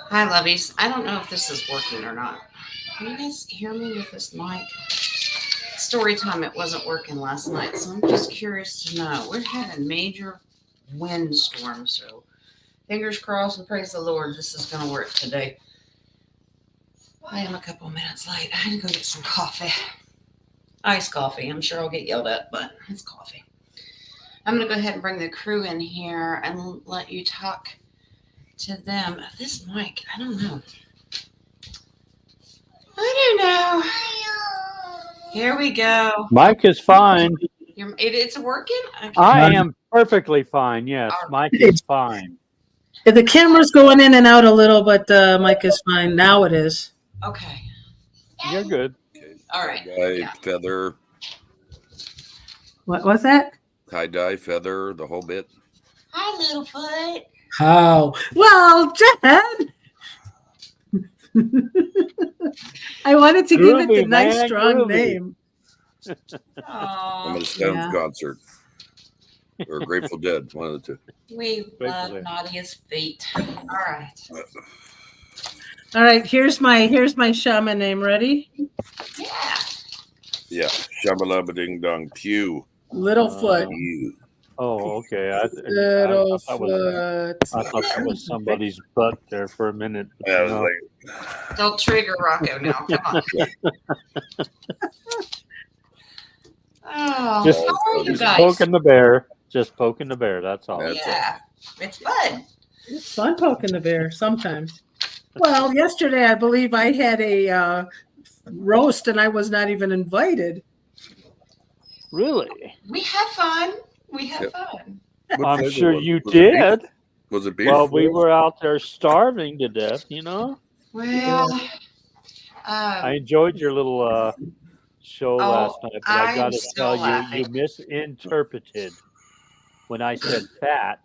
Hi, lovies. I don't know if this is working or not. Can you guys hear me with this mic? Story time, it wasn't working last night, so I'm just curious to know. We're having major windstorms, so fingers crossed and praise the Lord this is going to work today. I am a couple minutes late. I had to go get some coffee. Iced coffee. I'm sure I'll get yelled at, but it's coffee. I'm going to go ahead and bring the crew in here and let you talk to them. This mic, I don't know. Here we go. Mike is fine. It's working? Okay. I am perfectly fine. Yes, Mike is fine. The camera's going in and out a little, but the mic is fine. Now it is. Okay. You're good. Okay. All right. Tie-dye, Yeah. feather, What was that? tie-dye, feather, the whole bit. Hi, Littlefoot. Oh, well, Jen. I wanted to give it the nice, strong name. I'm at a Oh, Stones concert. Or Grateful Dead, one of the two. we love Dead. Nadia's feet. All right. All right, here's my shaman name. Ready? Yeah. Yeah. Shabba-labba-ding-dong, pew. Littlefoot. Pew. Oh, okay. I thought Littlefoot. that was somebody's butt there for a minute. Yeah, I was No. like, Don't trigger Rocco now. Come on. Oh, Just- how are you just guys? Poking the bear. Just poking the bear. That's all. That's Yeah. It's fun. It's fun poking the bear sometimes. Well, yesterday I believe I had a roast and I was not even invited. Really? We have fun. We have Yep. fun. what I'm flavor sure was it? you Was it beef? did. Was it beef? Well, we were out there starving to death, you know? Well, I enjoyed your little show last night, but I I'm got to still tell you, you laughing. misinterpreted. When I said fat,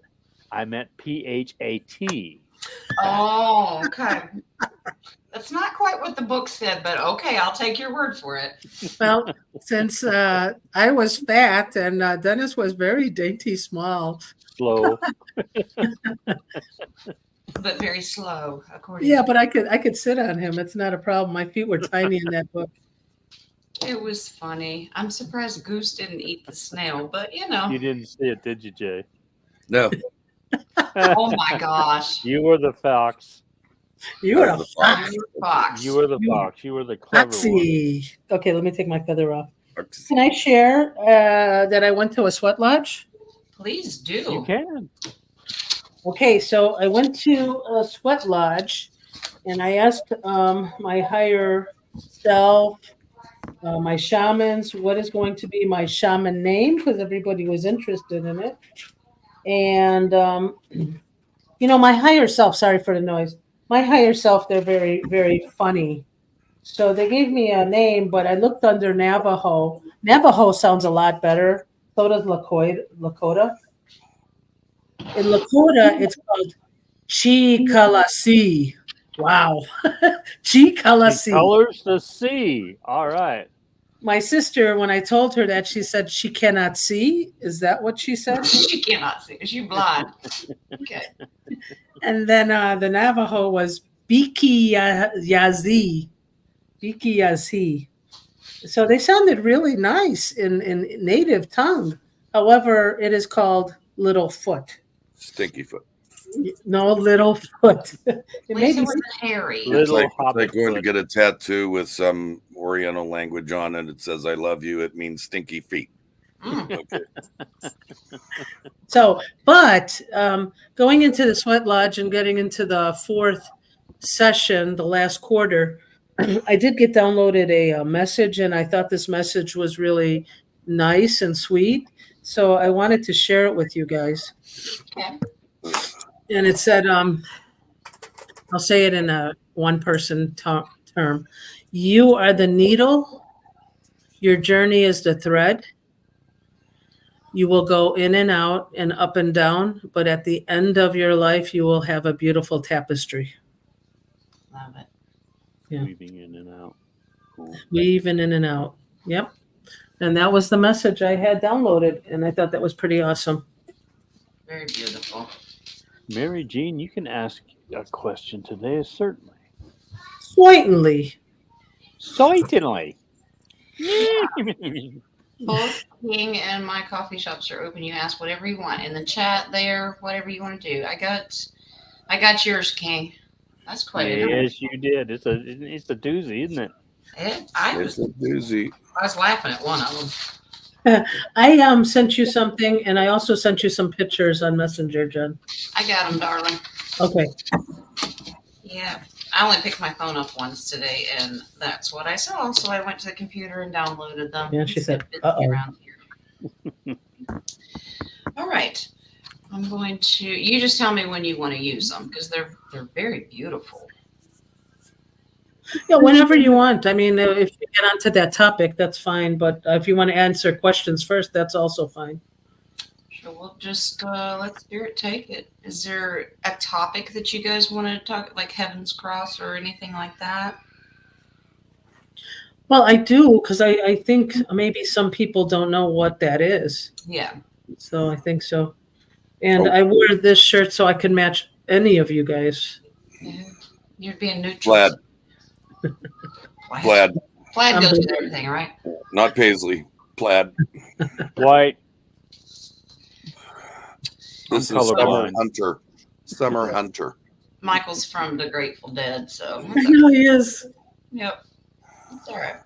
I meant PHAT. oh, okay. That's not quite what the book said, but okay, I'll take your word for it. Well, since I was fat and Dennis was very dainty small. Slow. But very slow, according Yeah, to but I could sit on him. It's not a problem. My feet were tiny in that book. it was funny. I'm surprised Goose didn't eat the snail, but you know. You didn't see it, did you, Jay? No. Oh my gosh. You were the fox. You were a the I'm your fox. You were the fox. You were the clever one. foxy. Okay, let me take my feather off. Fox. Can I share that I went to a sweat lodge? Please You do. can. Okay, so I went to a sweat lodge and I asked my higher self, my shamans, what is going to be my shaman name, because everybody was interested in it. And, my higher self, sorry for the noise, my higher self, they're very, very funny. So they gave me a name, but I looked under Navajo. Navajo sounds a lot better. So does Lakota. In Lakota, it's called Chi-Kalasi. Wow. She Chi-Kalasi. colors the sea. All right. My sister, when I told her that, she said she cannot see. Is that what she said? She cannot see. She's blind. Okay. And then the Navajo was Biki Yazi. Biki Yazi. So they sounded really nice in native tongue. However, it is called Littlefoot. Stinky foot. No, Littlefoot. It Lisa made me was hairy. It's Little like hobbit going to foot. get a tattoo with some Oriental language on it. It says, I love you. It means stinky feet. Mm. Okay. So, but going into the sweat lodge and getting into the fourth session, the last quarter, I did get downloaded a message, and I thought this message was really nice and sweet. So I wanted to share it with you guys. Okay. And it said, I'll say it in a one-person term. You are the needle. Your journey is the thread. You will go in and out and up and down, but at the end of your life, you will have a beautiful tapestry. Love it. Yeah. Weaving in and out. Cool. Weaving in and out. Yep. And that was the message I had downloaded, and I thought that was pretty awesome. Very beautiful. Mary Jean, you can ask A question today is certainly. Certainly. Certainly. Both King and my coffee shops are open. You ask whatever you want in the chat there, whatever you want to do. I got yours, King. That's quite a number. Yes, you did. It's a doozy, isn't it? I It's a doozy. was laughing at one of them. I sent you something, and I also sent you some pictures on Messenger, Jen. I got them, darling. Okay. Yeah. I only picked my phone up once today, and that's what I saw. So I went to the computer and downloaded them. Yeah, she said, It's "Uh-oh." around here. All right. I'm going to. You just tell me when you want to use them because they're very beautiful. Yeah, whenever you want. I mean, if you get onto that topic, that's fine. But if you want to answer questions first, that's also fine. So we'll just let Spirit take it. Is there a topic that you guys want to talk, like Heaven's Cross or anything like that? Well, I do, because I think maybe some people don't know what that is. Yeah. So I think so. And I wore this shirt so I could match any of you guys. Yeah. You're being neutral. Plaid. Plaid. Plaid goes with everything, right? Not paisley. Plaid. White. This is colorblind. Summer Hunter. Michael's from the Grateful Dead, so. I know he is. Yep. That's all right.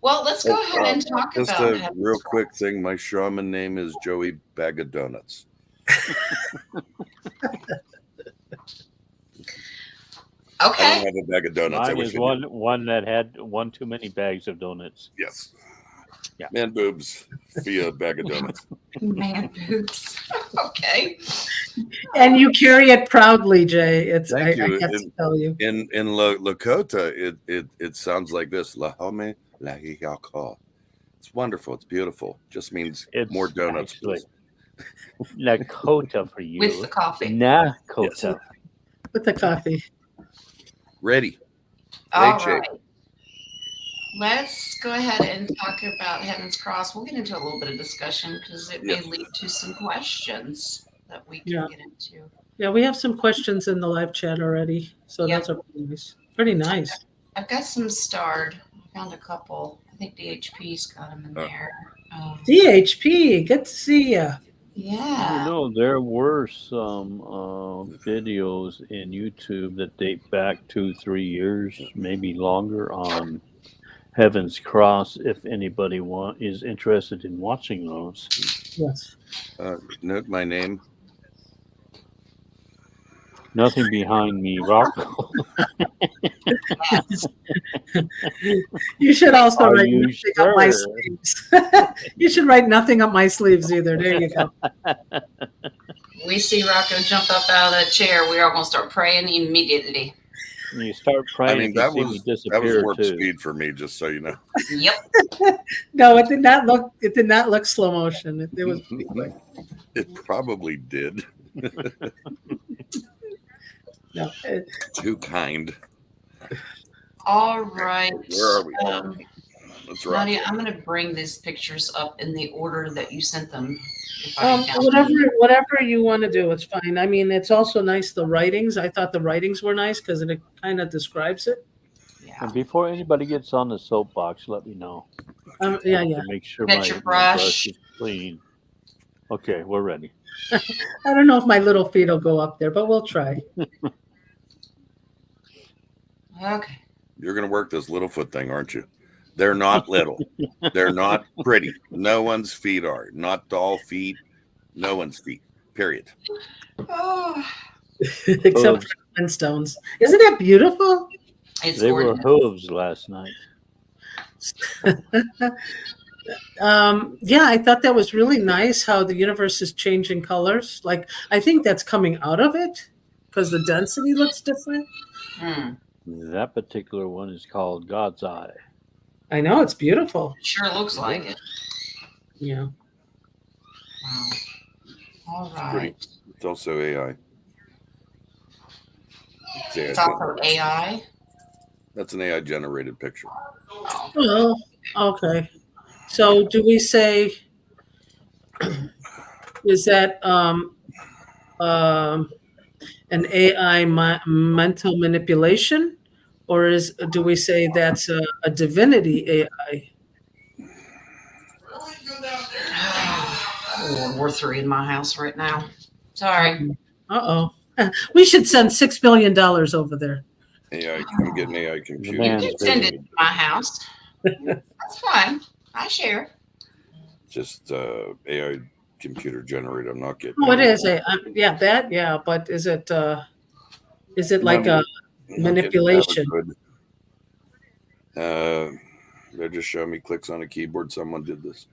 Well, let's go ahead and talk Just about a Heaven's real Cross. quick thing. My shaman name is Joey Bag of Donuts. I Okay. don't have a bag of donuts. I Mine wish is I did. one that had one too many bags of donuts. Yes. Yeah. Man boobs via bag of donuts. Man boobs. Okay. And you carry it proudly, Jay. It's Thank I you. have to tell you. In Lakota, it sounds like this. La home la hiyaka. It's wonderful. It's beautiful. Just means It's more donuts, actually- please. Nakota for you. With the coffee. Nakota. With the coffee. Ready. All HA. right. Let's go ahead and talk about Heaven's Cross. We'll get into a little bit of discussion because it may Yes. lead to some questions that we can Yeah. get into. Yeah, we have some questions in the live chat already. So Yeah. those are pretty nice. Pretty nice. I've got some starred. I found a couple. I think DHP's got them in Oh. there. DHP, good to see you. Yeah. No, there were some videos in YouTube that date back 2-3 years, maybe longer, on Heaven's Cross. If anybody is interested in watching those, Yes. Note my name. nothing behind me, Rocco. You should also Are write you nothing up my sure? sleeves. You should write nothing up my sleeves either. There you go. We see Rocco jump up out of that chair. We're all going to start praying immediately. You start I praying, mean, you that see me was disappear warp too. speed for me, just so you know. Yep. No, it did not look. It did not look slow motion. It was. It probably did. No, Too kind. All right. Where are we? Let's rock. Nadia, I'm going to bring these pictures up in the order that you sent them. If I whatever you want to do, it's fine. I mean, it's also nice, the writings. I thought the writings were nice because it kind of describes it. Yeah. And before anybody gets on the soapbox, let me know. Yeah. To make sure Get my your brush brush. is clean. Okay, we're ready. I don't know if my little feet will go up there, but we'll try. Okay. You're going to work this little foot thing, aren't you? They're not little. They're not pretty. No one's feet are. Not doll feet. No one's feet. Period. Oh, Except for Flintstones. Isn't that beautiful? it's They were gorgeous. hooves last night. Yeah, I thought that was really nice how the universe is changing colors. Like, I think that's coming out of it because the density looks different. That particular one is called God's Eye. I know, it's beautiful. Sure looks like it. Yeah. Wow. All It's pretty. right. It's also AI. It's also AI. That's an AI generated picture. Well, okay. So do we say, is that an AI mental manipulation, or do we say that's a divinity AI? World War III in my house right now. Sorry. Uh-oh. We should send $6 million over there. AI, I'm getting AI You computer. Man. can send it to my house. That's fine. I share. Just AI computer generated. I'm not getting. Oh, it any- is yeah, but is it like a I'm not getting manipulation? good. They're just showing me clicks on a keyboard. Someone did this.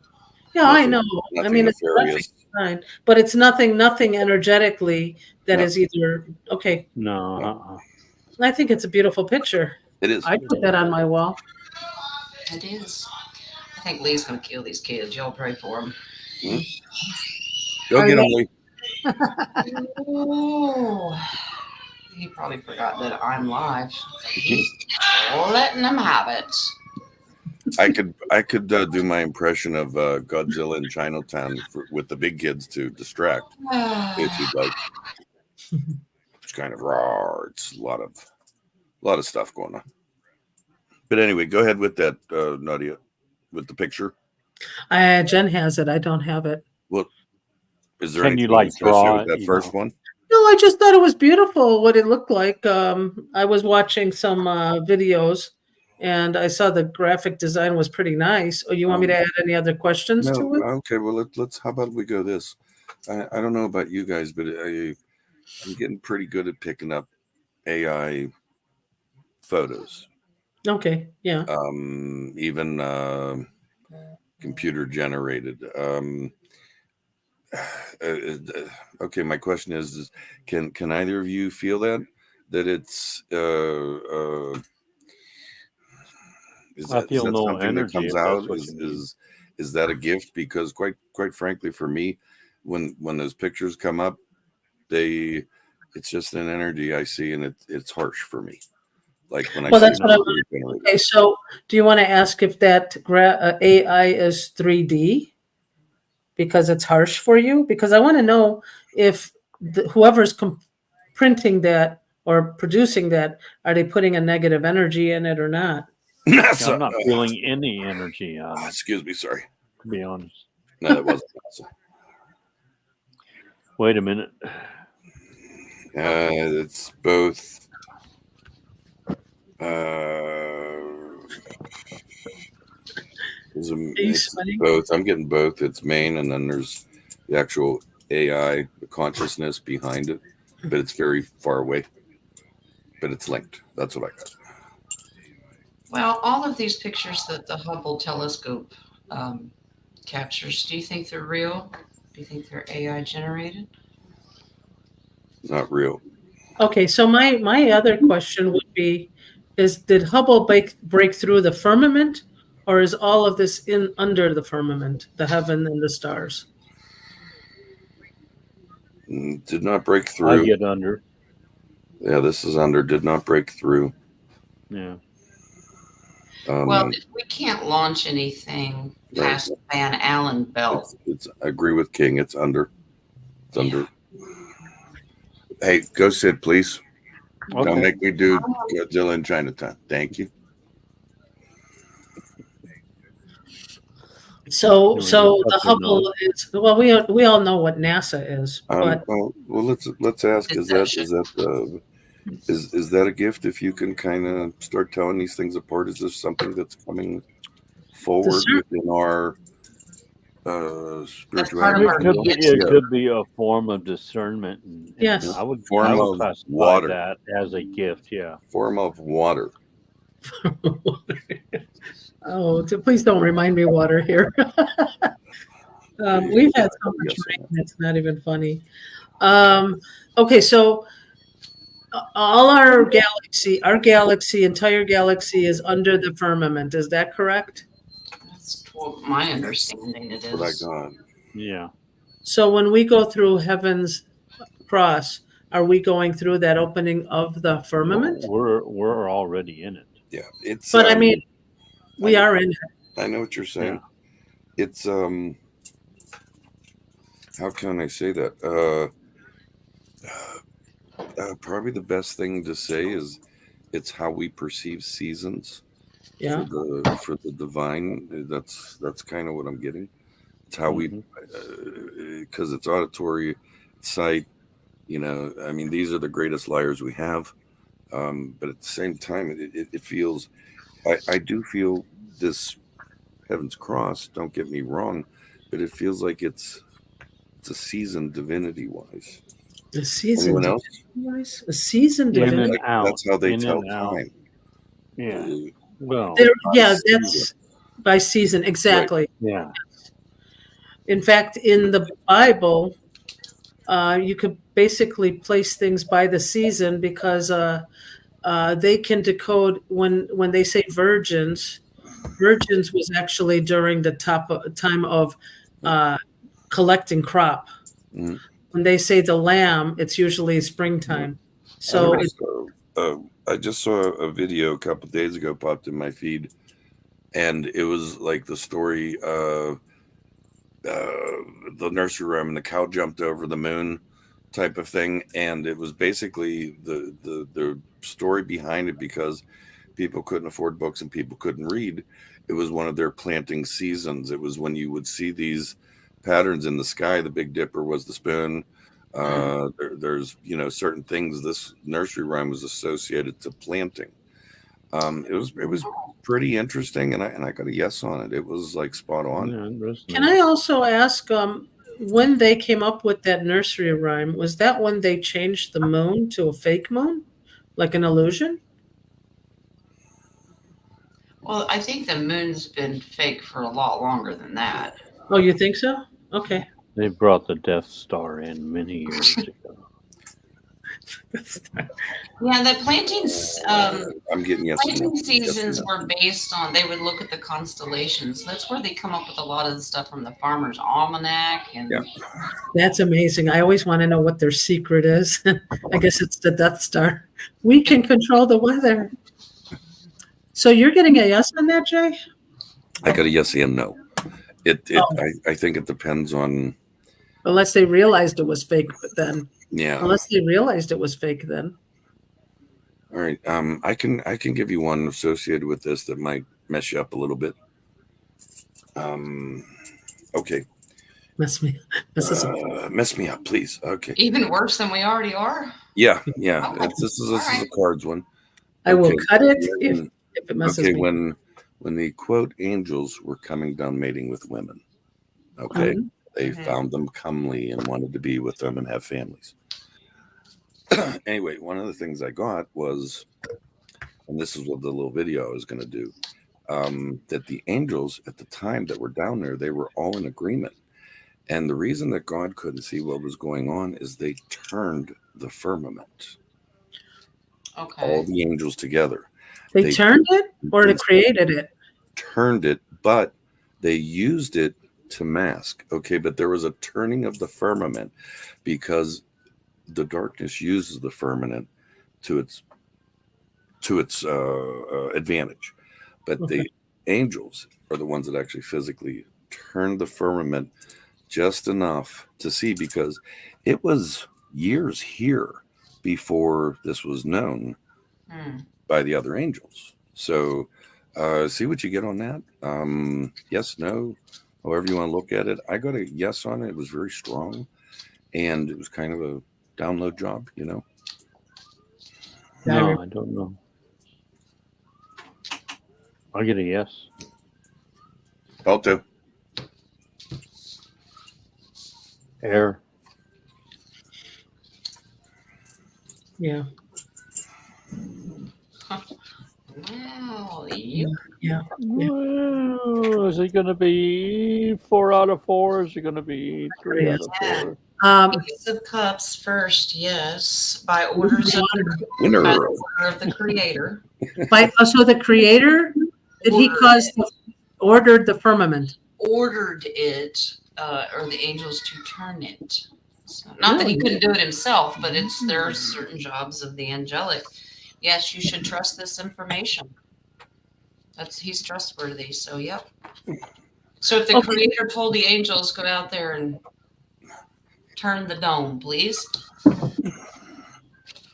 Yeah, I Nothing- know. I Nothing mean, it's nefarious. fine, but it's nothing energetically that No. is either okay. No. I think it's a beautiful picture. It is. I put that on my wall. It is. I think Lee's going to kill these kids. Y'all pray for them. Go Are get them, they- Lee. Oh, he probably forgot that I'm live. He's letting them have it. I could do my impression of Godzilla in Chinatown with the big kids to distract. If you'd like. It's kind of raw. It's a lot of stuff going on. But anyway, go ahead with that, Nadia, with the picture. Jen has it. I don't have it. Well, is there Can you, anything like, associated draw with that it, first one? No, I just thought it was beautiful what it looked like. I was watching some videos and I saw the graphic design was pretty nice. Oh, you want me to add any other questions No. to it? Okay. Well, let's. How about we go this? I don't know about you guys, but I'm getting pretty good at picking up AI photos. Okay, yeah. Even computer generated. Okay, my question is can either of you feel that it's I feel that no something energy, that comes if that's out? what you mean. Is that a gift? Because quite frankly, for me, when those pictures come up, it's just an energy I see, and it's harsh for me. Like when I Well, see that's what I computer generated. Okay, so do you want to ask if that AI is 3D because it's harsh for you? Because I want to know if whoever's printing that or producing that, are they putting a negative energy in it or not? NASA. I'm not feeling any energy on it, Excuse me, sorry. to be honest. No, that wasn't NASA. Wait a minute. It's both. It's funny. both. I'm getting both. It's main, and then there's the actual AI, the consciousness behind it, but it's very far away. But it's linked. That's what I got. Well, all of these pictures that the Hubble telescope captures, do you think they're real? Do you think they're AI generated? Not real. Okay, so my other question would be, did Hubble break through the firmament, or is all of this in under the firmament, the heaven and the stars? Did not break I through. get under. Yeah, this is under. Did not break through. Yeah. Well, if we can't launch anything past the Van Allen belt, I agree with King. It's under. It's under. Hey, go sit, please. Okay. Don't make me do Godzilla in Chinatown. Thank you. So You the touch your Hubble nose. is, well, we all know what NASA is, but Well, let's ask. Is that a gift? If you can kind of start telling these things apart, is this something that's coming forward within our spirituality? It could be a form of discernment. And Yes. I would Form of classify water. that as a gift. Yeah. Form of water. Oh, please don't remind me water here. We've had so much rain, it's not even funny. Okay, so all our entire galaxy is under the firmament. Is that correct? that's what my understanding it What I is. got. Yeah. So when we go through heaven's cross, are we going through that opening of the firmament? We're already in it. Yeah, it's. But I mean, we are in it. I know what you're saying. Yeah. It's how can I say that? probably the best thing to say is it's how we perceive seasons Yeah. for the divine. That's kind of what I'm getting. It's how we, because it's auditory, sight. I mean, these are the greatest liars we have. But at the same time, it feels. I do feel this Heaven's Cross. Don't get me wrong, but it feels like it's a season divinity wise. A season Anyone else? divinity. A season In divinity. and Like, out. that's how they in tell and out. time. Yeah. Uh, Well, Yeah, season. that's by season. Exactly. yeah. In fact, in the Bible, you could basically place things by the season because they can decode when they say virgins. Virgins was actually during the time of collecting crop. Mhm. When they say the lamb, it's usually springtime. So I just saw a video a couple of days ago popped in my feed, and it was like the story the nursery rhyme and the cow jumped over the moon type of thing, and it was basically the story behind it because people couldn't afford books and people couldn't read. It was one of their planting seasons. It was when you would see these patterns in the sky. The Big Dipper was the spoon. There's certain things. This nursery rhyme was associated to planting. It was pretty interesting, and I got a yes on it. It was like spot on. Yeah, interesting. can I also ask, when they came up with that nursery rhyme, was that when they changed the moon to a fake moon, like an illusion? Well, I think the moon's been fake for a lot longer than that. Oh, you think so? Okay. They brought the Death Star in many years ago. Yeah, the plantings, I'm getting yes. and no. planting seasons Yes and were based on, they would look at the constellations. That's where they come up with a lot of the stuff from the Farmer's Almanac. And Yeah. That's amazing. I always want to know what their secret is. I guess it's the Death Star. We can control the weather. So you're getting a yes on that, Jay? I got a yes and no. I think it depends on. Unless they realized it was fake, but then. Yeah. Unless they realized it was fake, then. All right. I can give you one associated with this that might mess you up a little bit. Okay. Mess Mess me up, please. Okay. even worse than we already are. Yeah. Okay. This is a cards one. I will Okay. cut it if it messes Okay. me. When the quote angels were coming down mating with women, okay, they found them comely and wanted to be with them and have families. Anyway, one of the things I got was, and this is what the little video I was going to do, that the angels at the time that were down there, they were all in agreement. And the reason that God couldn't see what was going on is they turned the firmament, Okay. all the angels together. They turned it or they created it? Turned it, but they used it to mask. Okay, but there was a turning of the firmament because the darkness uses the firmament to its advantage. But the angels are the ones that actually physically turned the firmament just enough to see, because it was years here before this was known by the other angels. So see what you get on that. Yes, no, however you want to look at it. I got a yes on it. It was very strong, and it was kind of a download job, No, I don't know. I'll get a yes. Alto. Air. Yeah. Well, you. Yeah. Well, is it going to be 4 out of 4? Is it going to be 3 out of 4? Ace of Cups first, yes, by orders of Winner. the Creator. So the Creator, did he ordered the firmament? Ordered it, or the angels to turn it. So, not that he couldn't do it himself, but there are certain jobs of the angelic. Yes, you should trust this information. He's trustworthy. So, yep. So if the Creator told the angels, go out there and turn the dome, please.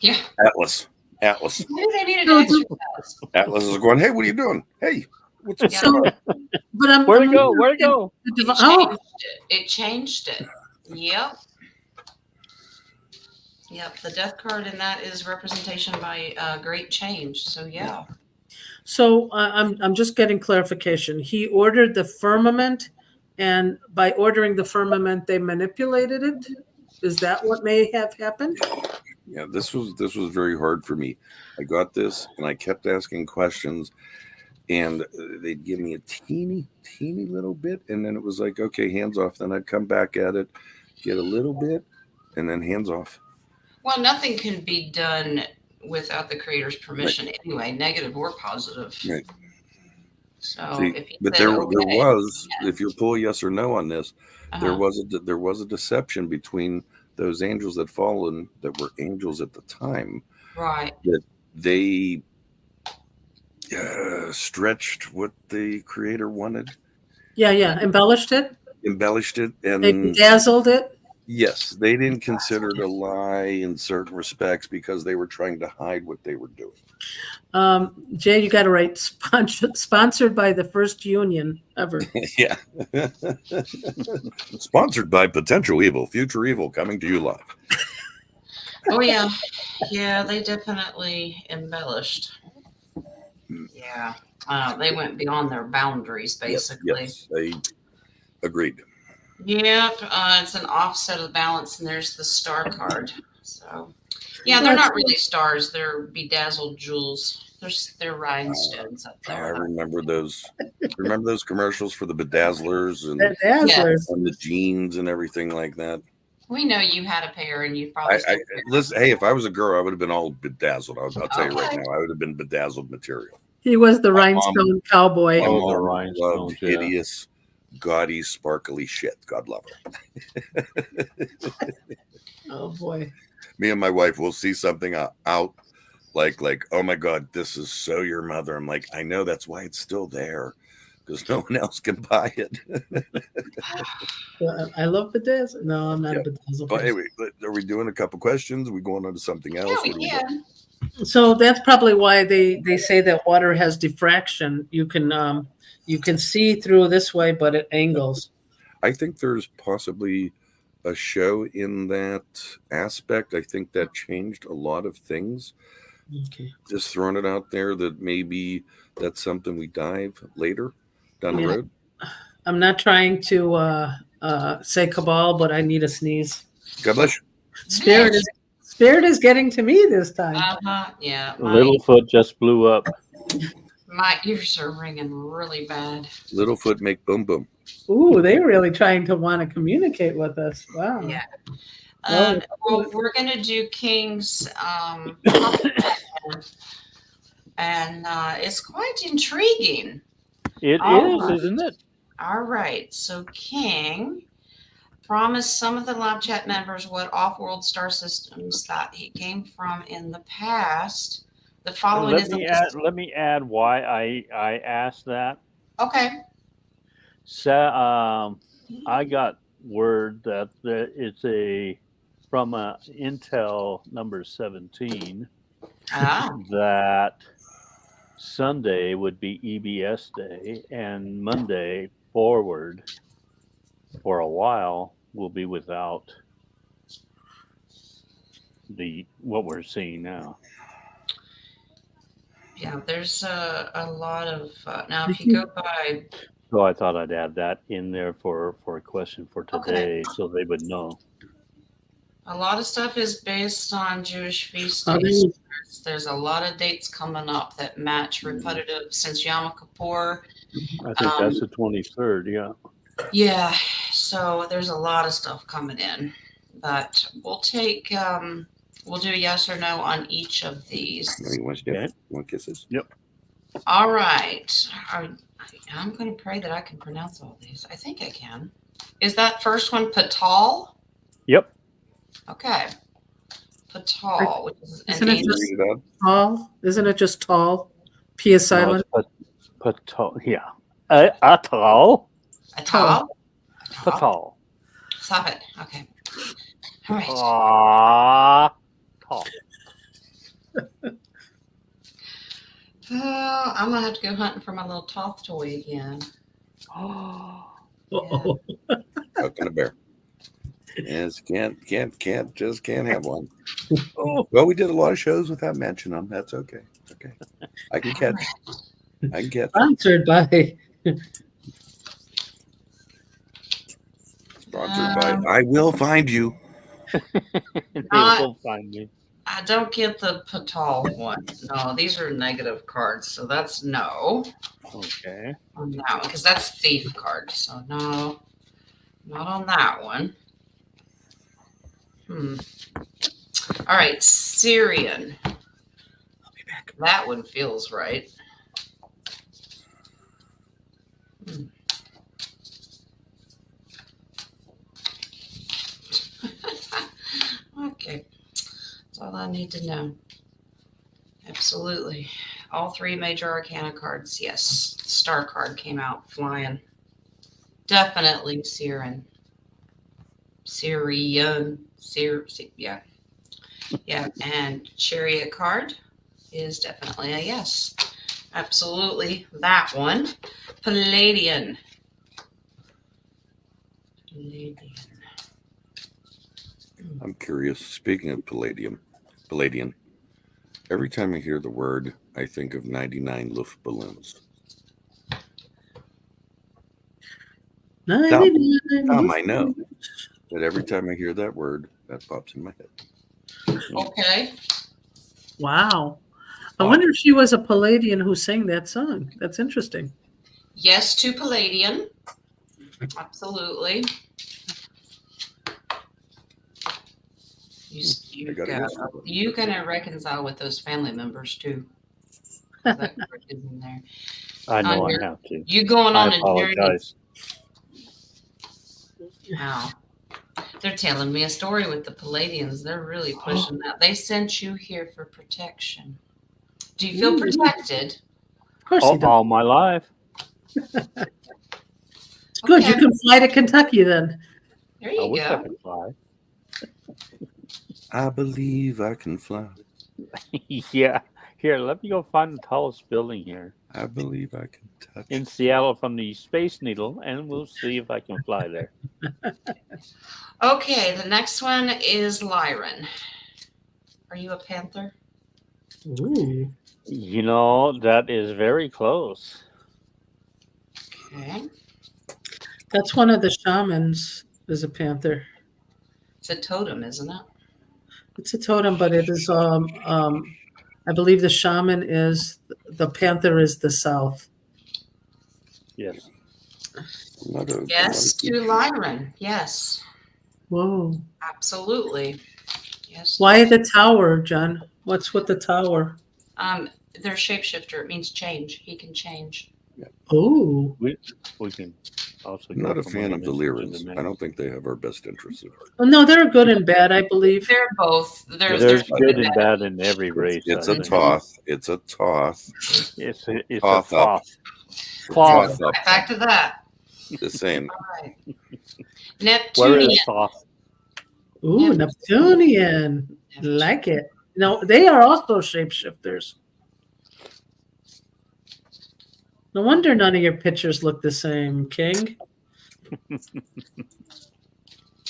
Yeah. Atlas. Maybe they needed to exercise. Atlas is going, hey, what are you doing? Hey, what's Yeah. So, but Where'd it I'm go? Where'd it go? It changed it. It changed it. Yep. Yep. The death card in that is representation by great change. So yeah. So I'm just getting clarification. He ordered the firmament, and by ordering the firmament, they manipulated it. Is that what may have happened? Yeah, this was very hard for me. I got this and I kept asking questions, and they'd give me a teeny little bit, and then it was like, okay, hands off. Then I'd come back at it, get a little bit, and then hands off. Well, nothing can be done without the creator's permission anyway, negative or positive. Right. So See, if he but said, there okay, was, yeah. if you pull yes or no on this, there Uh-huh. was a deception between those angels that fallen that were angels at the time, Right. that they stretched what the creator wanted, Yeah. Embellished it. embellished it, They and bedazzled it. yes, they didn't consider it a lie in certain respects because they were trying to hide what they were doing. Jay, you got to write sponsored by the first union ever. Yeah. Sponsored by Potential Evil, Future Evil, coming to you live. Oh yeah. Yeah, they definitely embellished. Yeah. They went beyond their boundaries, basically. Yes, I agreed. Yep. It's an offset of the balance, and there's the star card. So, yeah, they're not really stars. They're bedazzled jewels. They're rhinestones up I there. remember those. Remember those commercials for the bedazzlers and, Bedazzlers. and the jeans and everything like that? We know you had a pair, and you probably. I listen. Hey, if I was a girl, I would have been all bedazzled. I'll tell you right Okay. now, I would have been bedazzled material. He was the My rhinestone cowboy. My Oh, the mom rhinestones, loved yeah. hideous, gaudy, sparkly shit. God love her. Oh boy. Me and my wife will see something out like, oh my God, this is so your mother. I'm like, I know, that's why it's still there, because no one else can buy it. I love bedazzle. No, I'm not a bedazzle. But anyway, are we doing a couple questions? Are we going on to something else? Yeah, What do we we got? can. So that's probably why they say that water has diffraction. You can see through this way, but it angles. I think there's possibly a show in that aspect. I think that changed a lot of things. Okay. Just throwing it out there that maybe that's something we dive later down the Yeah. road. I'm not trying to say cabal, but I need a sneeze. God bless you. Spirit is getting to me this time. Yeah. Littlefoot just blew up. My ears are ringing really bad. Littlefoot make boom boom. Ooh, they're really trying to want to communicate with us. Wow. Yeah. Well, Well, we're gonna do King's, and it's quite intriguing. It Oh. is, isn't it? All right, so King promised some of the live chat members what off-world star systems that he came from in the past. The following Let is me add why I asked that. okay. So I got word that it's from Intel number 17 that Sunday would be EBS day, and Monday forward for a while will be without what we're seeing now. Yeah, there's a lot of now. If you go by, So I thought I'd add that in there for a question for today, so they would know. a lot of stuff is based on Jewish feast Oh, days. There's a lot of dates coming up that match repetitive since Yom Kippur. I think that's the 23rd. Yeah. Yeah, so there's a lot of stuff coming in, but we'll take we'll do a yes or no on each of these. You want kisses? Yep. All right. I'm going to pray that I can pronounce all these. I think I can. Is that first one Patal? Yep. Okay. Patal, which is Isn't an it angel. just tall? Isn't it just tall? P is silent. Patal. Yeah. Atal. Atal? Patal. Stop it. Okay. All right. Ah. Tall. Oh, I'm gonna have to go hunting for my little Toth toy again. Uh-oh. Huck and a bear. Yes, can't have one. Oh, Well, we did a lot of shows without mentioning them. That's okay. It's okay. I can catch. I can catch. Sponsored by. Sponsored by I Will Find You. they Not- will find me. I don't get the Patal one. No, these are negative cards, so that's no Okay. on that one because that's thief card. So no, not on that one. All right, Syrian. I'll be back. That one feels right. Okay, that's all I need to know. Absolutely. All three major arcana cards. Yes. Star card came out flying. Definitely Syrian. Yeah. Yeah. And Chariot card is definitely a yes. Absolutely. That one. Palladian. I'm curious. Speaking of Palladian, every time I hear the word, I think of 99 Luft balloons. 99. I know that every time I hear that word, that pops in my head. Okay. Wow. I wonder if she was a Palladian who sang that song. That's interesting. Yes to Palladian. Absolutely. You gonna reconcile with those family members too. That card is in there. I know On I your- have to. You going I on a journey? apologize. Wow. They're telling me a story with the Palladians. They're really pushing that. They sent you here for protection. Do you feel protected? Of course he does. All my life. It's good. Okay. You can fly to Kentucky then. There I you wish I go. could fly. I believe I can fly. Yeah. Here, let me go find the tallest building here I believe I can touch. in Seattle from the Space Needle, and we'll see if I can fly there. Okay, the next one is Lyran. Are you a panther? Ooh. You know, that is very close. Okay. That's one of the shamans is a panther. It's a totem, isn't it? It's a totem, but it is I believe the shaman is the panther is the south. Yes. Yes to Lyran. Yes. Whoa. Absolutely. Yes. Why the tower, John? What's with the tower? They're shapeshifter. It means change. He can change. Oh. We can also I'm go not a from fan one of the dimension to Lyrians. the I next. don't think they have our best interests at heart. Well, no, they're good and bad, I believe. They're both. There's good and bad in every race. It's I a think. Toth. It's a Toth. It's a Toth up. Thoth. Toth up. Back to that. Just saying. All right. Where Neptunian. is Thoth? Ooh, Neptunian. Like it. No, they are also shapeshifters. No wonder none of your pictures look the same, King.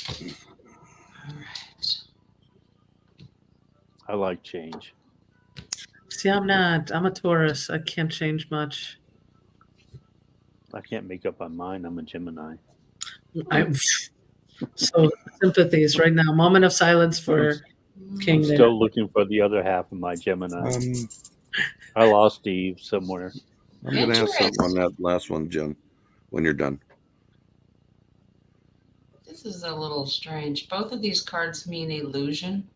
All right. I like change. See, I'm not. I'm a Taurus. I can't change much. I can't make up my mind. I'm a Gemini. So sympathies right now. Moment of silence for King there. Still looking for the other half of my Gemini. I lost Steve somewhere. I'm going to ask something on that last one, Jim, when you're done. This is a little strange. Both of these cards mean illusion.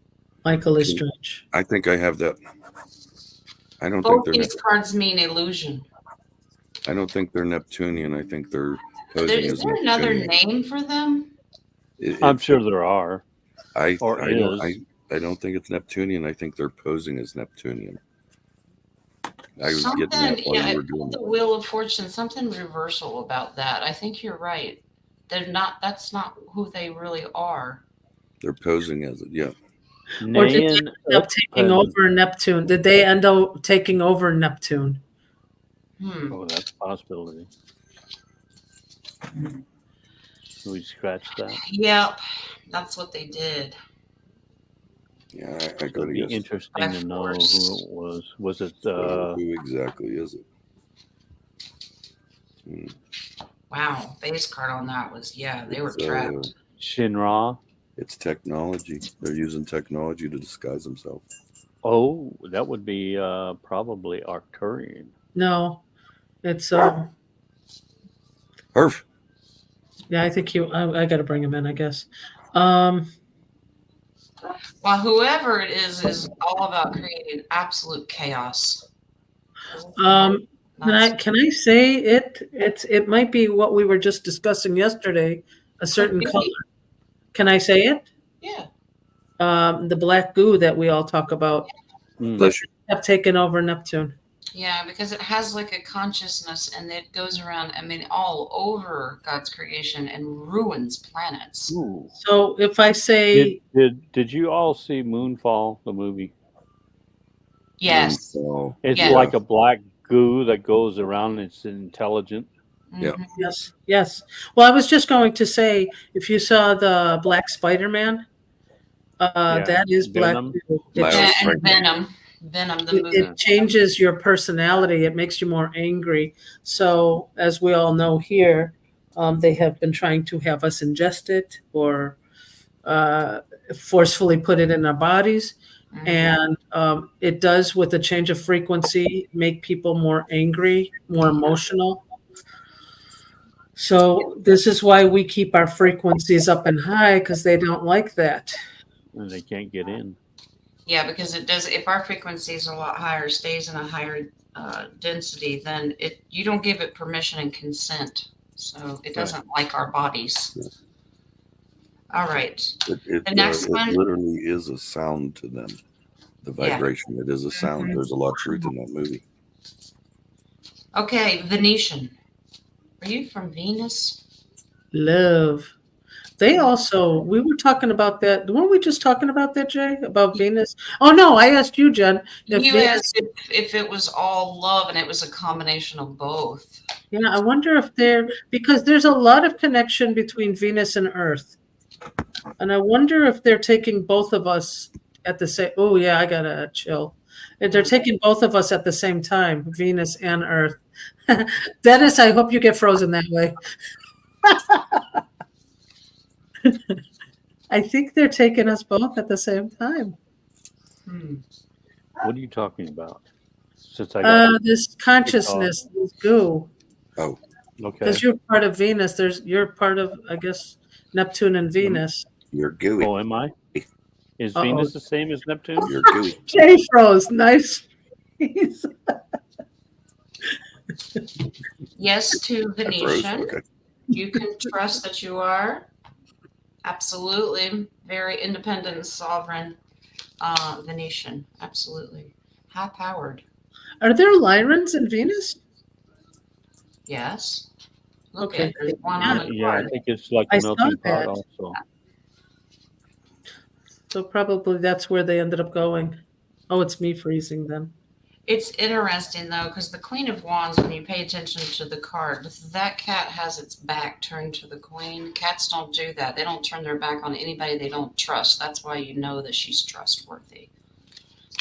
Michael is strange. I think I have that. I don't Both think they're. these cards mean illusion. I don't think they're Neptunian. I think they're posing Is as there another Neptunian. name for them? I'm sure there are. I don't think it's Neptunian. I think they're posing as Neptunian. I was getting that while you were doing the that. Wheel of Fortune, something reversal about that. I think you're right. They're not. That's not who they really are. They're posing as it. Yeah. Or did they Nan end up taking over Neptune? Did they end up taking over Neptune? Oh, that's a possibility. We scratched that. Yep, that's what they did. Yeah, I It'd gotta be guess. interesting By to know force. who it was. Was it Who exactly is it? Wow, base card on that was, yeah, they were trapped. Shinra? It's technology. They're using technology to disguise themselves. Oh, that would be probably Arcturian. No, it's Herf. yeah. I think I got to bring him in. I guess. Well, whoever it is all about creating absolute chaos. Can That's I say it? It might be what we were just discussing yesterday. A certain color. Can I say it? yeah. The black goo that we all talk about Bless you. have taken over Neptune. Yeah, because it has like a consciousness and it goes around, I mean, all over God's creation and ruins planets. Ooh. So if I say Did you all see Moonfall, the movie? Yes. Oh, It's Yeah. like a black goo that goes around. It's intelligent. Yeah. Mhm. yes. Well, I was just going to say, if you saw the Black Spider-Man, Yeah. that is black Venom. goo. Miles Yeah, It's- and Venom, the movie. it changes your personality. It makes you more angry. So, as we all know here, they have been trying to have us ingest it or forcefully put it in our bodies. Mhm. And it does, with a change of frequency, make people more angry, more emotional. So this is why we keep our frequencies up and high, because they don't like that. And they can't get in. Yeah, because it does. If our frequency is a lot higher, stays in a higher density, then you don't give it permission and consent, so it doesn't like our bodies. All right. It The next one? literally is a sound to them. The Yeah. vibration. It is a sound. Mhm. There's a lot of truth in that movie. Okay, Venetian. Are you from Venus? Love. They also, we were talking about that. Weren't we just talking about that, Jay? About Venus? Oh, no, I asked you, Jen. If You Venus, asked if it was all love, and it was a combination of both. yeah, I wonder if because there's a lot of connection between Venus and Earth. And I wonder if they're taking both of us at the same, oh, yeah, I got to chill. If they're taking both of us at the same time, Venus and Earth. Dennis, I hope you get frozen that way. I think they're taking us both at the same time. What are you talking about? Since I got This consciousness, this goo. Oh, okay. Because you're part of Venus. You're part of, I guess, Neptune and Venus. you're gooey. Oh, am I? Is Uh-oh. Venus the same as Neptune? You're gooey. Jay froze. Nice. Yes to I froze. Venetian. Okay. You can trust that you are absolutely very independent and sovereign Venetian. Absolutely. High powered. Are there Lyrans in Venus? Yes. Look Okay. at there's one on the Yeah, I card. think it's like I a saw melting pot that. also. So probably that's where they ended up going. Oh, it's me freezing then. It's interesting though, because the Queen of Wands, when you pay attention to the card, that cat has its back turned to the Queen. Cats don't do that. They don't turn their back on anybody they don't trust. That's why you know that she's trustworthy.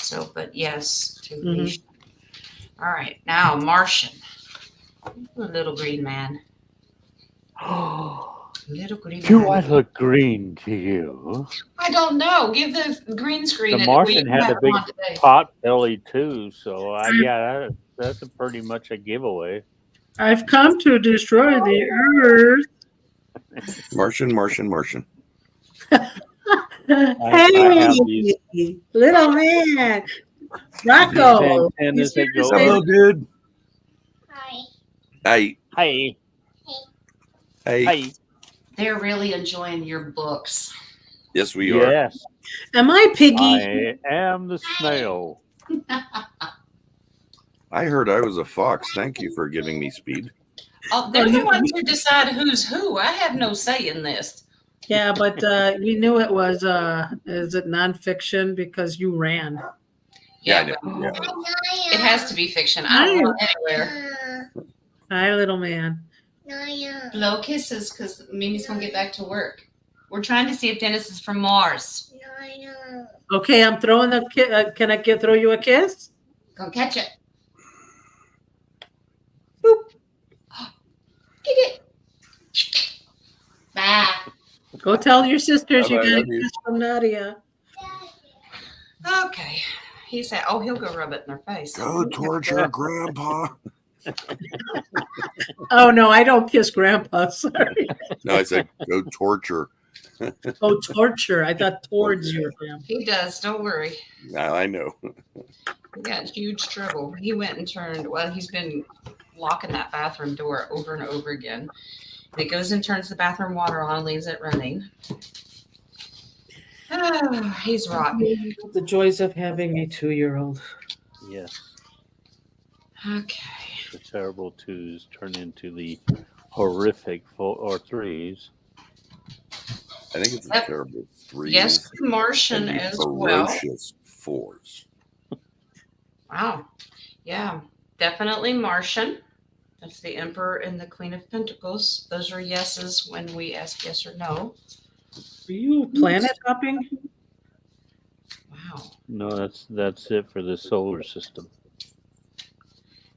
So, but yes, to Venetian. All right, now Martian. A little green man. Little green Do man. I look green to you? I don't know. Give the green screen. The it. Martian We had have a big one today. pot belly too, so that's pretty much a giveaway. I've come to destroy the Earth. Martian. I have these- Hey, little man. Rocco. These antennas that go Hello, up. dude. Hi. Hey. Hey, Hey. They're really enjoying your books. Yes, we are. yes, Am I Piggy? I am the snail. I heard I was a fox. Thank you for giving me speed. Oh, they're the ones who decide who's who. I have no say in this. Yeah, but we knew it was is it nonfiction because you ran. Yeah, I Yeah, know. Yeah. it has to be fiction. I don't run anywhere. Hi, little man. Blow kisses because Mimi's gonna get back to work. We're trying to see if Dennis is from Mars. Okay, I'm throwing the can I throw you a kiss? Go catch it. Boop. Get it. Bye. Go tell your sisters you Bye-bye, got a love you. kiss from Nadia. Okay. He said, "Oh, he'll go rub it in their face." Go torture Grandpa. Oh no, I don't kiss Grandpa. Sorry. No, I said go torture. Oh, torture. I thought towards your grandpa. He does. Don't worry. Now I know. He got in huge trouble. He went and turned. Well, he's been locking that bathroom door over and over again. And he goes and turns the bathroom water on, leaves it running. Oh, he's rotten. The joys of having a 2-year-old. Yes. Okay. The terrible twos turn into the horrific 4 or 3s. I think it's a Yep. terrible 3. Yes, Martian and as well. ferocious 4s. Wow. Yeah, definitely Martian. That's the Emperor and the Queen of Pentacles. Those are yeses when we ask yes or no. Are you planet hopping? Wow. No, that's it for the solar system.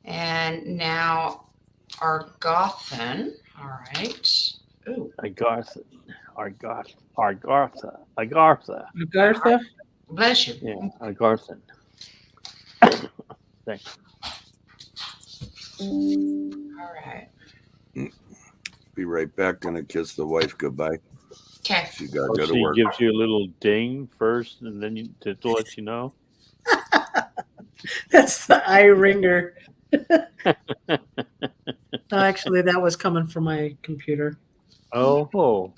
And now Argothan. All right. Ooh. Agartha. Agartha? Bless you. Yeah, Agarthan. Thanks. All right. Be right back. Gonna kiss the wife goodbye. Okay. She gotta Oh, go to she work. gives you a little ding first, and then to let you know. That's the eye ringer. Actually, that was coming from my computer. Oh.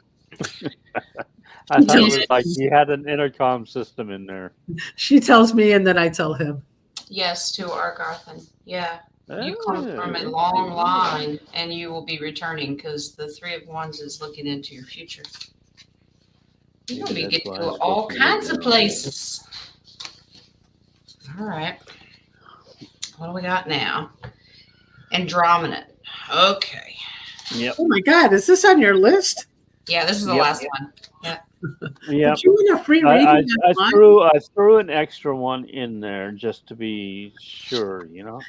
I thought it was like he had an intercom system in there. She tells me and then I tell him. Yes to Argothan. Yeah. You Oh, come from a long line and you will be returning because the 3 of Wands is looking into your future. You're going to be That's getting why to I'm all supposed to kinds live of down. places. All right. What do we got now? Andromeda. Okay. Yep. Oh my God, is this on your list? Yeah, this is the Yep. last one. Yep. Put you in a free reading? I online? threw an extra one in there just to be sure, you know.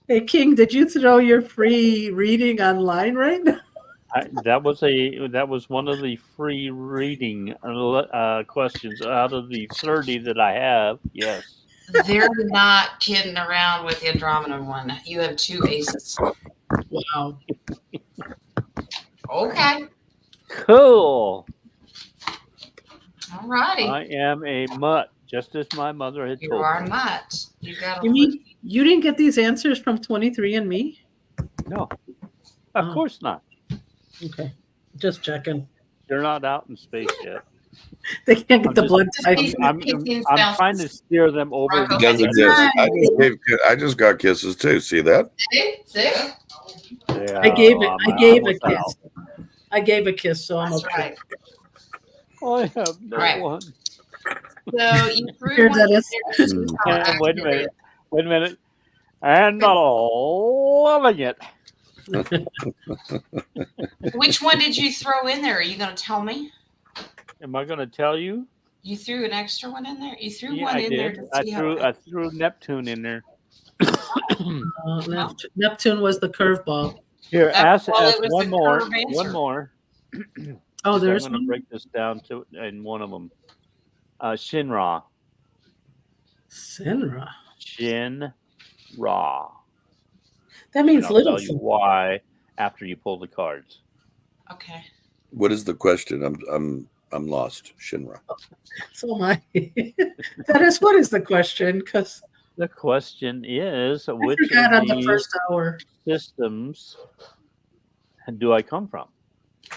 Hey King, did you throw your free reading online right now? That was one of the free reading questions out of the 30 that I have. Yes. They're not kidding around with the Andromeda one. You have 2 aces. Wow. Okay. Cool. All righty. I am a mutt, just as my mother had You told are me. not. You got You mean you didn't get these answers from 23andMe? No, of Oh. course not. Okay. Just checking. They're not out in space yet. They can't get I'm the just- blood type. I'm trying to steer them over. Rocco. It does exist. I just got kisses too. See that? See? Yeah, I gave it. I I'm gave a almost kiss. out. I gave a kiss, so I'm That's okay. right. I have no Right. one. So you threw Here, one Dennis. in there. And wait a minute. And loving it. Which one did you throw in there? Are you going to tell me? Am I going to tell you? You threw an extra one in there? You threw Yeah, one I in there did. to see how I threw Neptune in there. Neptune was the curveball. Here, That's ask why it was one the more. curve answer. One more. Oh, I'm there's going to one. break this down to in one of them. Shinra. Sinra. Shinra. That And means I'll little. tell you why after you pull the cards. Okay. What is the question? I'm lost. Shinra. So am I. Dennis, what is the question? Because The question is, I which forgot of on the these first hour. systems do I come from?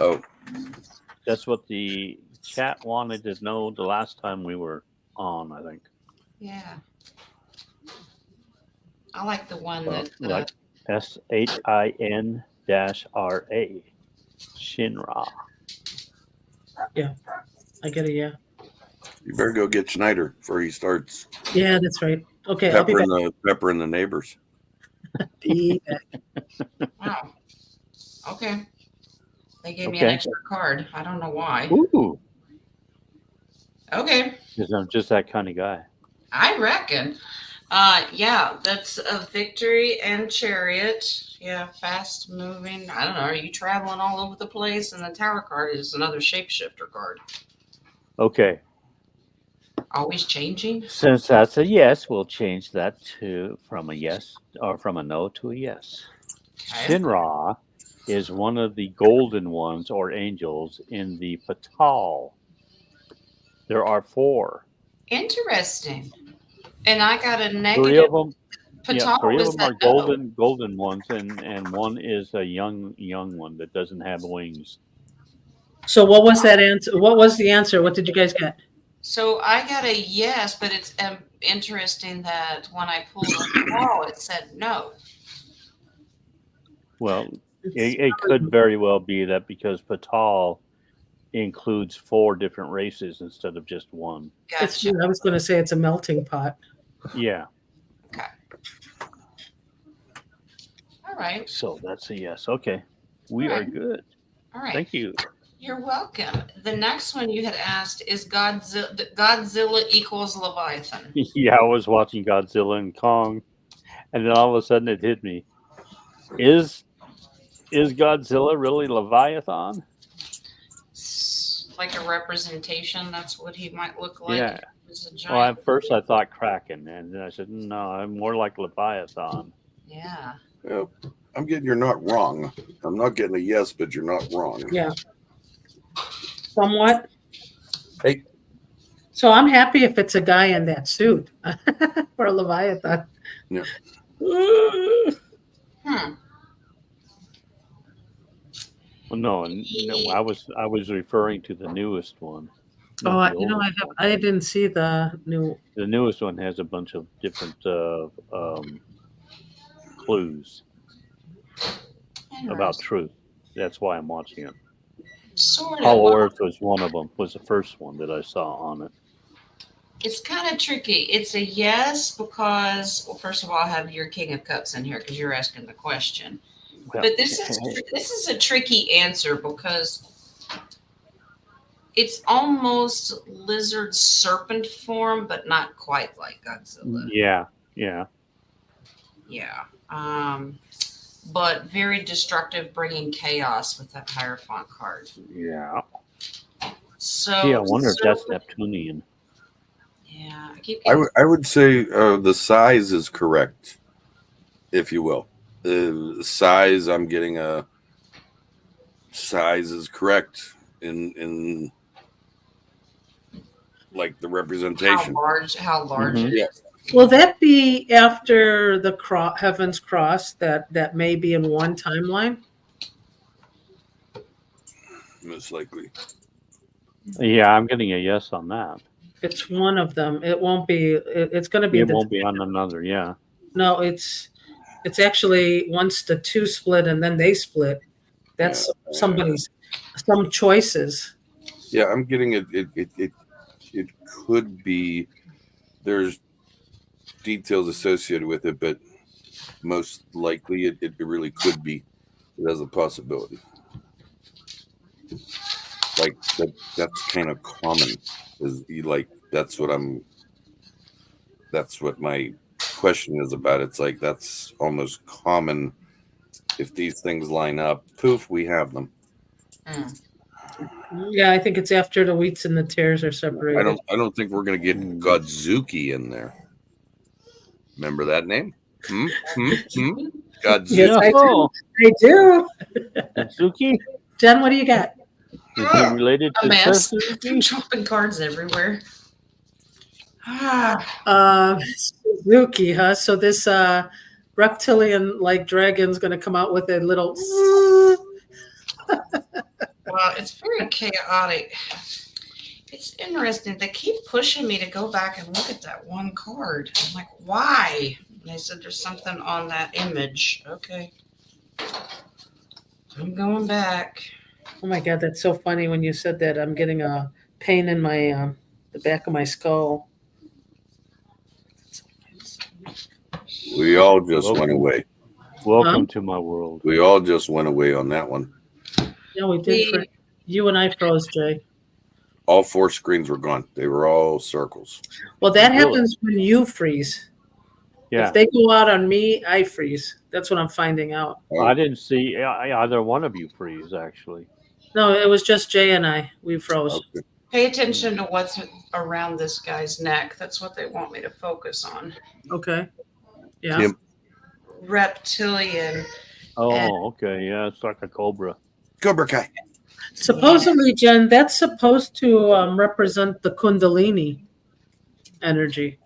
Oh, That's what the chat wanted to know the last time we were on, I think. Yeah. I like the one that. Like SHIN-RA. Shinra. I get a yeah. You better go get Schneider before he starts Yeah, that's right. Okay, I'll be back. peppering the neighbors. Be back. Wow. Okay. They gave me an Okay. extra card. I don't know why. Ooh, Okay. because I'm just that kind of guy. I reckon. Yeah, that's a victory and chariot. Yeah, fast moving. I don't know. Are you traveling all over the place? And the tower card is another shapeshifter card. Okay. Always changing. Since that's a yes, we'll change that to from a yes or from a no to a yes. Okay. Shinra is one of the golden ones or angels in the Patal. There are 4. Interesting. And I got a 3 negative. of them, yeah, Patal 3 of was them that are no. golden ones, and one is a young one that doesn't have wings. So what was that answer? What was the answer? What did you guys get? So I got a yes, but it's interesting that when I pulled a call, it said no. Well, it could very well be that because Patal includes 4 different races instead of just one. It's, Gotcha. I was going to say it's a melting pot. Yeah, Okay. All right. so that's a yes. Okay, we All are right. good. All right. Thank you. You're welcome. The next one you had asked is Godzilla equals Leviathan. Yeah, I was watching Godzilla and Kong, and then all of a sudden it hit me. Is Godzilla really Leviathan? Like a representation, that's what he might look like. Yeah. If he was a Well, giant. at first I thought Kraken, and then I said, no, I'm more like Leviathan. Yeah. Well, I'm getting you're not wrong. I'm not getting a yes, but you're not wrong. Yeah. Somewhat. Hey. So I'm happy if it's a guy in that suit for a Leviathan. Yeah. Well, no, I was referring to the newest one. Oh, not the you know, oldest one. I didn't see the new. The newest one has a bunch of different clues about truth. That's why I'm watching it. Sort of. Hollow Earth was one of them. Was the first one that I saw on it. It's kind of tricky. It's a yes because, well, first of all, I have your King of Cups in here because you're asking the question. Yeah. But this is a tricky answer because it's almost lizard serpent form, but not quite like Godzilla. Yeah. Yeah. But very destructive, bringing chaos with that Hierophant card. Yeah. So Gee, I wonder if that's Neptunian. Yeah, I keep. I would say the size is correct, if you will. The size, I'm getting a size is correct in like the representation. How large it is. Will that be after the Heaven's Cross that may be in one timeline? Most likely. Yeah, I'm getting a yes on that. It's one of them. It won't be. It's going to be. It won't be on another. Yeah. No, it's actually once the 2 split and then they split. That's some choices. Yeah, I'm getting it. It could be. There's details associated with it, but most likely it really could be. It has a possibility. Like that's kind of common. Is like that's what my question is about. It's like that's almost common. If these things line up, poof, we have them. Yeah, I think it's after the wheats and the tares are separated. I don't think we're gonna get Godzuki in there. Remember that name? Godzuki. Yes, I do. Godzuki? Jen, what do you got? Is he related to mess. Suzuki? Dropping cards everywhere. Suzuki, huh? So this reptilian like dragon's going to come out with a little. Well, it's very chaotic. It's interesting. They keep pushing me to go back and look at that one card. I'm like, why? And they said there's something on that image. Okay. I'm going back. Oh my God, that's so funny when you said that. I'm getting a pain in my the back of my skull. We all just went Welcome. away. Welcome to my world. We all just went away on that one. Yeah, we did. For you and I froze, Jay. All 4 screens were gone. They were all circles. Well, that Really? happens when you freeze. Yeah. If they go out on me, I freeze. That's what I'm finding out. I didn't see either one of you freeze, actually. No, it was just Jay and I. We froze. Okay. Pay attention to what's around this guy's neck. That's what they want me to focus on. Okay. Yeah. Tim, Reptilian. Oh, okay. Yeah, it's like a cobra. Cobra Kai. Supposedly, Jen, that's supposed to represent the Kundalini energy.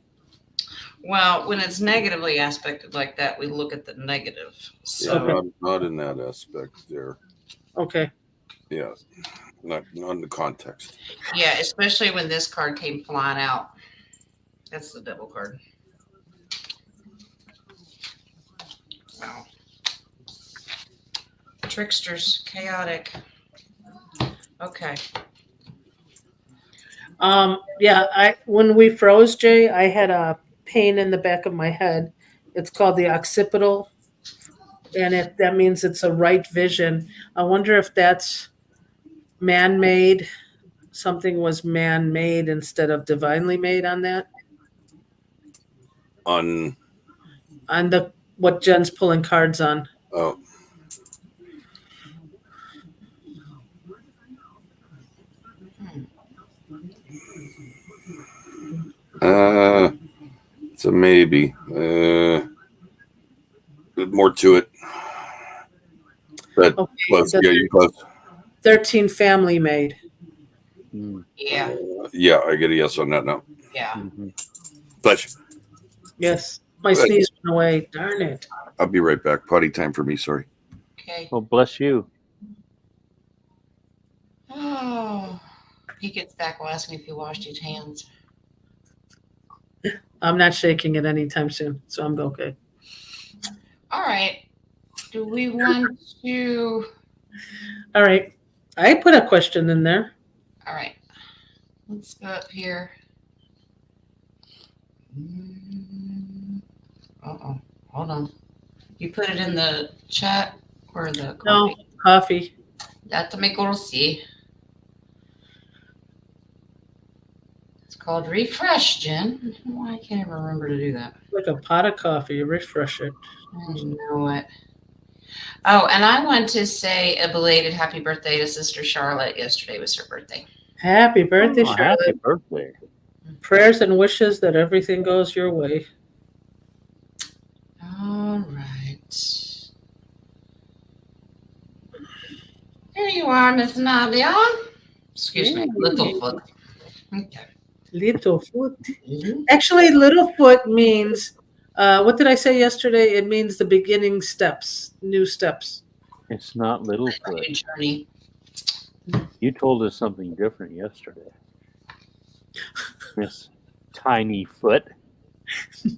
Well, when it's negatively aspected like that, we look at the negative. So Yeah, not in that aspect there. Okay. Yeah, not in the context. yeah, especially when this card came flying out. That's the devil card. Wow. Tricksters, chaotic. Okay. Yeah, when we froze, Jay, I had a pain in the back of my head. It's called the occipital, and that means it's a right vision. I wonder if that's man-made. Something was man-made instead of divinely made on that. On On what Jen's pulling cards on. oh, it's a maybe. More to it. But Okay, close. Yeah, you close. 13 family made. Mm. Yeah. Yeah, I get a yes on that now. Yeah. Mm-hmm. But Yes. My sneeze went away. Darn it. I'll be right back. Potty time for me. Sorry. Okay. Well, bless you. Oh. He gets back, will ask me if he washed his hands. I'm not shaking it anytime soon, so I'm okay. All right. Do we want to? All right. I put a question in there. All right. Let's go up here. Uh-oh. Hold on. You put it in the chat or the coffee? No, coffee. That's me go see. It's called refresh, Jen. Why can't I remember to do that? Like a pot of coffee. Refresh it. I know it. Oh, and I want to say a belated happy birthday to Sister Charlotte. Yesterday was her birthday. Happy birthday, Oh, Charlotte. happy birthday. Prayers and wishes that everything goes your way. All right. Here you are, Miss Nadia. Excuse me, Littlefoot. Okay. Littlefoot. Mm-hmm. Actually, Littlefoot means, what did I say yesterday? It means the beginning steps, new steps. It's not Littlefoot. Journey. You told us something different yesterday. Miss Tiny Foot.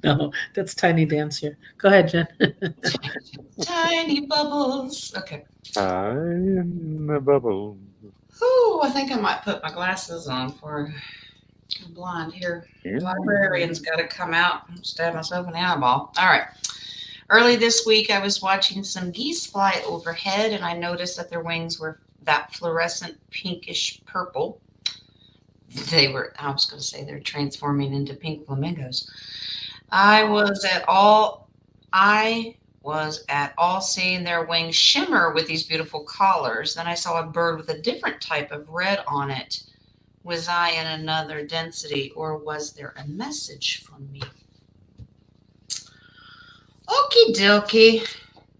No, that's Tiny Dancer. Go ahead, Jen. Tiny bubbles. Okay. I'm a bubble. Ooh, I think I might put my glasses on for I'm blind here. Yeah. Librarian's got to come out and stab myself in the eyeball. All right. Early this week, I was watching some geese fly overhead, and I noticed that their wings were that fluorescent pinkish purple. I was going to say they're transforming into pink flamingos. I was at all seeing their wings shimmer with these beautiful collars. Then I saw a bird with a different type of red on it. Was I in another density, or was there a message from me? Okie dokie.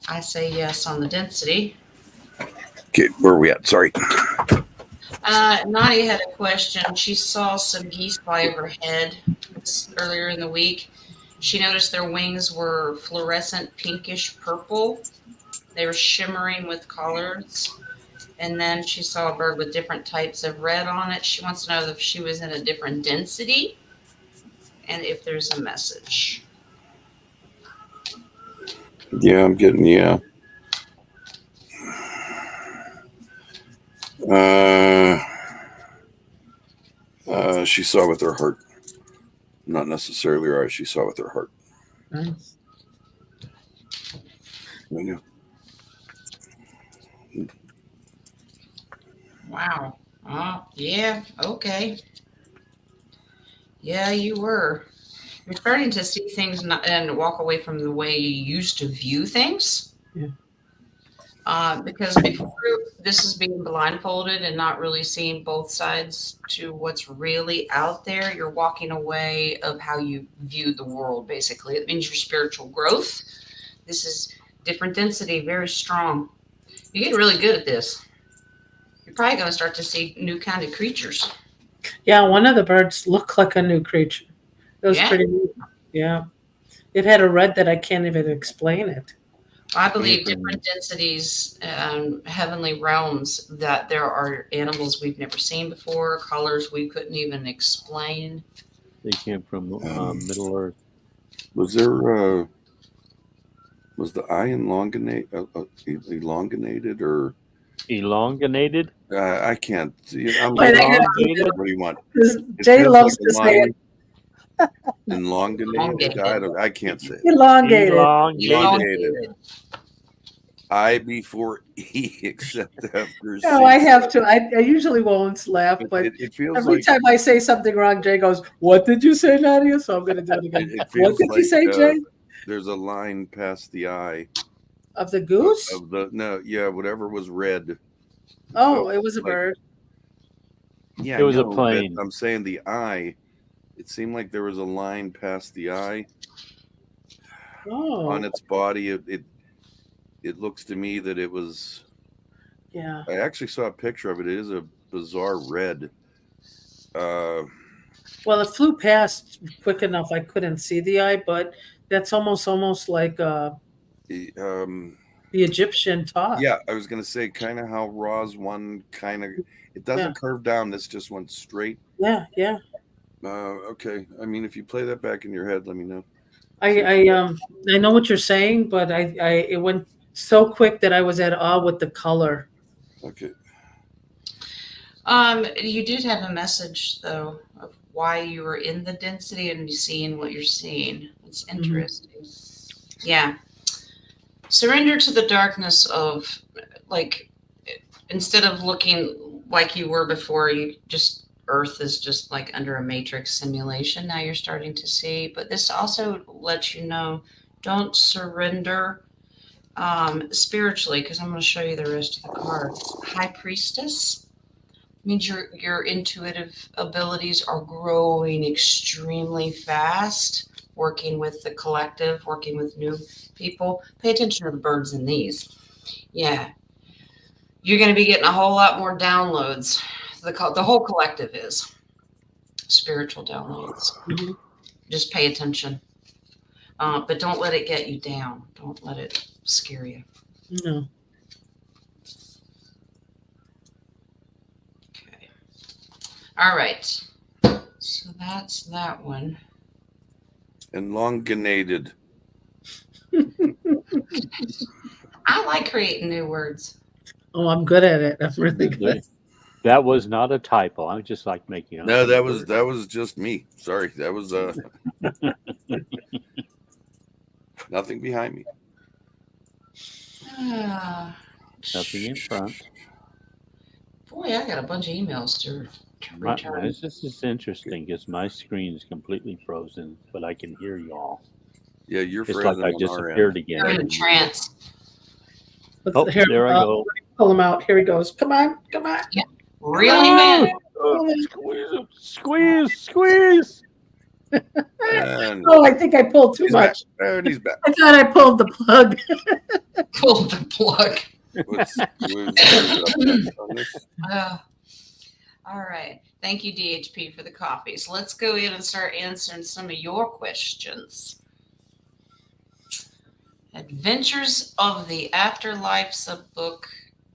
I say yes on the density. Okay, where are we at? Sorry. Nadia had a question. She saw some geese fly overhead earlier in the week. She noticed their wings were fluorescent pinkish purple. They were shimmering with colors. And then she saw a bird with different types of red on it. She wants to know if she was in a different density and if there's a message. Yeah, I'm getting, yeah. She saw with her heart, not necessarily her eyes. She saw with her heart. Nice. Yeah. Wow. Yeah. Okay. Yeah, you were. You're starting to see things and walk away from the way you used to view things. Yeah. Because before this is being blindfolded and not really seeing both sides to what's really out there, you're walking away of how you view the world, basically. It means your spiritual growth. This is different density, very strong. You get really good at this. You're probably going to start to see new kind of creatures. Yeah, one of the birds looked like a new creature. It was Yeah. pretty neat. Yeah. It had a red that I can't even explain it. I believe different densities, heavenly realms, that there are animals we've never seen before, colors we couldn't even explain. They came from Middle Earth. Was there? Was the eye elongated or? Elongated? I can't. I'm Wait, I gotta- Elongated? What do you want? Jay feels loves like to say it. Elongated. I can't say it. Elongated. Elongated. I before E, except after C. No, I have to. I usually won't laugh, but It feels every like time I say something wrong, Jay goes, "What did you say, Nadia?" So I'm going to do it again. it What feels did you say, like Jay? there's a line past the eye Of the goose? of the whatever was red. Oh, it was a like- bird. Yeah, It was I a know, but plane. I'm saying the eye. It seemed like there was a line past the eye Oh, on its body. It looks to me that it was. yeah. I actually saw a picture of it. It is a bizarre red. Well, it flew past quick enough. I couldn't see the eye, but that's almost like the Egyptian taught. Yeah, I was gonna say kind of how Ra's one kind of. It doesn't curve down. This just went straight. Yeah, yeah. Okay. I mean, if you play that back in your head, let me know. I know what you're saying, but it went so quick that I was at awe with the color. Okay. You did have a message though of why you were in the density and seeing what you're seeing. It's interesting. Yeah. Surrender to the darkness of, like, instead of looking like you were before, you just Earth is just like under a matrix simulation. Now you're starting to see, but this also lets you know, don't surrender spiritually, because I'm going to show you the rest of the cards. High Priestess means your intuitive abilities are growing extremely fast, working with the collective, working with new people. Pay attention to the birds in these. Yeah. You're going to be getting a whole lot more downloads. The whole collective is spiritual downloads. Mhm. Just pay attention. But don't let it get you down. Don't let it scare you. No. Okay. All right. So that's that one. Elongated. I like creating new words. Oh, I'm good at it. I'm really good. That was not a typo. I just like making up. No, that words. was just me. Sorry, that was nothing behind me. Nothing in front. Boy, I got a bunch of emails to return. This is interesting because my screen is completely frozen, but I can hear y'all. Yeah, you're Just frozen like I on our disappeared end. You're in a again. trance. Oh, there I go. Pull him out. Here he goes. Come on. Come on. Really, man? Squeeze. And, Oh, I think I pulled too he's back. much. And he's back. I thought I pulled the plug. Pull the plug. What's up next on this? All right. Thank you, DHP, for the copies. Let's go in and start answering some of your questions. Adventures of the Afterlife subbook,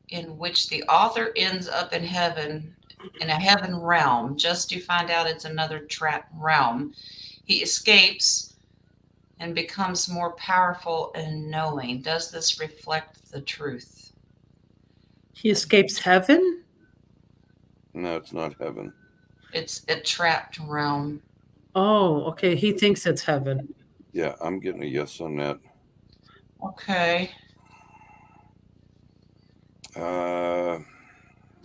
in which the author ends up in heaven, in a heaven realm, just to find out it's another trap realm. He escapes and becomes more powerful and knowing. Does this reflect the truth? He escapes heaven? No, it's not heaven. It's a trapped realm. Oh, okay. He thinks it's heaven. Yeah, I'm getting a yes on that. Okay.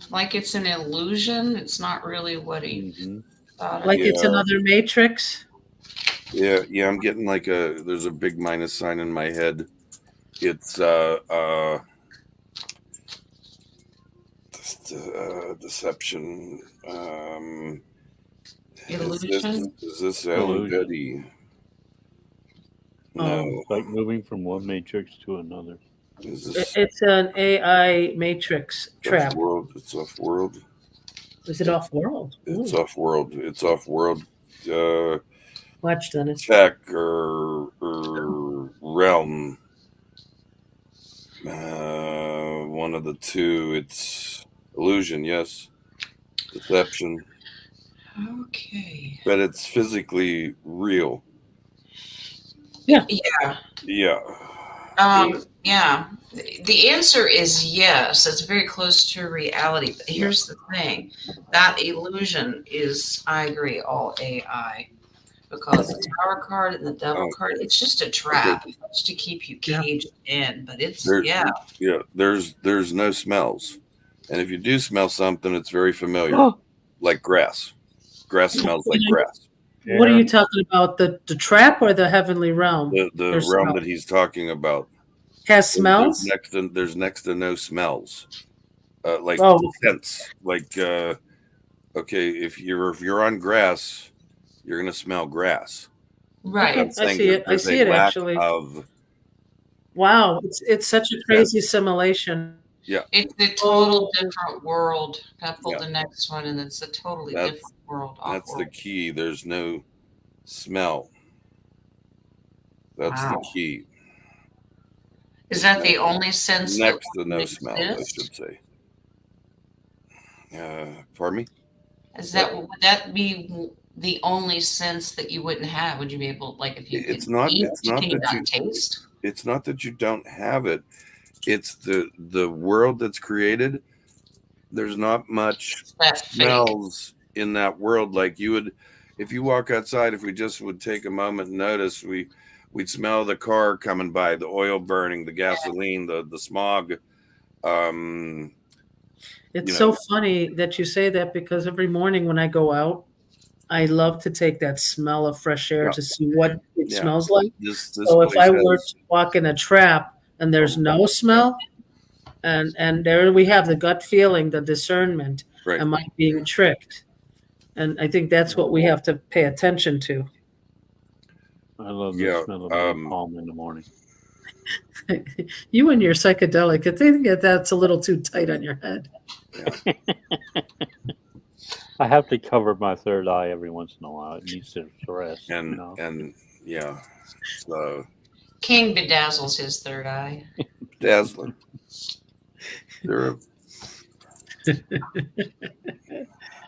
Like it's an illusion. It's not really what he thought Like it. it's Yeah. another Matrix. Yeah, I'm getting like there's a big minus sign in my head. It's deception. Illusion? Is this Illusion. Betty? No. Oh. It's like moving from one matrix to another. Is this It's an AI Matrix trap. off world? It's off world. Is it off world? It's Ooh. off world. It's off world. Watch, Dennis. Tech or realm. One of the two. It's illusion, yes. Deception. Okay. But it's physically real. Yeah. Yeah. Yeah. The answer is yes. It's very close to reality. But here's the thing. That illusion is, I agree, all AI. Because the Tower card and the Devil card, it's just a trap. It's just to keep you caged in. But it's, Yeah. There's no smells. And if you do smell something, it's very familiar. Like grass. Grass smells like grass. What are you talking about? The trap or the heavenly realm? The realm that he's talking about has smells. There's next to no smells. Like scents. Like okay, if you're on grass, you're gonna smell grass. Right. Okay, I see it. I see it actually. Wow, it's such a crazy simulation. Yeah. It's a total different world. I pulled the next one, and it's a totally different world. That's the key. There's no smell. That's the key. Is that the only sense? Next to no smell, I should say. Pardon me? Would that be the only sense that you wouldn't have? Would you be able, like, if you could It's not can you that not taste? It's not that you don't have it. It's the world that's created. There's not much smells in that world like you would if you walk outside. If we just would take a moment and notice, we'd smell the car coming by, the oil burning, the gasoline, the smog. It's so funny that you say that because every morning when I go out, I love to take that smell of fresh air to see what it smells like. So if I were to walk in a trap and there's no smell, and there we have the gut feeling, the discernment, am I being tricked? And I think that's what we have to pay attention to. I love the smell of napalm in the morning. You and your psychedelic, I think that's a little too tight on your head. I have to cover my third eye every once in a while. It needs to rest. And so King bedazzles his third eye. Dazzler.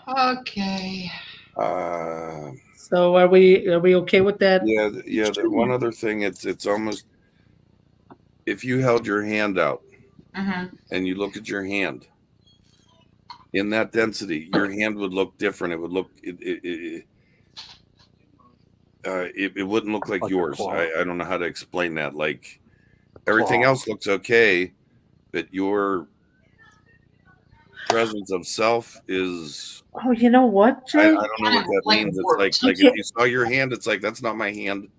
Okay. So are we okay with that? Yeah. The one other thing, it's almost if you held your hand out and you look at your hand in that density, your hand would look different. It would look it wouldn't look like yours. I don't know how to explain that. Like everything else looks okay, but your presence of self is. Oh, you know what, Jay? I don't know what that means. It's like if you saw your hand, it's like that's not my hand.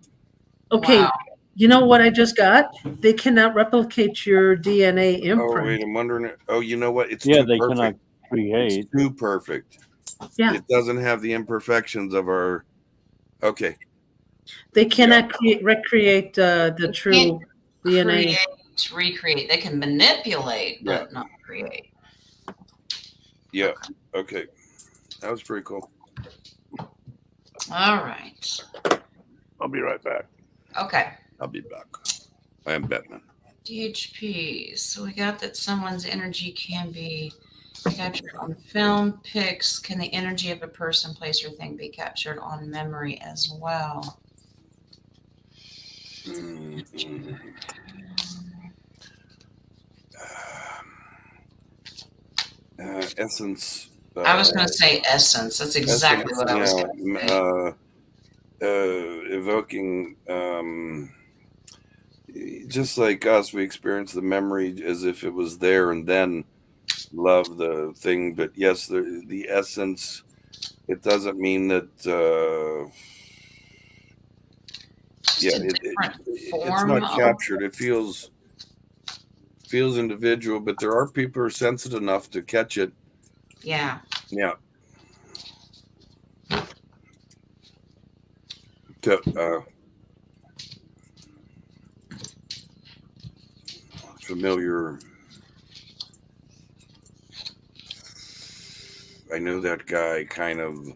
Okay. Wow. You know what I just got? They cannot replicate your DNA imprint. Oh wait, I'm wondering. Oh, you know what? It's they perfect. cannot create. It's too perfect. Yeah. It doesn't have the imperfections of our. Okay. They cannot recreate the true DNA. Recreate. They can manipulate, but not create. Yeah. Okay. That was pretty cool. All right. I'll be right back. Okay. I'll be back. I am Batman. DHP. So we got that someone's energy can be captured on film, pics. Can the energy of a person, place, or thing be captured on memory as well? Essence I was going to say essence. That's exactly essence, what I was going to say. Evoking, just like us, we experience the memory as if it was there and then love the thing. But yes, the essence, it doesn't mean that, Just a different it's form not of. captured. It feels individual, but there are people who are sensitive enough to catch it. Yeah. Yeah. Familiar. I know that guy kind of.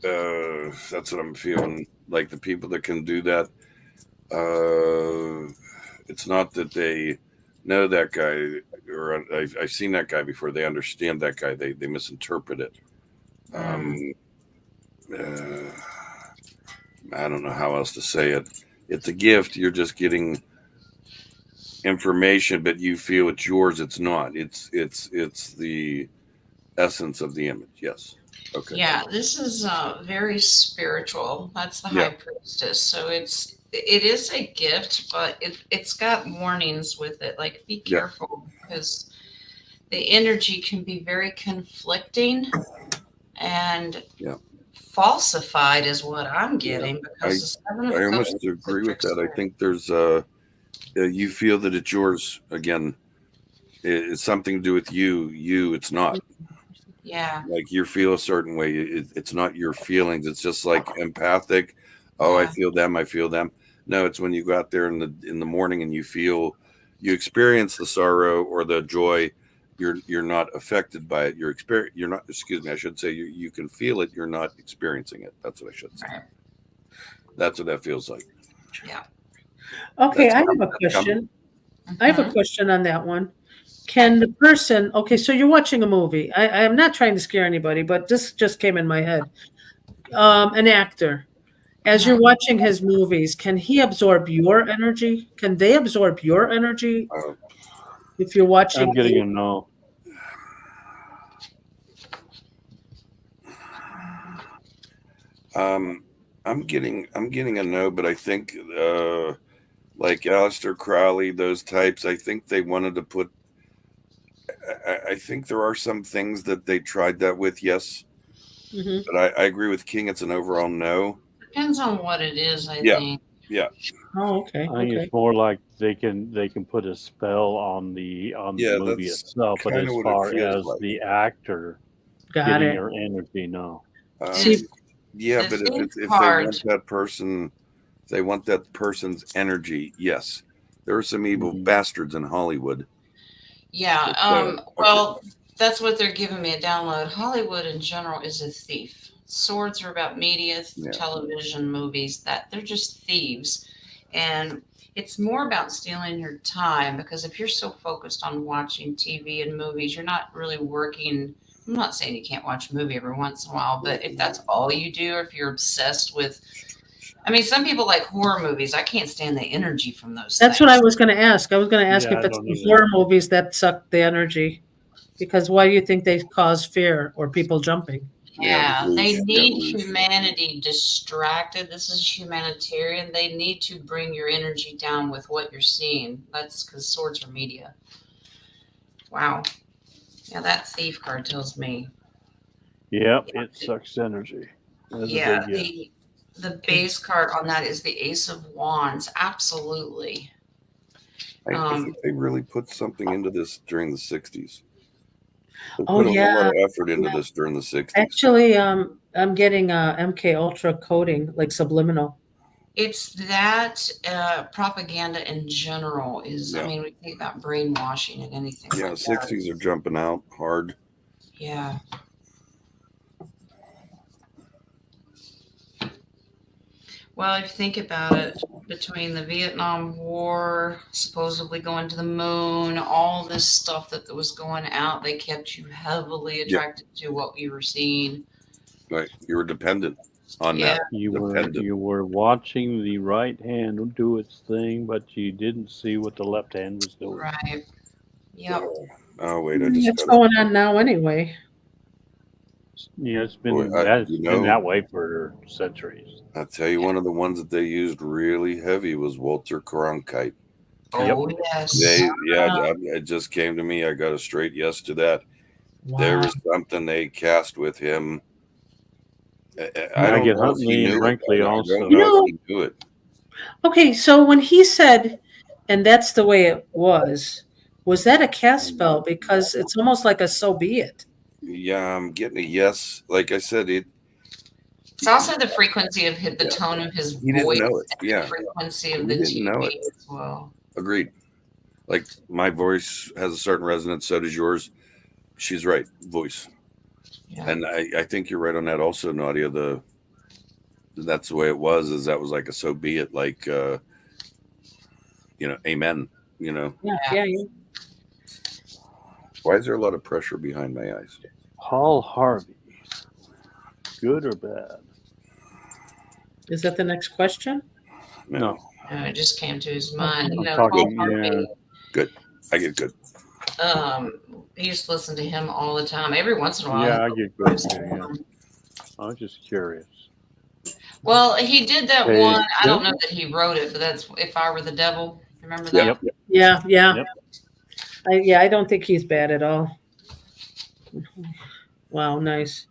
That's what I'm feeling. Like the people that can do that. It's not that they know that guy, or I've seen that guy before. They understand that guy. They misinterpret it. Uh, I don't know how else to say it. It's a gift. You're just getting information, but you feel it's yours. It's not. It's the essence of the image. Yes. Okay. Yeah, this is very spiritual. That's the Yeah. high priestess. So it is a gift, but it's got warnings with it. Like be Yeah. careful because the energy can be very conflicting and Yeah. falsified is what I'm getting because the Seven of I Cups almost is agree a with that. I trickster. think there's you feel that it's yours again. It's something to do with you. It's not. Yeah. Like you feel a certain way. It's not your feelings. It's just like empathic. Oh, I Yeah. feel them. I feel them. No, it's when you go out there in the morning and you experience the sorrow or the joy. You're not affected by it. You're not. Excuse me. I should say you can feel it. You're not experiencing it. That's what I should say. Right. That's what that feels like. Yeah. Okay, That's I have a coming. question. I have a Mhm. question on that one. Can the person, okay, so you're watching a movie. I am not trying to scare anybody, but this just came in my head. An actor, as you're watching his movies, can he absorb your energy? Can they absorb your energy Uh, if you're watching? I'm getting a no. I'm getting a no, but I think like Aleister Crowley, those types, I think they wanted to put. I think there are some things that they tried that with, yes, Mhm. but I agree with King. It's an overall no. Depends on what it is, I Yeah, think. yeah, Oh, okay, I think okay. it's more like they can put a spell on the yeah. movie That's itself, but kind as of what it far feels as like. the actor Got getting it. your energy, no. The, See, Yeah, the but thief if they card. want that person, if they want that person's energy. Yes, there are some evil Mhm. bastards in Hollywood. Yeah. But, okay. Well, that's what they're giving me a download. Hollywood in general is a thief. Swords are about media, Yeah. television, movies, that they're just thieves. And it's more about stealing your time because if you're so focused on watching TV and movies, you're not really working. I'm not saying you can't watch a movie every once in a while, but if that's all you do, or if you're obsessed with, I mean, some people like horror movies. I can't stand the energy from those that's what things. I was going to ask. I was going to ask Yeah, if I it's don't the either. horror movies that suck the energy. Because why do you think they cause fear or people jumping? Yeah, they need lose. humanity distracted. This is humanitarian. They need to bring your energy down with what you're seeing. That's because swords are media. Wow. Yeah, that thief card tells me. Yep, it sucks energy. That's a Yeah, big yes. the base card on that is the Ace of Wands. Absolutely. I think they really put something into this during the 60s. They Oh put a whole lot yeah. of effort into this during the 60s. Actually, I'm getting MK Ultra coding, like subliminal. It's that propaganda in general is, I Yeah. mean, we think about brainwashing and anything Yeah, like 60s that. are jumping out hard. Yeah. Well, if you think about it, between the Vietnam War, supposedly going to the moon, all this stuff that was going out, they kept you heavily attracted to what you were seeing. Right. You were dependent on Yeah. that. You Dependent. were watching the right hand do its thing, but you didn't see what the left hand was doing. Right. Yep. Oh wait, I just What's got it. going on now anyway? Yeah, it's Boy, been that way for centuries. I'll tell you, one of the ones that they used really heavy was Walter Cronkite. Oh, yes. It just came to me. I got a straight yes to that. There Wow. was something they cast with him. I I don't get know if he Huntley and knew it. Brinkley I also. don't You know know- if he knew it. Okay, so when he said, and that's the way it was that a cast spell? Because it's almost like a so be it. Yeah, I'm getting a yes. Like I said, It's also the frequency of the tone of his he didn't voice know it. and Yeah, the frequency of He the didn't know TV it. as well. agreed. Like my voice has a certain resonance. So does yours. She's right. Voice. Yeah. And I think you're right on that also, Nadia. That's the way it was, is that was like a so be it, like amen. Yeah. Why is there a lot of pressure behind my eyes? Paul Harvey, good or bad? Is that the next question? No. It just came to his mind. I'm Paul talking, Harvey, Good. I get good. he used to listen to him all the time. Every once in a while. Yeah, I get good too. Yeah. I was just curious. Well, he did that Hey, one. I don't Bill? know that he wrote it, but that's If I Were the Devil. Remember that? Yep. Yeah. Yep. I don't think he's bad at all. Wow, nice.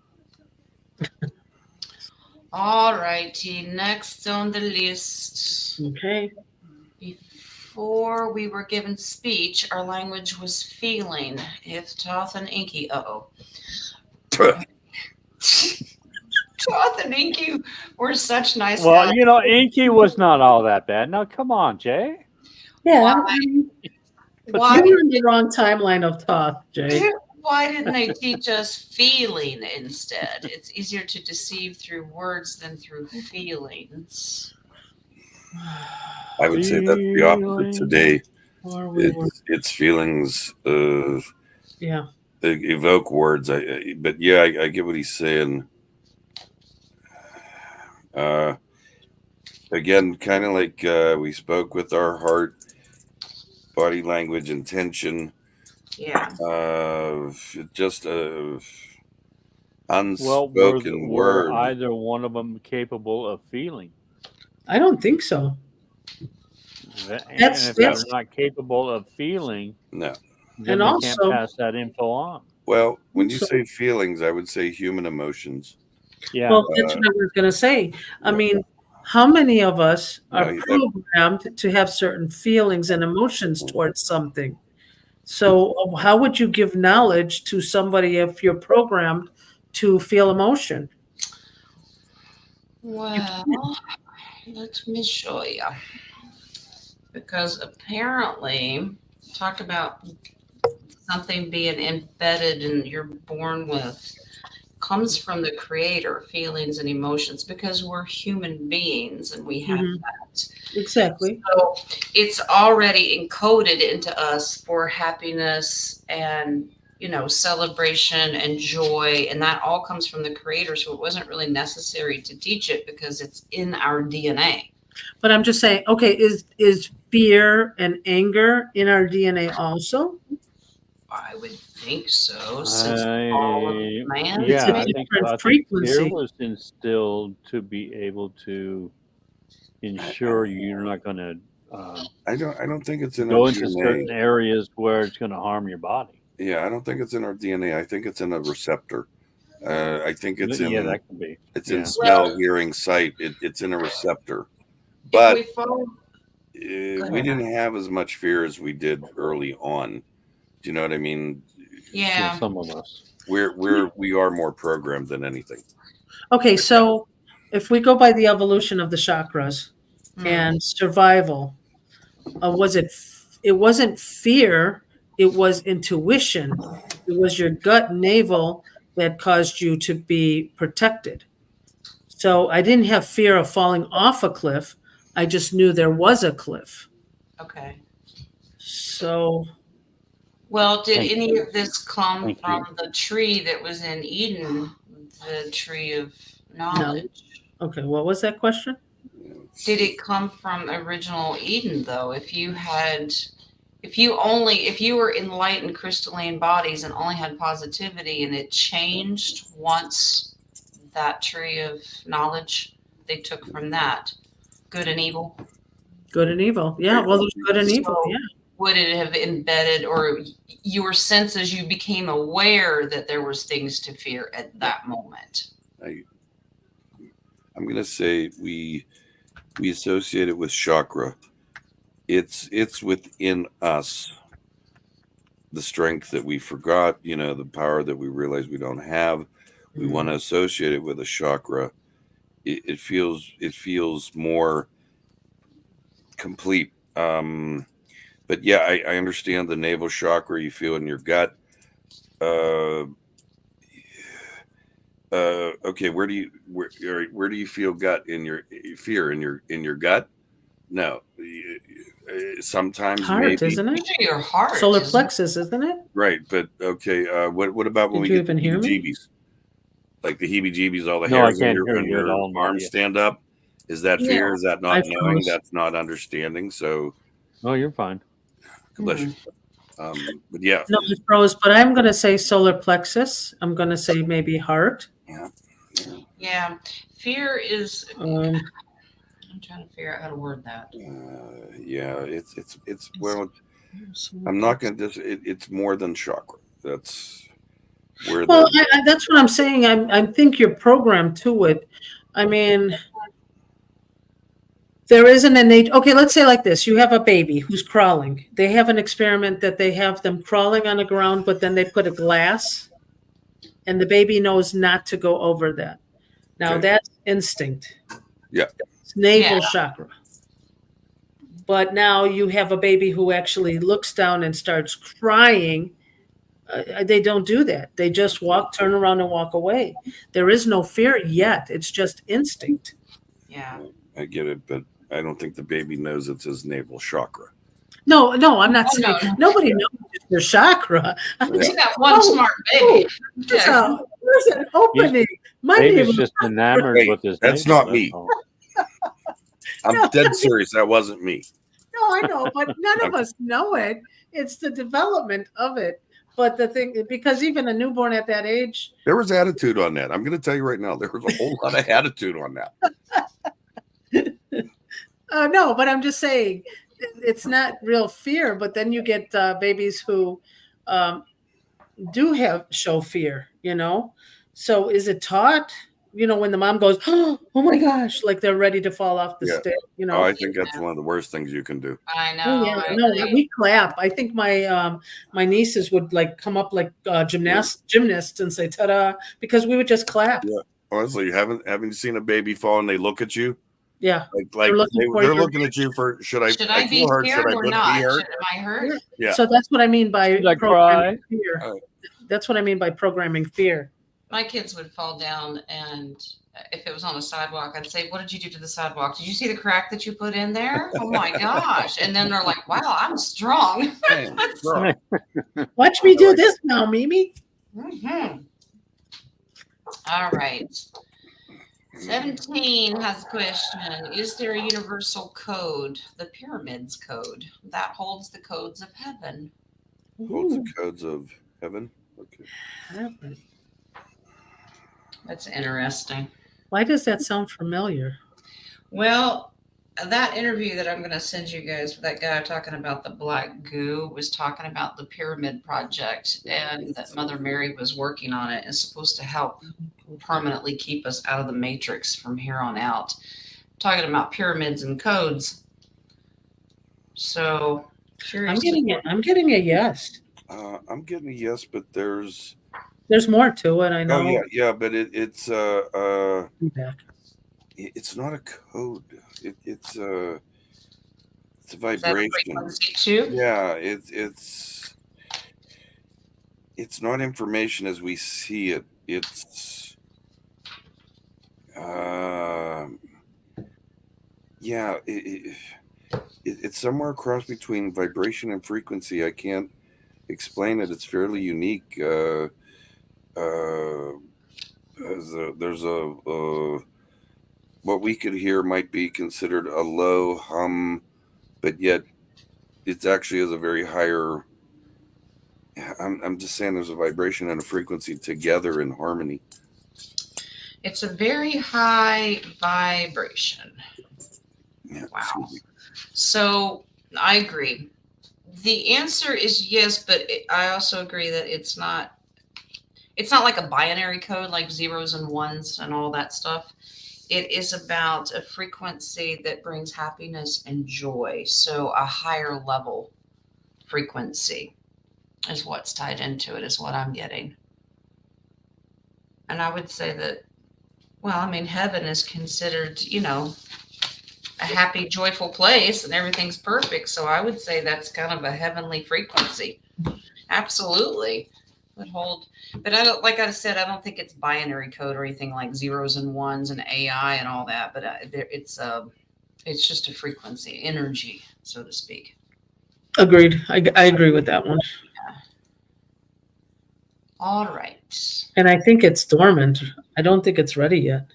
All righty. Next on the list. Okay. Before we were given speech, our language was feeling. If Toth and Inky, Toth and Inky were such nice Well, guys. Inky was not all that bad. Now, come on, Jay. Yeah. Why? You were in the wrong timeline of Toth, Jay. Why didn't they teach us feeling instead? It's easier to deceive through words than through feelings. I would say that's the opposite today. Or we were, It's feelings yeah. evoke words. But yeah, I get what he's saying. Again, kind of like we spoke with our heart, body language, intention. Yeah. Just Well, unspoken were word. either one of them capable of feeling? I don't think so. And That's- if they're that's- not capable of feeling, No. then And they also- can't pass that info on. Well, when you So- say feelings, I would say human emotions. Yeah. Well, that's what I was going to say. I mean, how many of us are No, programmed to have certain feelings and emotions towards something? So, how would you give knowledge to somebody if you're programmed to feel emotion? Well, let me show you. Because apparently, talk about something being embedded and you're born with, comes from the creator, feelings and emotions, because we're human beings and we have Mhm. that. Exactly. So it's already encoded into us for happiness and celebration and joy, and that all comes from the creator. So it wasn't really necessary to teach it because it's in our DNA. But I'm just saying, okay, is fear and anger in our DNA also? I would think so, since all of man. Yeah, It's a I think different so. I think frequency. fear was instilled to be able to ensure you're not going to I don't think it's in go our into DNA. certain areas where it's going to harm your body. Yeah, I don't think it's in our DNA. I think it's in a receptor. I think it's Yeah, in that can be. it's Yeah. in smell, hearing, sight. It's in a receptor. But If we follow, we didn't have as much fear as we did early on. Do you know what I mean? yeah. Some of us. We are more programmed than anything. Okay, so if we go by the evolution of the chakras and survival, it wasn't fear, it was intuition. It was your gut navel that caused you to be protected. So I didn't have fear of falling off a cliff. I just knew there was a cliff. Okay. So Well, did Thank any you. of this come Thank from the tree that was in Eden, the tree of knowledge? okay, what was that question? Did it come from original Eden, though? If if you were enlightened crystalline bodies and only had positivity and it changed once that tree of knowledge they took from that, good and evil. Good and evil. Yeah. Well, there's good and evil. So Yeah. would it have embedded, or your sense as you became aware that there was things to fear at that moment? I'm going to say we associate it with chakra. It's within us, the strength that we forgot, the power that we realize we don't have. We want to associate it with a chakra. It feels more complete. But yeah, I understand the navel chakra you feel in your gut. Okay, where do you feel gut in your fear in your gut? No, sometimes Heart, maybe, isn't it? Usually your heart. Solar plexus, isn't it? right? But okay, what about when Did we you get the even hear me? heebie-jeebies? Like the heebie-jeebies, all the No, I hairs can't on hear you at your all, arms Nadia. stand up. Is that Yeah. fear? Is that not I knowing? froze. That's not understanding. So, No, you're fine. bless you. But yeah, No, I froze, but I'm going to say solar plexus. I'm going to say maybe heart. Yeah. Fear is, Um, I'm trying to figure out how to word that. yeah, it's well. I'm not going to. It's more than chakra. That's where well, that's what I'm saying. I think you're programmed to it. I mean, there is an innate. Okay, let's say like this: you have a baby who's crawling. They have an experiment that they have them crawling on the ground, but then they put a glass, and the baby knows not to go over that. Now Okay. that's instinct. Yeah. It's navel Yeah. chakra. But now you have a baby who actually looks down and starts crying. They don't do that. They just turn around and walk away. There is no fear yet. It's just instinct. Yeah. I get it, but I don't think the baby knows it's his navel chakra. No, I'm not Oh, saying no. nobody knows it's their chakra. I'm Yeah. You just, got one Oh, smart baby. there's an opening. My Baby's navel. just enamored Hey, with his that's navel, not me. all. I'm No. dead serious. That wasn't me. No, I know, but none of us know it. It's the development of it. But the thing, because even a newborn at that age, There was attitude on that. I'm going to tell you right now. There was a whole lot of attitude on that. no, but I'm just saying, it's not real fear. But then you get babies who do show fear. So is it taught? When the mom goes, oh my gosh, like they're ready to fall off the Yeah. step. Oh, I think that's one of the worst things you can do. I know. Oh yeah, I no, agree. we clap. I think my nieces would like come up like gymnasts and say "ta-da" because we would just clap. Yeah. Honestly, haven't you seen a baby fall and they look at you? Yeah, Like they're looking at you for should I be feel hurt? Should scared I or be not? hurt? Am I hurt? Yeah. So that's what I mean by Should I programming cry? fear. That's what I mean by programming fear. My kids would fall down, and if it was on a sidewalk, I'd say, "What did you do to the sidewalk? Did you see the crack that you put in there? Oh my gosh!" And then they're like, "Wow, I'm strong." Man, girl. Watch me do this now, Mimi. Mm-hmm. All right. 17 has a question. Is there a universal code, the pyramids code, that holds the codes of heaven? Holds the codes of heaven. Okay. Ooh. That's interesting. Why does that sound familiar? Well, that interview that I'm going to send you guys with that guy talking about the black goo was talking about the pyramid project and that Mother Mary was working on it. It's supposed to help permanently keep us out of the matrix from here on out. Talking about pyramids and codes. So curious. I'm getting a yes. I'm getting a yes, but there's more to it. I know. Oh yeah, but it's Feedback. it's not a code. It's a vibration. Is that a frequency too? Yeah, it's not information as we see it. It's yeah, it's somewhere across between vibration and frequency. I can't explain it. It's fairly unique. There's a what we could hear might be considered a low hum, but yet it actually is a very higher. I'm just saying there's a vibration and a frequency together in harmony. It's a very high vibration. Yeah, Wow. excuse me. So I agree. The answer is yes, but I also agree that it's not like a binary code like zeros and ones and all that stuff. It is about a frequency that brings happiness and joy. So a higher level frequency is what's tied into it, is what I'm getting. And I would say that, well, I mean, heaven is considered, a happy, joyful place and everything's perfect. So I would say that's kind of a heavenly frequency. Absolutely. Would hold. But I don't, like I said, I don't think it's binary code or anything like zeros and ones and AI and all that. But it's just a frequency, energy, so to speak. Agreed. I agree with that one. All right. And I think it's dormant. I don't think it's ready yet.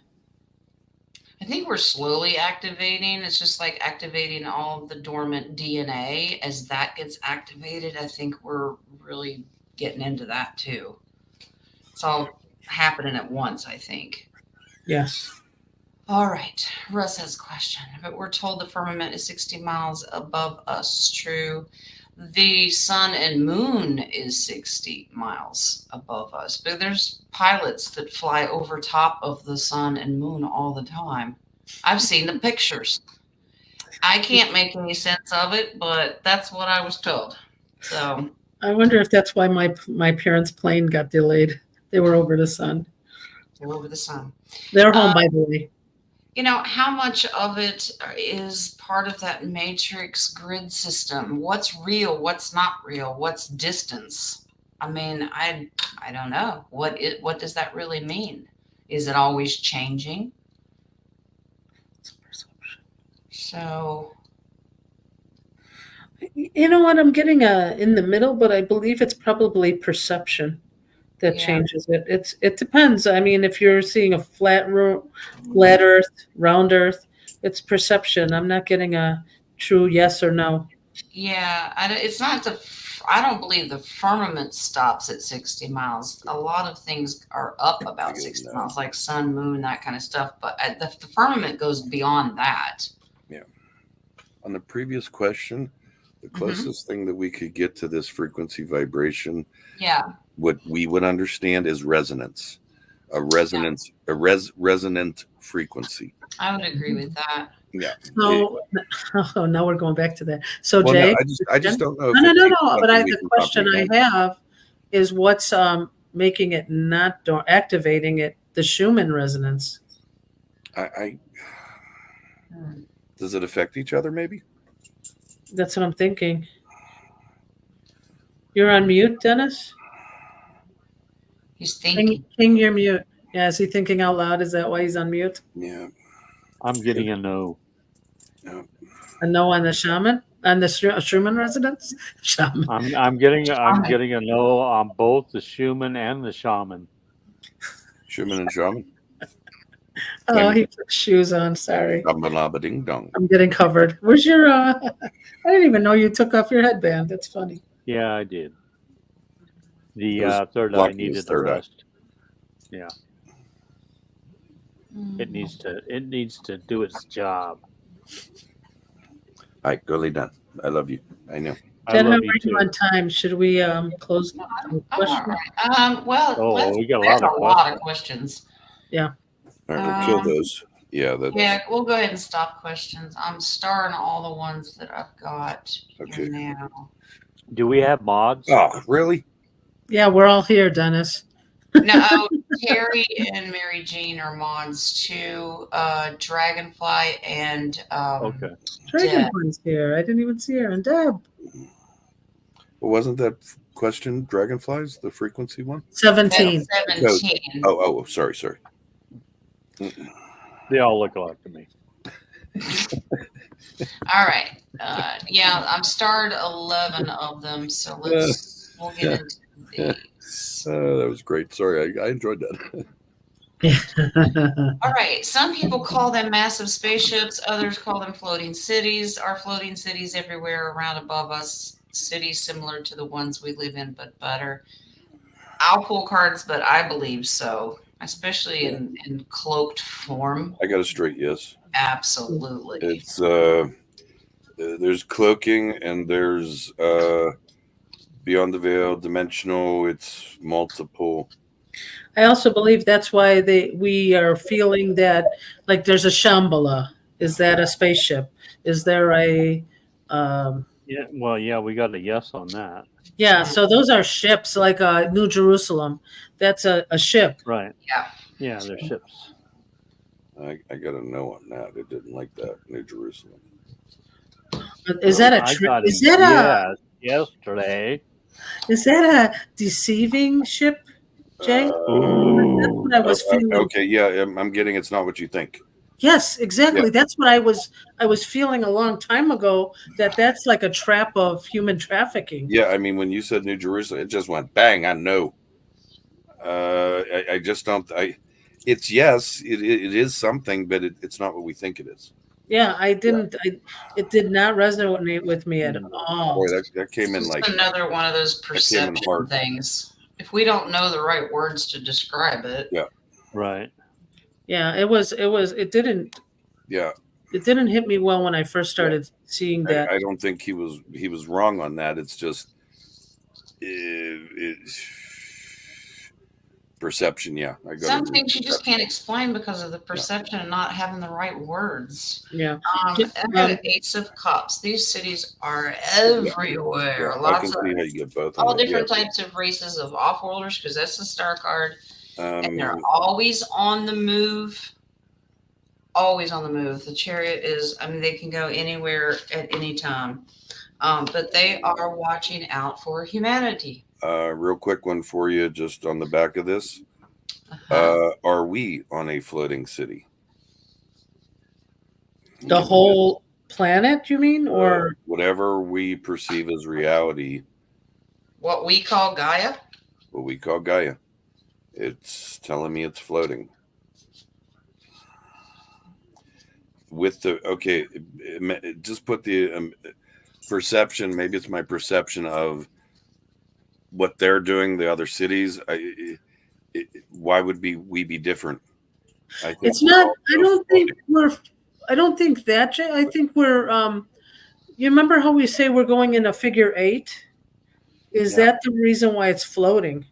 I think we're slowly activating. It's just like activating all of the dormant DNA. As that gets activated, I think we're really getting into that too. It's all happening at once, I think. Yes. All right. Russ has a question. But we're told the firmament is 60 miles above us. True. The sun and moon is 60 miles above us. But there's pilots that fly over top of the sun and moon all the time. I've seen the pictures. I can't make any sense of it, but that's what I was told. So I wonder if that's why my parents' plane got delayed. They were over the sun. they're over the sun. They're home, by the way. How much of it is part of that matrix grid system? What's real? What's not real? What's distance? I mean, I don't know. What does that really mean? Is it always changing? So, You know what? I'm getting in the middle, but I believe it's probably perception that Yeah. changes it. It depends. I mean, if you're seeing a flat Earth, round Earth, it's perception. I'm not getting a true yes or no. yeah, I don't believe the firmament stops at 60 miles. A lot of things are up about 60 miles, like sun, moon, that kind of stuff. But the firmament goes beyond that. Yeah. On the previous question, the closest thing that we could get to this frequency vibration, Yeah. what we would understand is resonance, a resonant frequency. I would agree with that. Yeah. So, now we're going back to that. So, Well, Jay, no, I just don't know. no. But something we the can question I comprehend. have is what's making it not activating it? The Schumann resonance. Does it affect each other? Maybe. That's what I'm thinking. You're on mute, Dennis. He's thinking. King, you're mute. Yeah, is he thinking out loud? Is that why he's on mute? Yeah. I'm getting a no. A no on the shaman? On the Schumann resonance? Shaman. I'm getting a no on both the Schumann and the shaman. Schumann and shaman. Oh, he put shoes on. Sorry. Ding dong. I'm getting covered. Where's your I didn't even know you took off your headband. That's funny. Yeah, I did. The It was third eye blocking his needed the third eye. rest. Yeah. It needs to do its job. All right, go lay down. I love you. I know. Jen, how I are love you you too. on time? Should we close the I'm all question? right. Well, We got that's a lot of questions. Yeah. All right, we'll kill those. Yeah, that's Yeah, we'll go ahead and stop questions. I'm starring all the ones that I've got okay. here now. Do we have mods? Oh, really? Yeah, we're all here, Dennis. No, Terry and Mary Jean are mods too. Dragonfly and Okay. Dragonfly's here. I didn't even see her. And Deb. Well, wasn't that question dragonflies the frequency one? 17. 17. Oh, sorry. They all look alike to me. All right. Yeah, I'm starred 11 of them, so we'll get into these. That was great. Sorry, I enjoyed that. All right. Some people call them massive spaceships. Others call them floating cities. Are floating cities everywhere around above us? Cities similar to the ones we live in, but better. I'll pull cards, but I believe so, especially in cloaked form. I got a straight yes. Absolutely. It's there's cloaking and there's beyond the veil, dimensional. It's multiple. I also believe that's why we are feeling that like there's a Shambhala. Is that a spaceship? Is there a Yeah, well, yeah, we got a yes on that. yeah, so those are ships like New Jerusalem. That's a ship. Right. Yeah. Yeah, they're ships. I got a no on that. It didn't like that. New Jerusalem. Is that a I tri- got is that a yes yesterday. is that a deceiving ship, Jay? That's Ooh. what I was feeling. Okay, yeah, I'm getting it's not what you think. Yes, exactly. Yeah. That's what I was feeling a long time ago. That's like a trap of human trafficking. Yeah, I mean, when you said New Jerusalem, it just went bang. I know. I just don't. It's yes, it is something, but it's not what we think it is. Yeah, I didn't. It did not resonate with me at all. Boy, that came in It's like another one of those perception hard. things. If we don't know the right words to describe it, yeah, Right. Yeah, it didn't. Yeah, it didn't hit me well when I first started seeing that. I don't think he was wrong on that. It's just perception. Yeah, some things you just can't explain because of the perception and not having the right words. Yeah. I got an Ace of Cups. These cities are everywhere. I Lots can of see how you get both. all different types of races of off-worlders because that's the star card. And they're always on the move. Always on the move. The Chariot is, I mean, they can go anywhere at any time. But they are watching out for humanity. Real quick one for you, just on the back of this. Are we on a floating city? The whole planet, you mean? Or whatever we perceive as reality. What we call Gaia? What we call Gaia. It's telling me it's floating. With the, okay, just put the perception, maybe it's my perception of what they're doing, the other cities. Why would we be different? I think it's not, I don't think that, Jay. I think we're, you remember how we say we're going in a figure 8? Is that the reason why it's floating?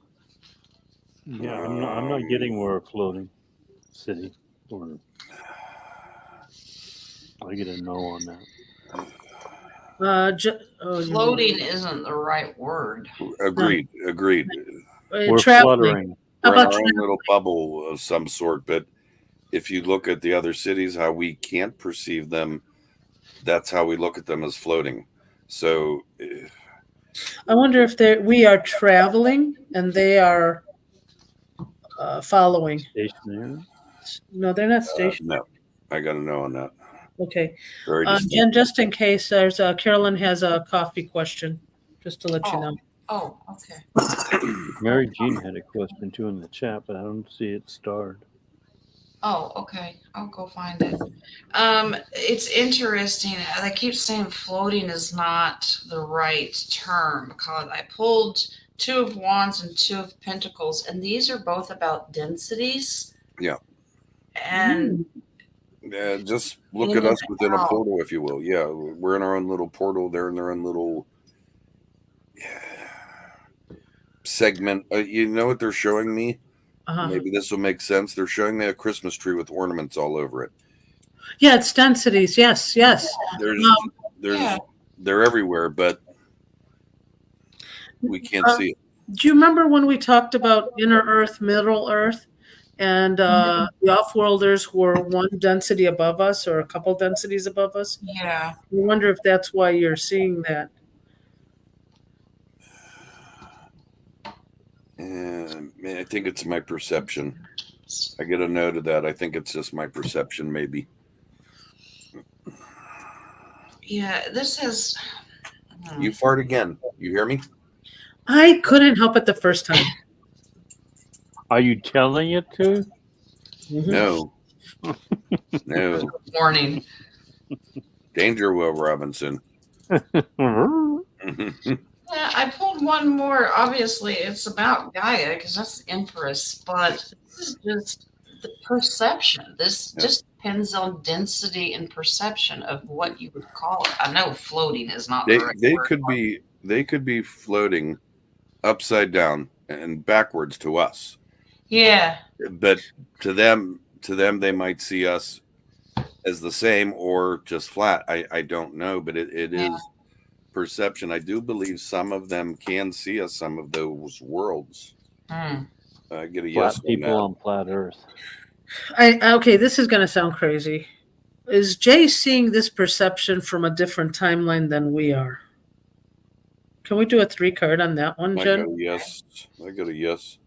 Yeah, I'm not getting we're a floating city. I get a no on that. Floating isn't the right word. Agreed. We're traveling. fluttering. We're in our own little bubble of some sort, but if you look at the other cities, how we can't perceive them, that's how we look at them as floating. So I wonder if we are traveling and they are following. Stationary? No, they're not stationary. No, I got to know on that. Okay. Very Jen, just in case, there's Carolyn has a coffee question, just to let you know. Oh, okay. Mary Jean had a question too in the chat, but I don't see it starred. Oh, okay. I'll go find it. It's interesting. I keep saying floating is not the right term because I pulled 2 of Wands and 2 of Pentacles, and these are both about densities. Yeah. And just look at us within a portal, if you will. Yeah, we're in our own little portal. They're in their own little segment. You know what they're showing me? Maybe this will make sense. They're showing me a Christmas tree with ornaments all over it. Yeah, it's densities. Yes. They're everywhere, but we can't see it. Do you remember when we talked about inner Earth, middle Earth, and the off-worlders were one density above us or a couple densities above us? Yeah. I wonder if that's why you're seeing that. I think it's my perception. I get a no to that. I think it's just my perception, maybe. Yeah, this is. You fart again. You hear me? I couldn't help it the first time. Are you telling it to? Mhm. No. No. Warning. Danger, Will Robinson. Yeah, I pulled one more. Obviously, it's about Gaia because that's the Empress, but this is just the perception. This Yeah. just depends on density and perception of what you would call it. I know floating is not the right they word. could be floating upside down and backwards to us. Yeah, But to them they might see us as the same or just flat. I don't know, but it Yeah. is perception. I do believe some of them can see us, some of those worlds. Hmm. I get a Flat yes on people that. on flat Earth. Okay, this is going to sound crazy. Is Jay seeing this perception from a different timeline than we are? Can we do a 3 card on that one, I Jen? got a yes. I got a yes.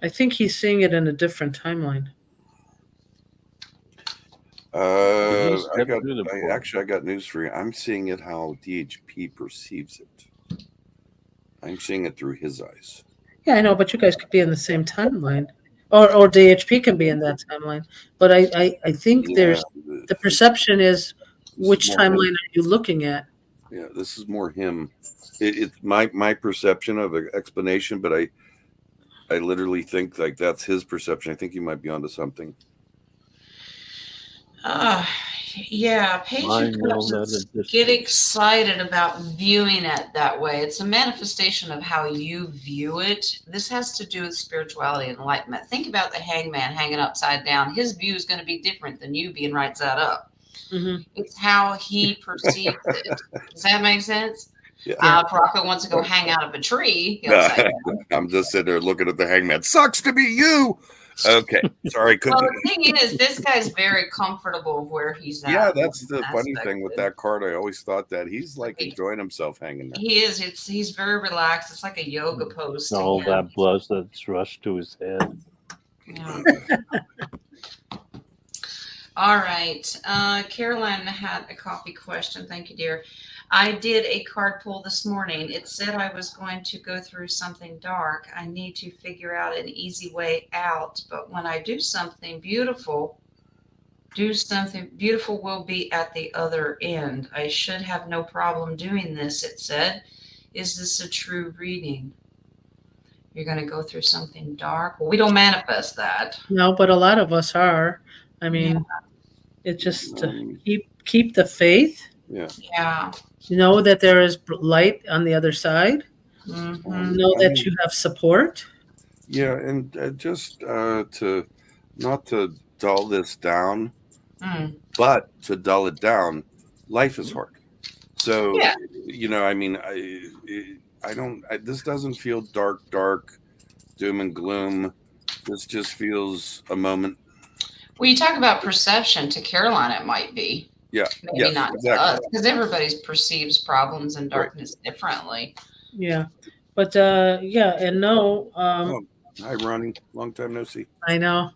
I think he's seeing it in a different timeline. He I stepped got. through the portal. I got news for you. I'm seeing it how DHP perceives it. I'm seeing it through his eyes. Yeah, I know, but you guys could be in the same timeline. Or DHP can be in that timeline. But I think there's the perception is which more timeline him. are you looking at? Yeah, this is more him. It's my perception of an explanation, but I literally think like that's his perception. I think he might be onto something. Yeah, Page Mine of will Cups let is it just- get excited about viewing it that way. It's a manifestation of how you view it. This has to do with spirituality and enlightenment. Think about the hangman hanging upside down. His view is going to be different than you being right side up. Mhm. It's how he perceives it. Does that make sense? Yeah. If Rocco wants to go hang out of a tree, upside down. I'm just sitting there looking at the hangman. Sucks to be you. Okay, sorry, couldn't. Well, the thing is, this guy's very comfortable where he's at. Yeah, that's the funny aspect thing with of it. that card. I always thought that he's like enjoying himself hanging there. He is. He's very relaxed. It's like a yoga pose. To All him. that blood that's rushed to his head. Yeah. All right. Caroline had a copy question. Thank you, dear. I did a card pull this morning. It said I was going to go through something dark. I need to figure out an easy way out. But when I do something beautiful will be at the other end. I should have no problem doing this, it said. Is this a true reading? You're going to go through something dark? Well, we don't manifest that. No, but a lot of us are. I mean, it just keep the faith. Yeah. Yeah. Know that there is light on the other side. Mm-hmm. Know that you have support. Yeah, and just to not to dull this down, but to dull it down, life is hard. So Yeah. I mean, I don't. This doesn't feel dark, doom and gloom. This just feels a moment. Well, you talk about perception. To Caroline, it might be. Yeah. Maybe not to us, because everybody perceives problems and darkness differently. Yeah, but and no. Hi, Ronnie. Long time no see. I know.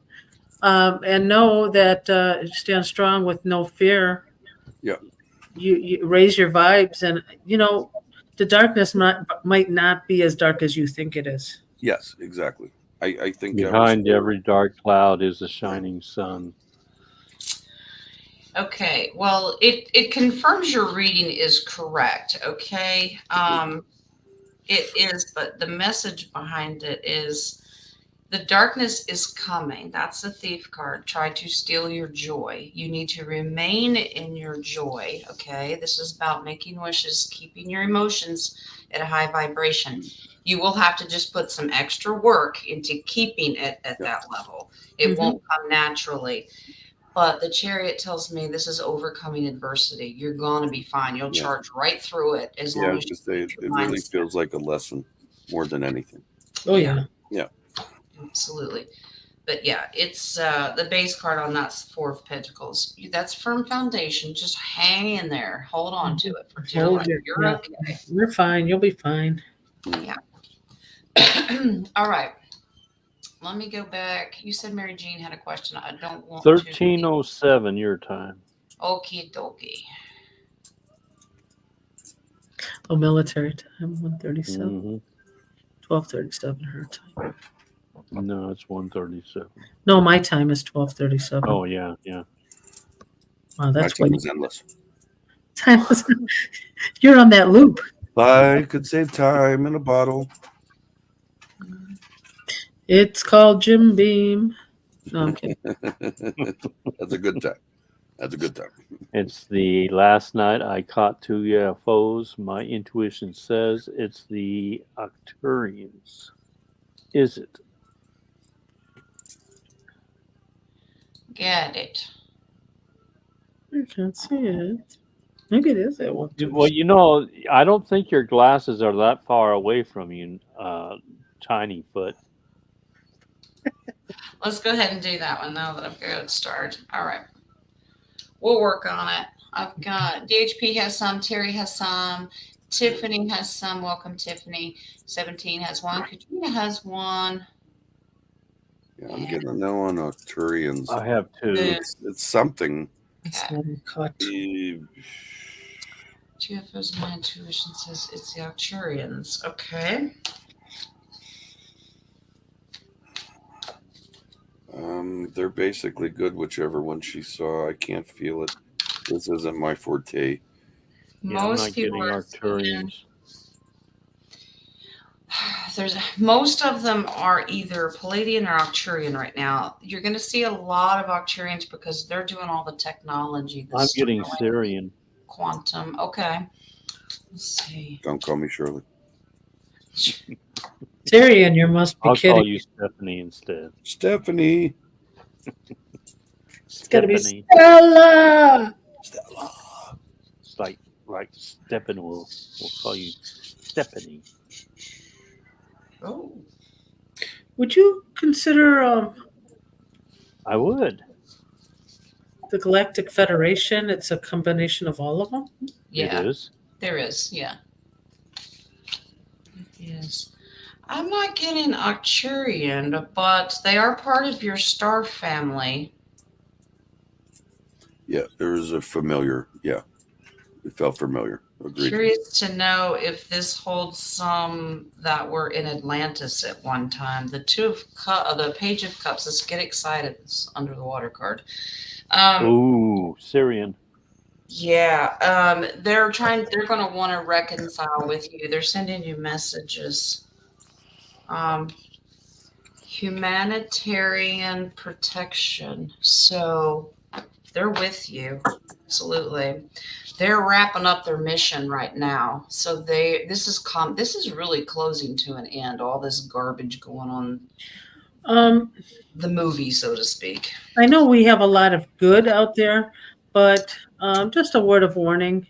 And know that stand strong with no fear. Yeah. You raise your vibes, and the darkness might not be as dark as you think it is. Yes, exactly. I think behind every dark cloud is a shining sun. Okay, well, it confirms your reading is correct. Okay, it is, but the message behind it is the darkness is coming. That's the thief card. Try to steal your joy. You need to remain in your joy. Okay, this is about making wishes, keeping your emotions at a high vibration. You will have to just put some extra work into keeping it at that level. It won't come naturally. But the Chariot tells me this is overcoming adversity. You're going to be fine. You'll charge right through it as long as it really feels like a lesson more than anything. Oh yeah. Yeah. Absolutely. But yeah, it's the base card on that's 4 of Pentacles. That's firm foundation. Just hang in there. Hold on to it for dear life. You're okay. You're fine. You'll be fine. Yeah. All right. Let me go back. You said Mary Jean had a question. I don't want 1307 your time. Okie dokie. Oh, military time, 1:37. Mm-hmm. 12:37 her time. No, it's 1:37. No, my time is 12:37. Oh yeah. Wow, My that's what time is endless. time is. You're on that loop. I could save time in a bottle. It's called Jim Beam. No, I'm kidding. That's a good time. That's a good time. It's the last night I caught 2 UFOs. My intuition says it's the Arcturians. Is it? Get it. I can't see it. Maybe it is that one. Well, you know, I don't think your glasses are that far away from you, Tiny Foot. Let's go ahead and do that one now that I've got it started. All right. We'll work on it. I've got DHP has some, Terry has some, Tiffany has some. Welcome, Tiffany. 17 has one. Katrina has one. Yeah, I'm getting a no on Arcturians. I have 2. It's something. It's not cut. UFOs, my intuition says it's the Arcturians. Okay. They're basically good, whichever one she saw. I can't feel it. This isn't my forte. Yeah, I'm Most not getting people are Arcturians. most of them are either Palladian or Arcturian right now. You're going to see a lot of Arcturians because they're doing all the technology. The I'm getting Starlink, Syrian. quantum. Okay. Let's see. Don't call me Shirley. Tyrion, you must be I'll kidding. call you Stephanie instead. Stephanie. It's gotta be Stephanie. Stella. It's like Steppenwolf. We'll call you Stephanie. Oh. Would you consider I would. the Galactic Federation? It's a combination of all of them. Yeah. It is. There is. Yeah. Yes. I'm not getting Arcturian, but they are part of your star family. Yeah, there is a familiar. Yeah, it felt familiar. Agreed. Curious to know if this holds some that were in Atlantis at one time. The the Page of Cups. Let's get excited. It's under the water card. Ooh, Syrian. Yeah. They're going to want to reconcile with you. They're sending you messages. Humanitarian protection. So they're with you. Absolutely. They're wrapping up their mission right now. So this is really closing to an end. All this garbage going on, the movie, so to speak. I know we have a lot of good out there, but just a word of warning.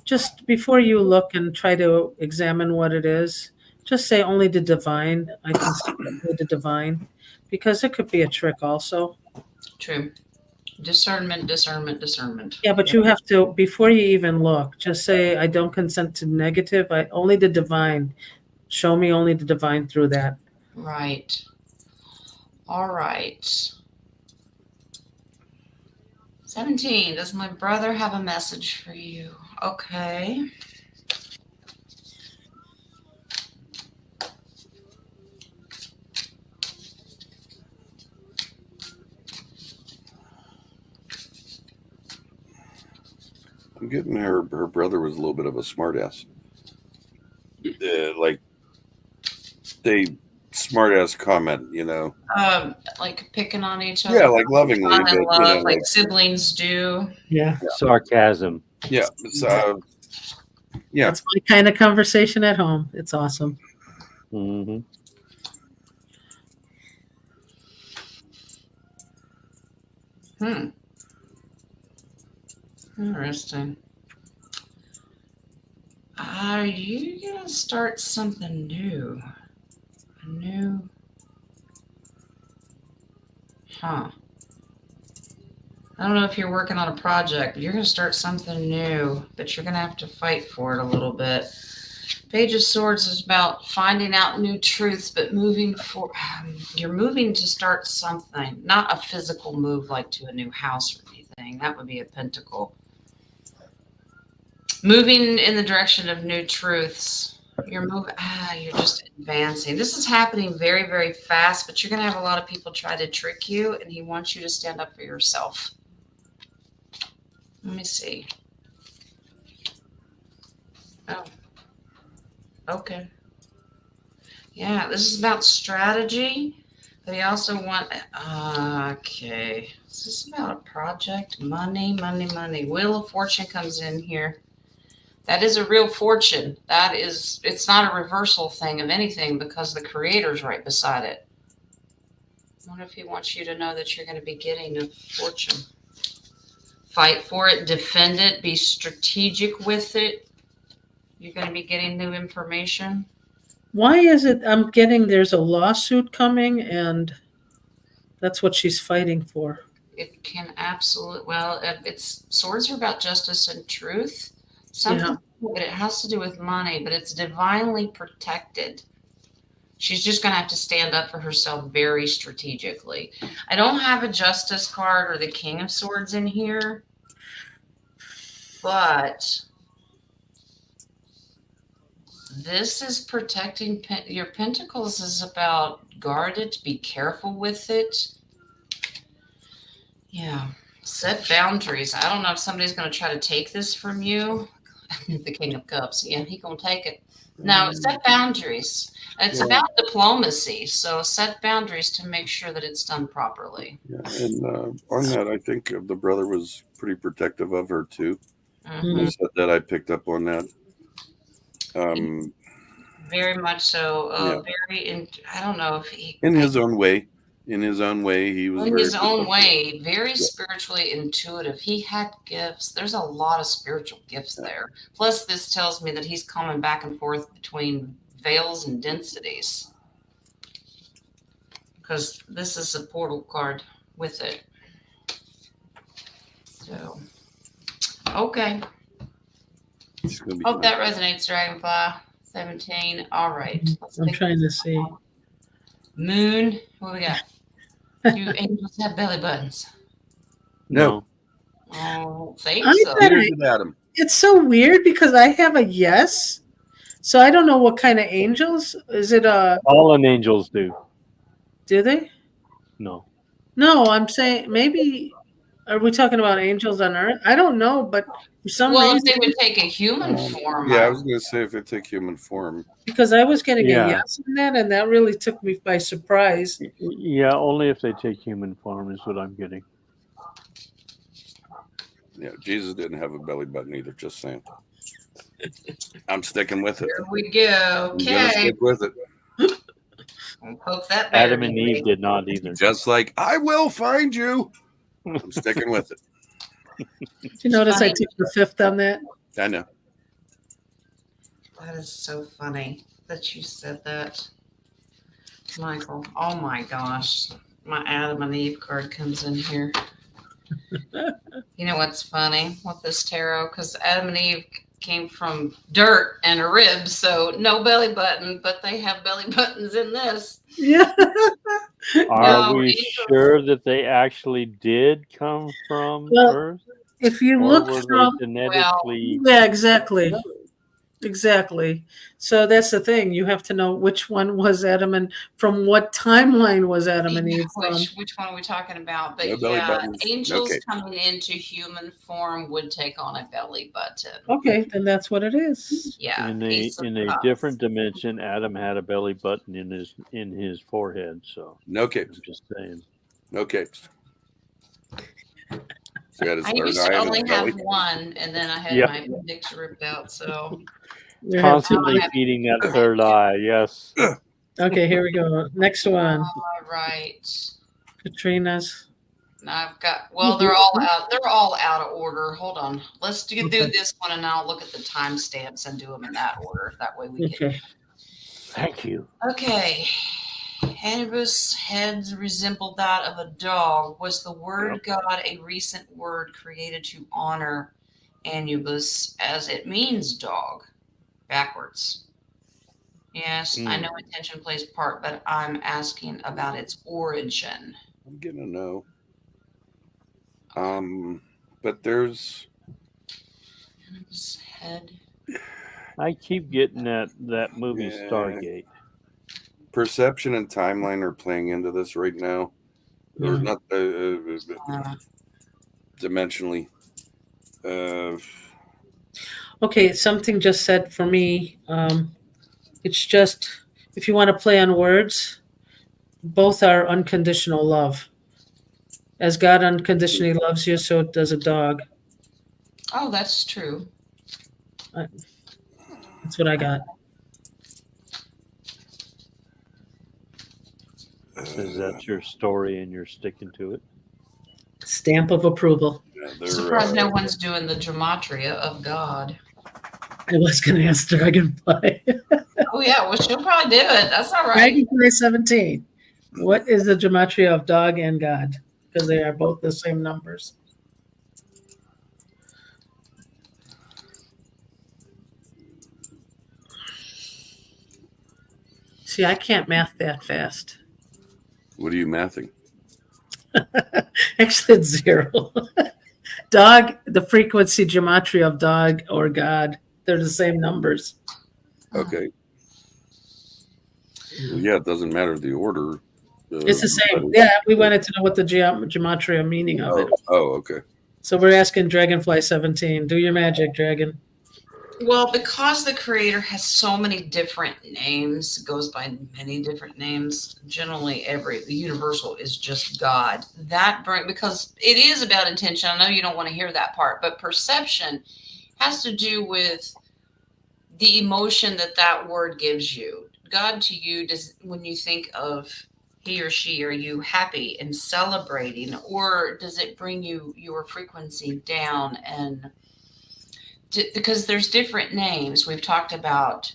Just before you look and try to examine what it is, just say only the divine. I can say only the divine, because it could be a trick also. True. Discernment. Yeah, but you have to, before you even look, just say, I don't consent to negative. Only the divine. Show me only the divine through that. Right. All right. 17. Does my brother have a message for you? Okay. I'm getting her brother was a little bit of a smartass. Like they smartass comment, you know. Like picking on each other. Yeah, like lovingly, Not but in you love, know, like siblings do. Yeah. Sarcasm. yeah, it's, yeah. That's my kind of conversation at home. It's awesome. Mm-hmm. Interesting. Are you gonna start something new? A new? Huh. I don't know if you're working on a project, but you're gonna start something new, but you're gonna have to fight for it a little bit. Page of Swords is about finding out new truths, but you're moving to start something, not a physical move like to a new house or anything. That would be a pentacle. Moving in the direction of new truths. You're moving. You're just advancing. This is happening very, very fast, but you're going to have a lot of people try to trick you, and he wants you to stand up for yourself. Let me see. Oh, okay. Yeah, this is about strategy, but he also want. Okay, this is about a project. Money, money, money. Wheel of Fortune comes in here. That is a real fortune. That is. It's not a reversal thing of anything because the creator's right beside it. I wonder if he wants you to know that you're going to be getting a fortune. Fight for it, defend it, be strategic with it. You're going to be getting new information. Why is it I'm getting there's a lawsuit coming and that's what she's fighting for? It can absolutely, well, it's swords are about justice and truth. Something, Yeah. but it has to do with money, but it's divinely protected. She's just going to have to stand up for herself very strategically. I don't have a justice card or the king of swords in here, but this is protecting your pentacles is about guard it, be careful with it. Yeah. Set boundaries. I don't know if somebody's going to try to take this from you. The King of Cups. Yeah, he going to take it. No, set boundaries. It's Yeah. about diplomacy. So set boundaries to make sure that it's done properly. Yeah, and on that, I think the brother was pretty protective of her too. Mhm. You said that I picked up on that. Very much so. Yeah. I don't know if he. In his own way. In his own way, he was In very his own protective. way, very spiritually intuitive. He had gifts. There's a lot of spiritual gifts there. Plus, this tells me that he's coming back and forth between veils and densities. Because this is a portal card with it. So, okay. She's gonna be Hope fine. that resonates, Dragonfly. 17. All right. Let's I'm pick trying to see. Moon. What we got? Do angels have belly buttons? No. Oh, think I so. bet Here's it, Adam. it's so weird because I have a yes. So I don't know what kind of angels. Is it Fallen angels do. do they? No. No, I'm saying maybe are we talking about angels on earth? I don't know, but for some Well, if reason they would take a human form, Yeah, I was gonna say if it took human form. because I was getting Yeah. a yes on that and that really took me by surprise. Yeah, only if they take human form is what I'm getting. Yeah, Jesus didn't have a belly button either. Just saying. I'm sticking with it. here we go. I'm gonna Okay. stick with it. We'll poke that bear. Adam and Eve did not either. Just like I will find you. I'm sticking with it. Did you notice I Funny. took the fifth on that? I know. That is so funny that you said that, Michael. Oh my gosh. My Adam and Eve card comes in here. You know what's funny with this tarot? Because Adam and Eve came from dirt and a rib, so no belly button, but they have belly buttons in this. Yeah. Are No, we angels- sure that they actually did come from Well, Earth? If you Or look were from they genetically... yeah, exactly. So that's the thing. You have to know which one was Adam and from what timeline was Adam and Eve from. Which one are we talking about? But No belly yeah, buttons. angels Okay. coming into human form would take on a belly button. Okay, then that's what it is. Yeah. In a Ace of in a Cups. different dimension, Adam had a belly button in his forehead. So No I'm capes. just saying. No capes. So he had his I third used eye to in only his have belly. one, and then I had Yeah. my appendix ripped out. So You have to- Constantly feeding that third eye. Yes. Okay, here we go. Next one. all right. Katrina's. Now I've got. Well, they're all out. They're all out of order. Hold on. Let's do this one, and I'll look at the timestamps and do them in that order. That way we can. Okay. Thank you. Okay. Anubis' head resembled that of a dog. Was the word God a recent word created to honor Anubis as it means dog? Backwards. Yes, I know intention plays part, but I'm asking about its origin. I'm getting a no. But there's Anubis' head. I keep getting that movie Yeah. Stargate. Perception and timeline are playing into this right now, or Yeah. not Uh, dimensionally. Okay, something just said for me. It's just if you want to play on words, both are unconditional love. As God unconditionally loves you, so does a dog. oh, that's true. That's what I got. Says that's your story and you're sticking to it. Stamp of approval. Yeah, Surprised no one's doing the gematria of God. I was going to ask Dragonfly. Oh yeah, well she'll probably do it. That's all right. Dragonfly 17. What is the gematria of dog and God? Because they are both the same numbers. See, I can't math that fast. What are you mathing? Actually, it's 0. Dog, the frequency gematria of dog or God, they're the same numbers. Okay. Well, yeah, it doesn't matter the order. It's the same. Yeah, we wanted to know what the gematria meaning of it. Okay. So we're asking Dragonfly 17. Do your magic, Dragon. Well, because the creator has so many different names, goes by many different names. Generally, the universal is just God. Because it is about intention. I know you don't want to hear that part, but perception has to do with the emotion that word gives you. God to you when you think of he or she, are you happy and celebrating, or does it bring your frequency down? And because there's different names. We've talked about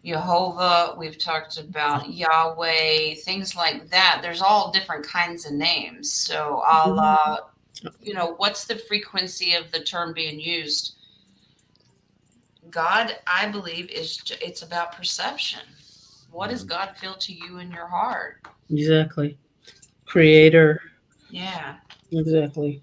Jehovah, we've talked about Yahweh, things like that. There's all different kinds of names. So Allah, what's the frequency of the term being used? God, I believe, it's about perception. What does God feel to you in your heart? Exactly. Creator. Yeah. Exactly.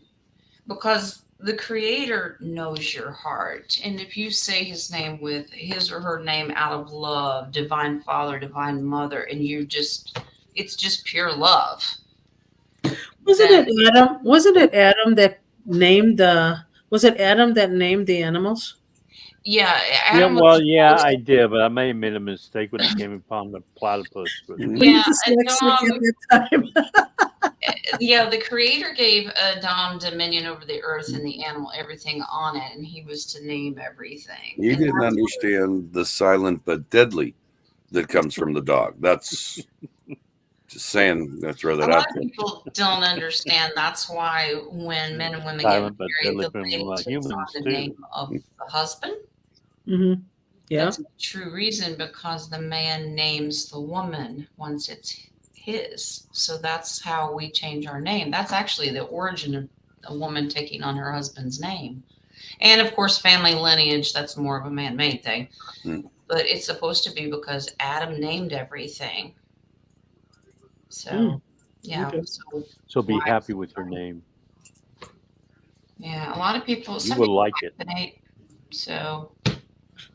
Because the creator knows your heart. And if you say his name with his or her name out of love, divine father, divine mother, and it's just pure love. Wasn't it Adam that named the animals? Yeah. Yeah, well, yeah, I did, but I may have made a mistake when it came upon the platypus. But Were you dyslexic Adam, at that time? yeah, the creator gave Adam dominion over the earth and the animal, everything on it, and he was to name everything. He didn't understand the silent but deadly that comes from the dog. That's just saying. Let's throw that A out lot of people don't understand. That's why when men and women silent but get married, deadly the from lady takes on humans the too. name of the husband. Mm-hmm. Yeah. That's the true reason, because the man names the woman once it's his. So that's how we change our name. That's actually the origin of a woman taking on her husband's name. And of course, family lineage, that's more of a man-made thing. But it's supposed to be because Adam named everything. So, yeah. Okay. So be happy with your name. Yeah, a lot of people, You will like it. So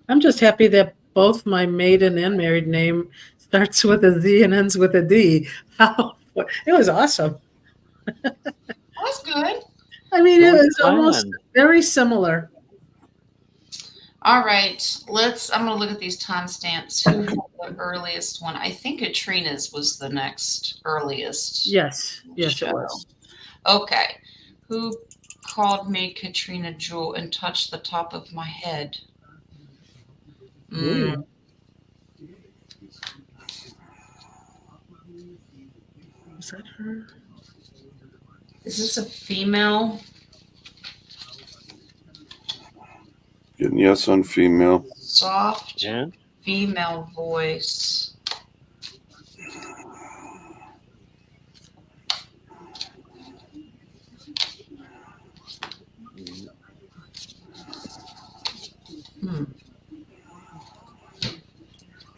I'm just happy that both my maiden and married name starts with a Z and ends with a D. It was awesome. that's good. I mean, So it we was almost planned. very similar. All right, I'm going to look at these timestamps. Who had the earliest one? I think Katrina's was the next earliest. Yes, it show. was. Okay. Who called me Katrina Jewel and touched the top of my head? Is that her? Is this a female? Getting yes on female. Soft Yeah. female voice.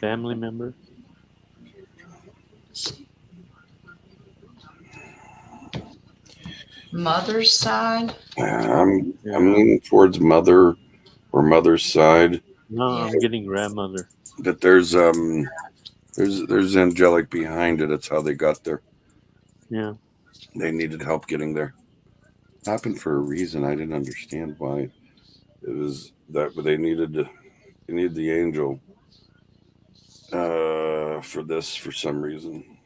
Family member. Mother's side. I'm leaning towards mother or mother's side. No, Yeah. I'm getting grandmother. That there's angelic behind it. It's how they got there. Yeah. They needed help getting there. Happened for a reason. I didn't understand why it was that, but they needed the angel for this for some reason.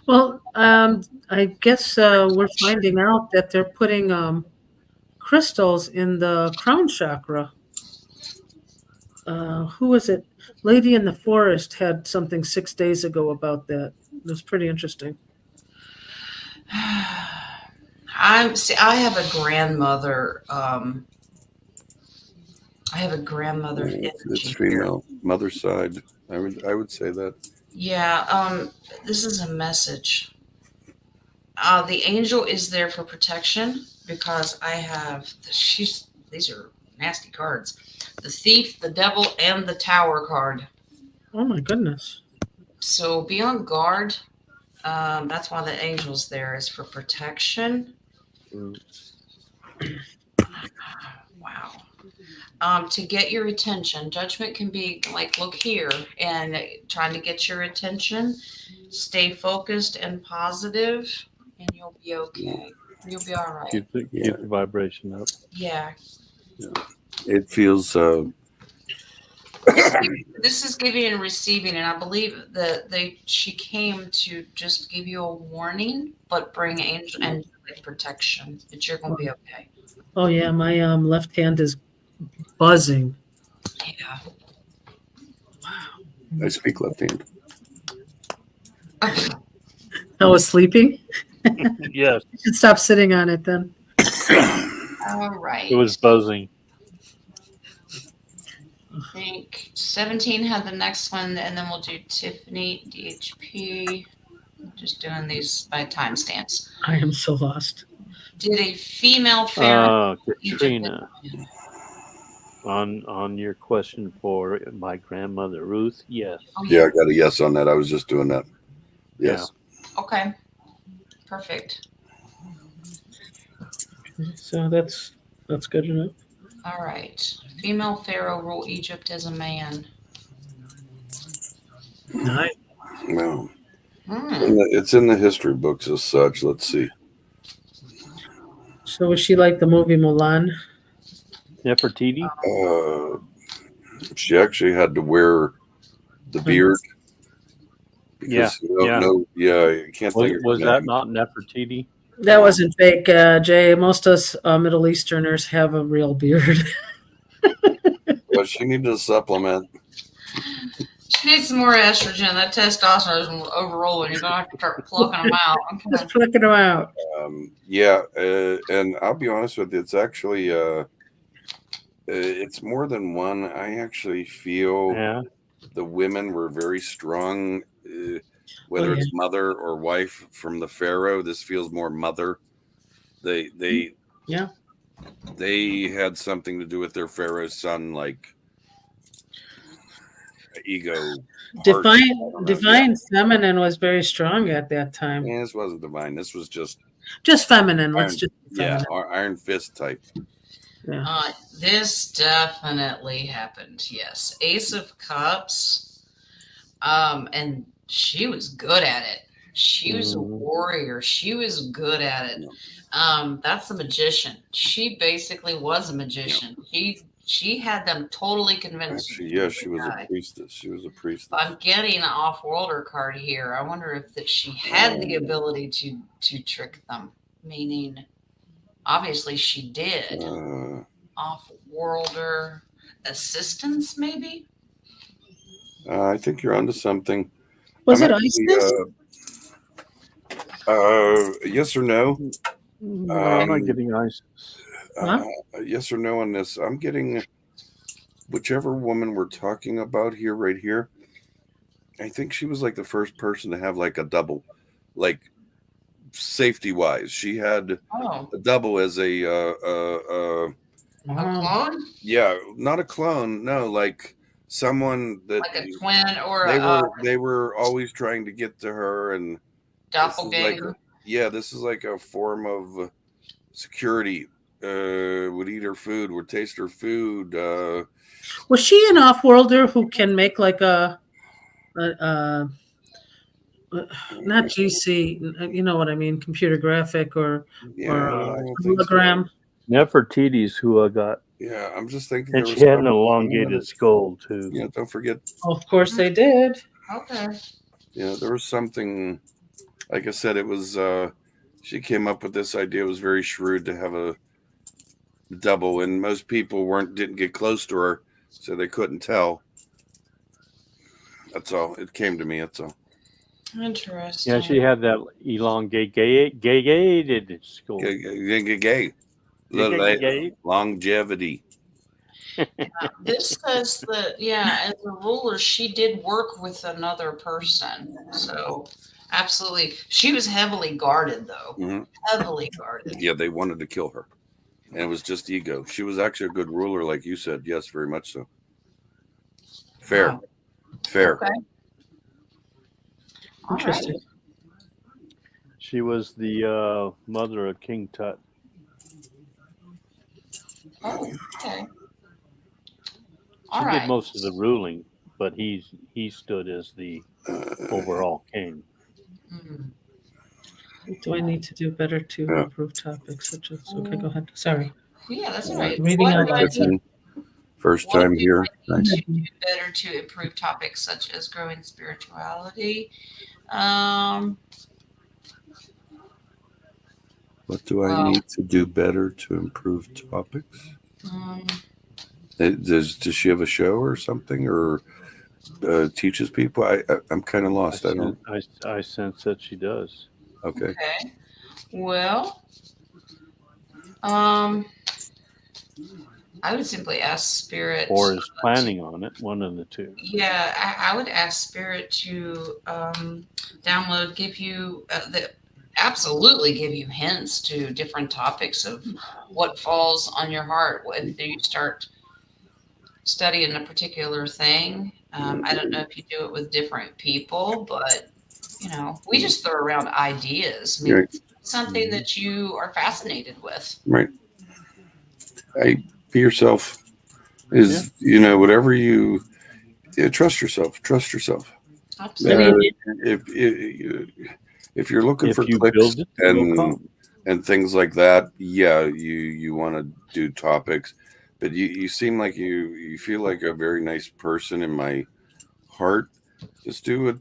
Well, I guess we're finding out that they're putting crystals in the crown chakra. Who was it? Lady in the Forest had something 6 days ago about that. It was pretty interesting. I have a grandmother. I have a grandmother It's energy here. female, mother side. I would say that. Yeah. This is a message. The angel is there for protection because I have these are nasty cards. The thief, the devil, and the tower card. Oh my goodness. So be on guard. That's why the angel's there is for protection. Mm. Wow. To get your attention, judgment can be like, look here, and trying to get your attention. Stay focused and positive, and you'll be okay. You'll be all right. Keep the vibration up. Yeah. It feels. This is giving and receiving, and I believe that she came to just give you a warning, but bring angelic protection that you're going to be okay. Oh yeah, my left hand is buzzing. Yeah. I speak left hand. I was sleeping. Yes, You should stop sitting on it then. All right. it was buzzing. I think 17 had the next one, and then we'll do Tiffany, DHP. Just doing these by timestamps. I am so lost. Did a female pharaoh Katrina, on your question for my grandmother Ruth, yes. Oh, Yeah, I got a yes on that. I was just doing that. Yes. Okay. Perfect. So that's good enough. All right. Female pharaoh rule Egypt as a man. Nice. No. Hmm. It's in the history books as such. Let's see. So was she like the movie Mulan? Nefertiti? She actually had to wear the beard. Because you can't think of Was her that name. not Nefertiti? That wasn't fake, Jay. Most of us Middle Easterners have a real beard. Well, she needed a supplement. She needs some more estrogen. That testosterone is overrolling. You're going to have to start plucking them out. Just flicking them out. And I'll be honest with you, it's actually it's more than one. I actually feel the women were very strong, whether it's mother or wife from the pharaoh. This feels more mother. They had something to do with their pharaoh's son, like ego. Divine feminine was very strong at that time. Yeah, this wasn't divine. This was just feminine. Let's just feminine. Iron Fist type. Yeah. This definitely happened. Yes, Ace of Cups. And she was good at it. She was a warrior. She was good at it. That's a magician. She basically was a magician. She had them totally convinced. She was a priestess. She was a priestess. I'm getting an off-worlder card here. I wonder if that she had the ability to trick them. Meaning, obviously she did. Off-worlder assistance, maybe. I think you're onto something. Was it ISIS? Yes or no? I'm not getting ISIS. Yes or no on this? I'm getting whichever woman we're talking about here, right here. I think she was like the first person to have like a double, like safety-wise. She had a double as a clone? Yeah, not a clone. No, like someone that like a twin or they were always trying to get to her, and doppelganger. This is like a form of security. Would eat her food, would taste her food. Was she an off-worlder who can make like a not GC, you know what I mean, computer graphic or Yeah, or I don't think so. hologram? Nefertiti's who I got, Yeah, I'm just thinking and there was she had an probably elongated skull too. Yeah, don't forget. Of course they did. Okay. Yeah, there was something. Like I said, it was. She came up with this idea. It was very shrewd to have a double, and most people didn't get close to her, so they couldn't tell. That's all. It came to me. That's all. Interesting. Yeah, she had that elongated skull. Gay. Gay. Longevity. This says that, yeah, as a ruler, she did work with another person. So, absolutely. She was heavily guarded, though. Mhm. Heavily guarded. Yeah, they wanted to kill her, and it was just ego. She was actually a good ruler, like you said. Yes, very much so. Fair. Wow. Fair. Okay. All right. Interesting. She was the mother of King Tut. Oh, okay. She All did right. most of the ruling, but he stood as the overall king. Mhm. Do I need to do better to Yeah. improve topics such as? Okay, go ahead. Sorry. Yeah, that's all right. Reading What out do I loud. do- First what time do here. I Nice. need to do better to improve topics such as growing spirituality? What do I Wow. need to do better to improve topics? Um, Does she have a show or something, or teaches people? I'm kind of lost. I don't. I sense that she does. Okay. okay. Well, I would simply ask Spirit. Or is planning on it. One of the two. Yeah, I would ask Spirit to download, give you absolutely give you hints to different topics of what falls on your heart if you start studying a particular thing. I don't know if you do it with different people, but we just throw around ideas. I mean, Right. something that you are fascinated with. Right. Be yourself. Whatever you trust yourself. Trust yourself. Absolutely. If you're looking If for you clicks build it, it will come. and things like that, yeah, you want to do topics, but you seem like you feel like a very nice person in my heart. Just do what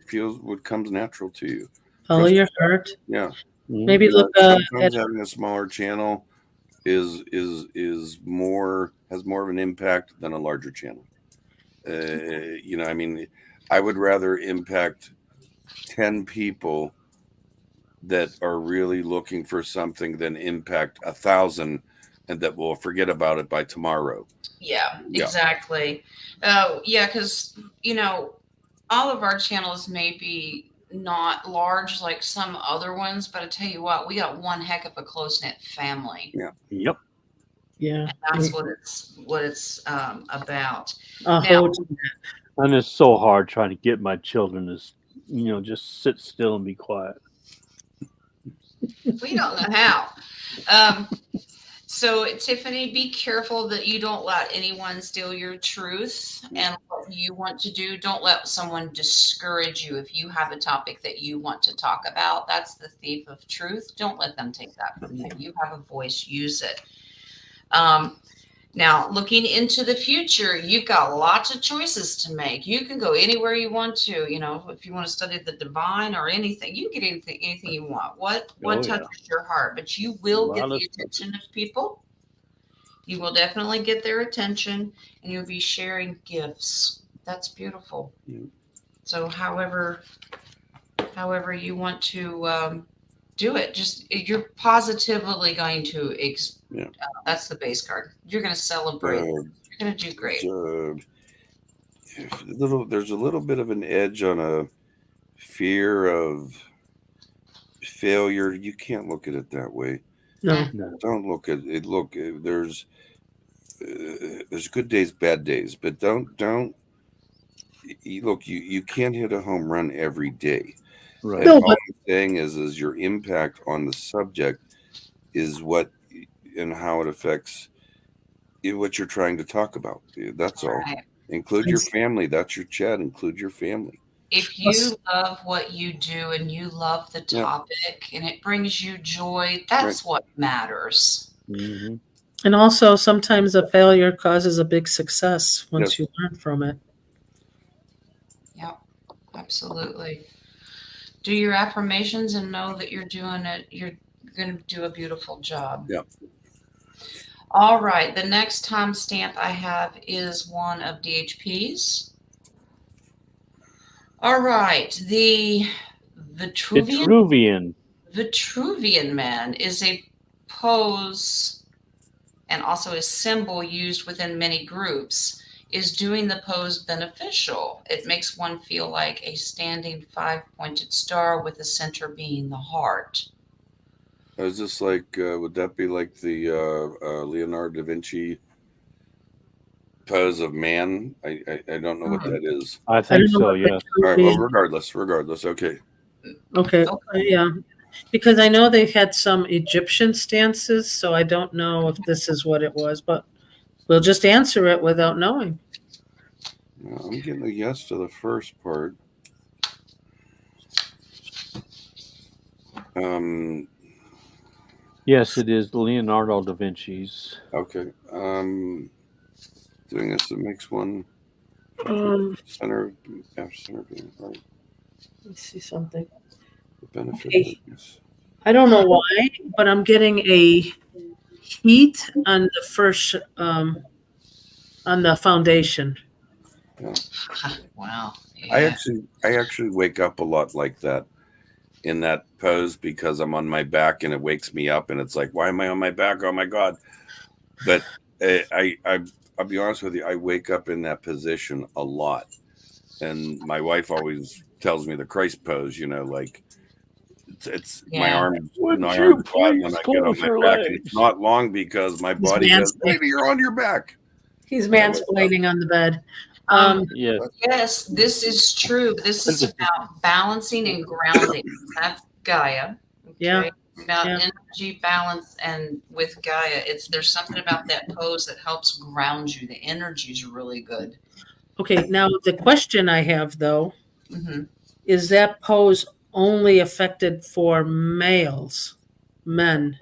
feels what comes natural to you. Follow your heart. Yeah. Maybe look Sometimes at. having a smaller channel has more of an impact than a larger channel. I mean, I would rather impact 10 people that are really looking for something than impact 1,000 and that will forget about it by tomorrow. Yeah, Yeah. exactly. Yeah, because all of our channels may be not large like some other ones, but I tell you what, we got one heck of a close knit family. Yep. Yeah. And that's what it's about. Now, And it's so hard trying to get my children to, just sit still and be quiet. We don't know how. So, Tiffany, be careful that you don't let anyone steal your truth and what you want to do. Don't let someone discourage you if you have a topic that you want to talk about. That's the thief of truth. Don't let them take that from you. You have a voice, use it. Now, looking into the future, you've got lots of choices to make. You can go anywhere you want to. If you want to study the divine or anything, you can get anything you want. What touches your heart? But you will get the attention of people. You will definitely get their attention, and you'll be sharing gifts. That's beautiful. Yeah. So, however you want to do it, you're positively going to. That's the base card. You're going to celebrate. You're going to do great. There's a little bit of an edge on a fear of failure. You can't look at it that way. no. Don't look at it. Look, there's good days, bad days, but don't look. You can't hit a home run every day. Right. And all I'm saying is your impact on the subject is what and how it affects what you're trying to talk about. That's all. Right. Include your family. That's your chat. Include your family. If you love what you do and you love the Yeah. topic and it brings you joy, that's what matters. Mm-hmm. And also, sometimes a failure causes a big success once Yes. you learn from it. Yep, absolutely. Do your affirmations and know that you're doing it. You're going to do a beautiful job. Yeah. All right. The next timestamp I have is one of DHP's. All right. The Vitruvian. Vitruvian Man is a pose and also a symbol used within many groups. Is doing the pose beneficial? It makes one feel like a standing 5-pointed star with the center being the heart. Is this like? Would that be like the Leonardo da Vinci pose of man? I don't know what that is. I I think don't know so, what yes. All right. Well, Vitruvian- regardless. Okay. Okay, Okay. yeah, because I know they had some Egyptian stances, so I don't know if this is what it was, but we'll just answer it without knowing. I'm getting a yes to the first part. Yes, it is Leonardo da Vinci's. Okay. Doing this, it makes one center being right. Let's see something. The benefit Okay. of this. I don't know why, but I'm getting a heat on the first on the foundation. Wow. I Yeah. actually wake up a lot like that in that pose because I'm on my back and it wakes me up and it's like, why am I on my back? Oh my God. But I'll be honest with you, I wake up in that position a lot. And my wife always tells me the Christ pose, like it's my Yeah. arms Would my you arms go out when please I get on close my your back. And it's legs? not long because my body goes, baby, you're on your back. He's mansplaining on the bed. Yes. Yes, this is true. This is about balancing and grounding. That's Gaia. Yeah. Okay? About Yeah. energy balance, and with Gaia, there's something about that pose that helps ground you. The energy is really good. Okay, now the question I have though, Hmm. is that pose only affected for males, men?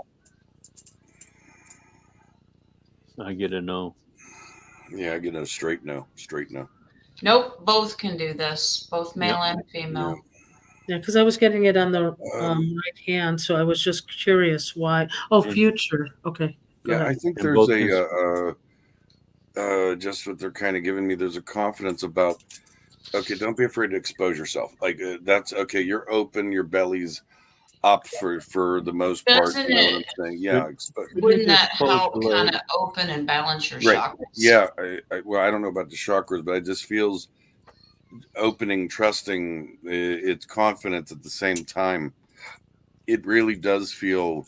I get a no. Yeah, I get a straight no. Nope, both can do this, both male and female. Yeah, because I was getting it on the Um, right hand, so I was just curious why. Oh, future. Okay. Go Yeah, ahead. I think And there's both just what they're kind of giving me. There's a confidence about. Okay, don't be afraid to expose yourself. Like that's okay. You're open. Your belly's up for the most part. Doesn't You know what it? I'm saying? Yeah. Wouldn't just that close help your kind legs? of open and balance your Right. chakras? Yeah. Well, I don't know about the chakras, but it just feels opening, trusting. It's confidence at the same time. It really does feel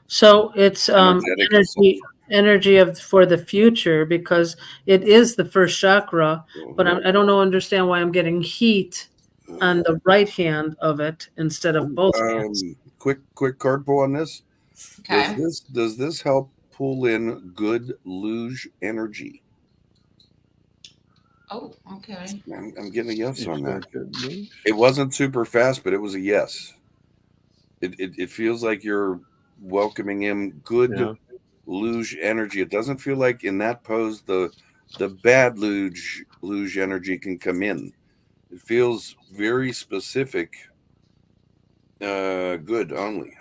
So it's energetic of some energy of for the future because it is the first chakra, but I don't know understand why I'm getting heat on the right hand of it instead of both hands. Quick card pull on this. Okay. Does this help pull in good luge energy? Oh, okay. I'm getting a yes on that. Good. It wasn't super fast, but it was a yes. It feels like you're welcoming in good luge energy. It doesn't feel like in that pose the bad luge energy can come in. It feels very specific. Good only.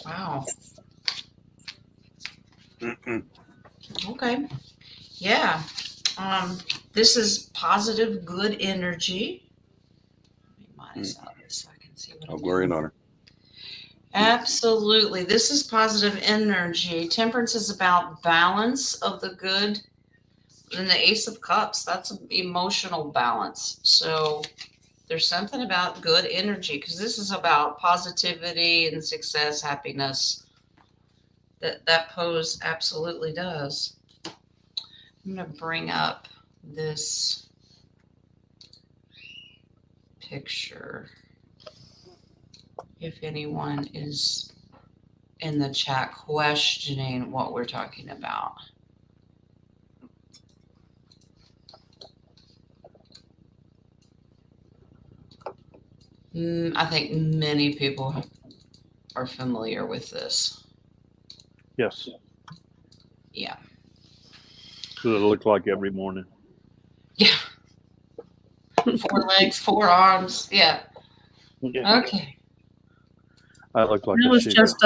Wow. Okay. Yeah. This is positive, good energy. Let me minus out this so I can see what Oh, I'm glory and doing. honor. Absolutely. This is positive energy. Temperance is about balance of the good. And the Ace of Cups, that's emotional balance. So there's something about good energy because this is about positivity and success, happiness. That pose absolutely does. I'm going to bring up this picture. if anyone is in the chat questioning what we're talking about. I think many people are familiar with this. Yes. Yeah. What it looked like every morning. Yeah. 4 legs, 4 arms. Yeah. Yeah. Okay. I looked like It a was shooter. just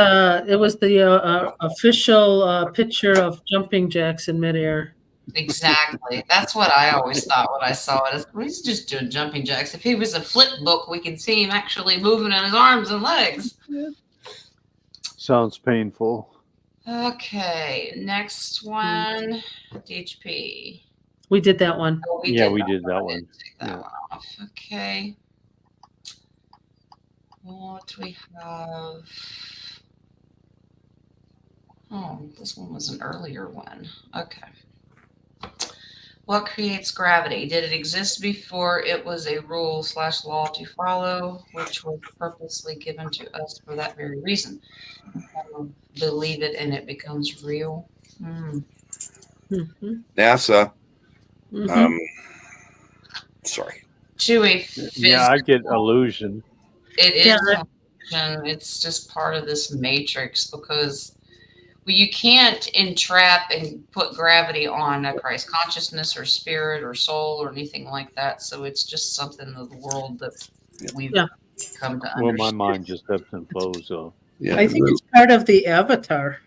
it was the official picture of jumping jacks in midair. Exactly. That's what I always thought when I saw it. He's just doing jumping jacks. If he was a flip book, we could see him actually moving on his arms and legs. Sounds painful. Okay. Next one. DHP. We did that one. Oh, Yeah, we that did that I one. didn't take that Yeah. one off. Okay. What do we have? Oh, this one was an earlier one. Okay. What creates gravity? Did it exist before it was a rule/law to follow, which was purposely given to us for that very reason? Believe it and it becomes real. Mhm. NASA. Mhm. Sorry. To a Yeah, I get physical, illusion. it is Yeah. an illusion. It's just part of this matrix because you can't entrap and put gravity on a Christ consciousness or spirit or soul or anything like that. So it's just something of the world that we've Yeah. come to Well, my understand. mind just ebbs and flows. So Yeah. I think it's part of the avatar.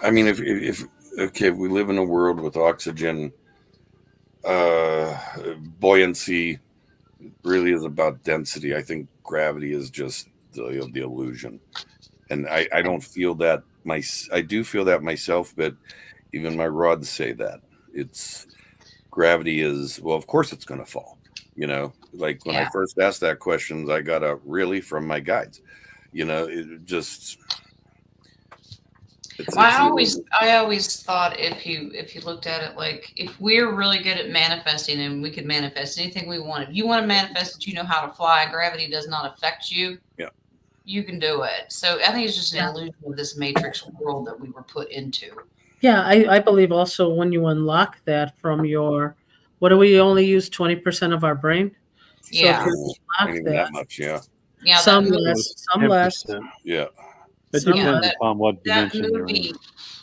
I mean, if okay, we live in a world with oxygen, buoyancy really is about density. I think gravity is just the illusion, and I don't feel that I do feel that myself, but even my rods say that it's gravity is, well, of course it's going to fall. Like when I Yeah. first asked that question, I got a really from my guides. It just. Well, I always thought if you looked at it like if we're really good at manifesting and we could manifest anything we want. If you want to manifest that you know how to fly, gravity does not affect you. Yeah. You can do it. So I think it's just an illusion of this matrix world that we were put into. Yeah, I believe also when you unlock that from your, what do we only use 20% of our brain? Yeah. So if you Ain't unlock even that, that much, yeah. Yeah, some that movie, less, some less. 10%. Yeah. It Some depends less. upon what that dimension you're in. movie,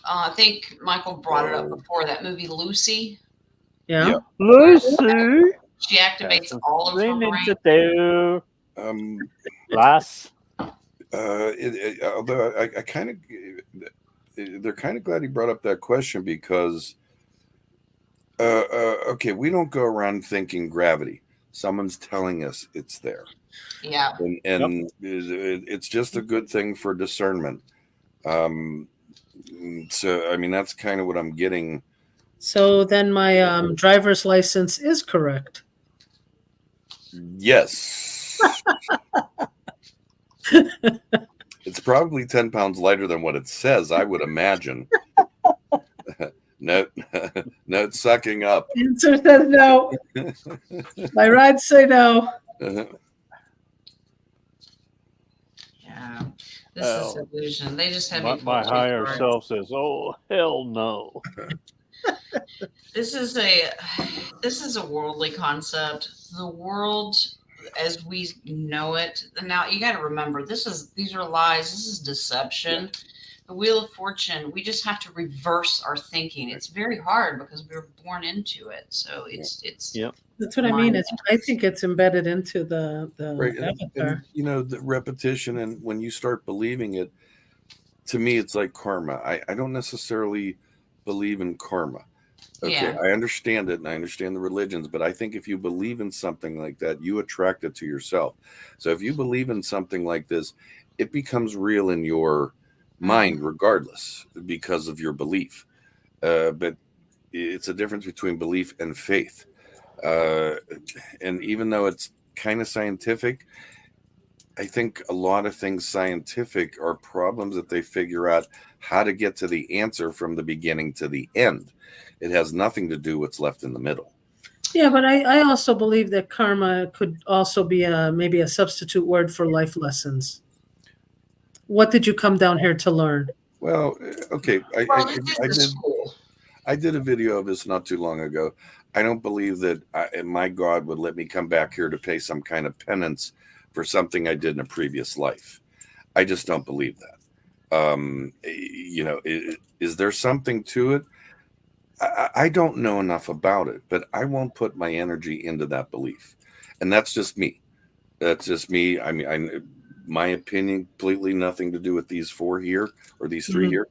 I think Michael brought it up before, that movie Lucy. Yeah. Yeah. Lucy, She activates all of her brain. Ninja do. Um, Lass. although I kind of, they're kind of glad he brought up that question because, okay, we don't go around thinking gravity. Someone's telling us it's there. Yeah. And it's just a good thing for discernment. So, I mean, that's kind of what I'm getting. So then my driver's license is correct. Yes. It's probably 10 pounds lighter than what it says, I would imagine. No, it's sucking up. Answer says no. My rods say no. Yeah. This is illusion. They just have me My pull higher cards. self says, "Oh hell no." This is a worldly concept. The world as we know it. Now you got to remember these are lies. This is deception. Yeah. The Wheel of Fortune, we just have to reverse our thinking. It's very hard because we were born into it. So it's Yep. That's what I mean. I think it's embedded into the right. avatar. And, the repetition, and when you start believing it, to me, it's like karma. I don't necessarily believe in karma. Okay, yeah. I understand it, and I understand the religions, but I think if you believe in something like that, you attract it to yourself. So if you believe in something like this, it becomes real in your mind regardless because of your belief. But it's a difference between belief and faith. And even though it's kind of scientific, I think a lot of things scientific are problems that they figure out how to get to the answer from the beginning to the end. It has nothing to do with what's left in the middle. Yeah, but I also believe that karma could also be maybe a substitute word for life lessons. What did you come down here to learn? Well, okay. Well, this is I the did school. I did a video of this not too long ago. I don't believe that my God would let me come back here to pay some kind of penance for something I did in a previous life. I just don't believe that. Is there something to it? I don't know enough about it, but I won't put my energy into that belief. And that's just me. That's just me. I mean, my opinion, completely nothing to do with these four here or these three Mhm. here.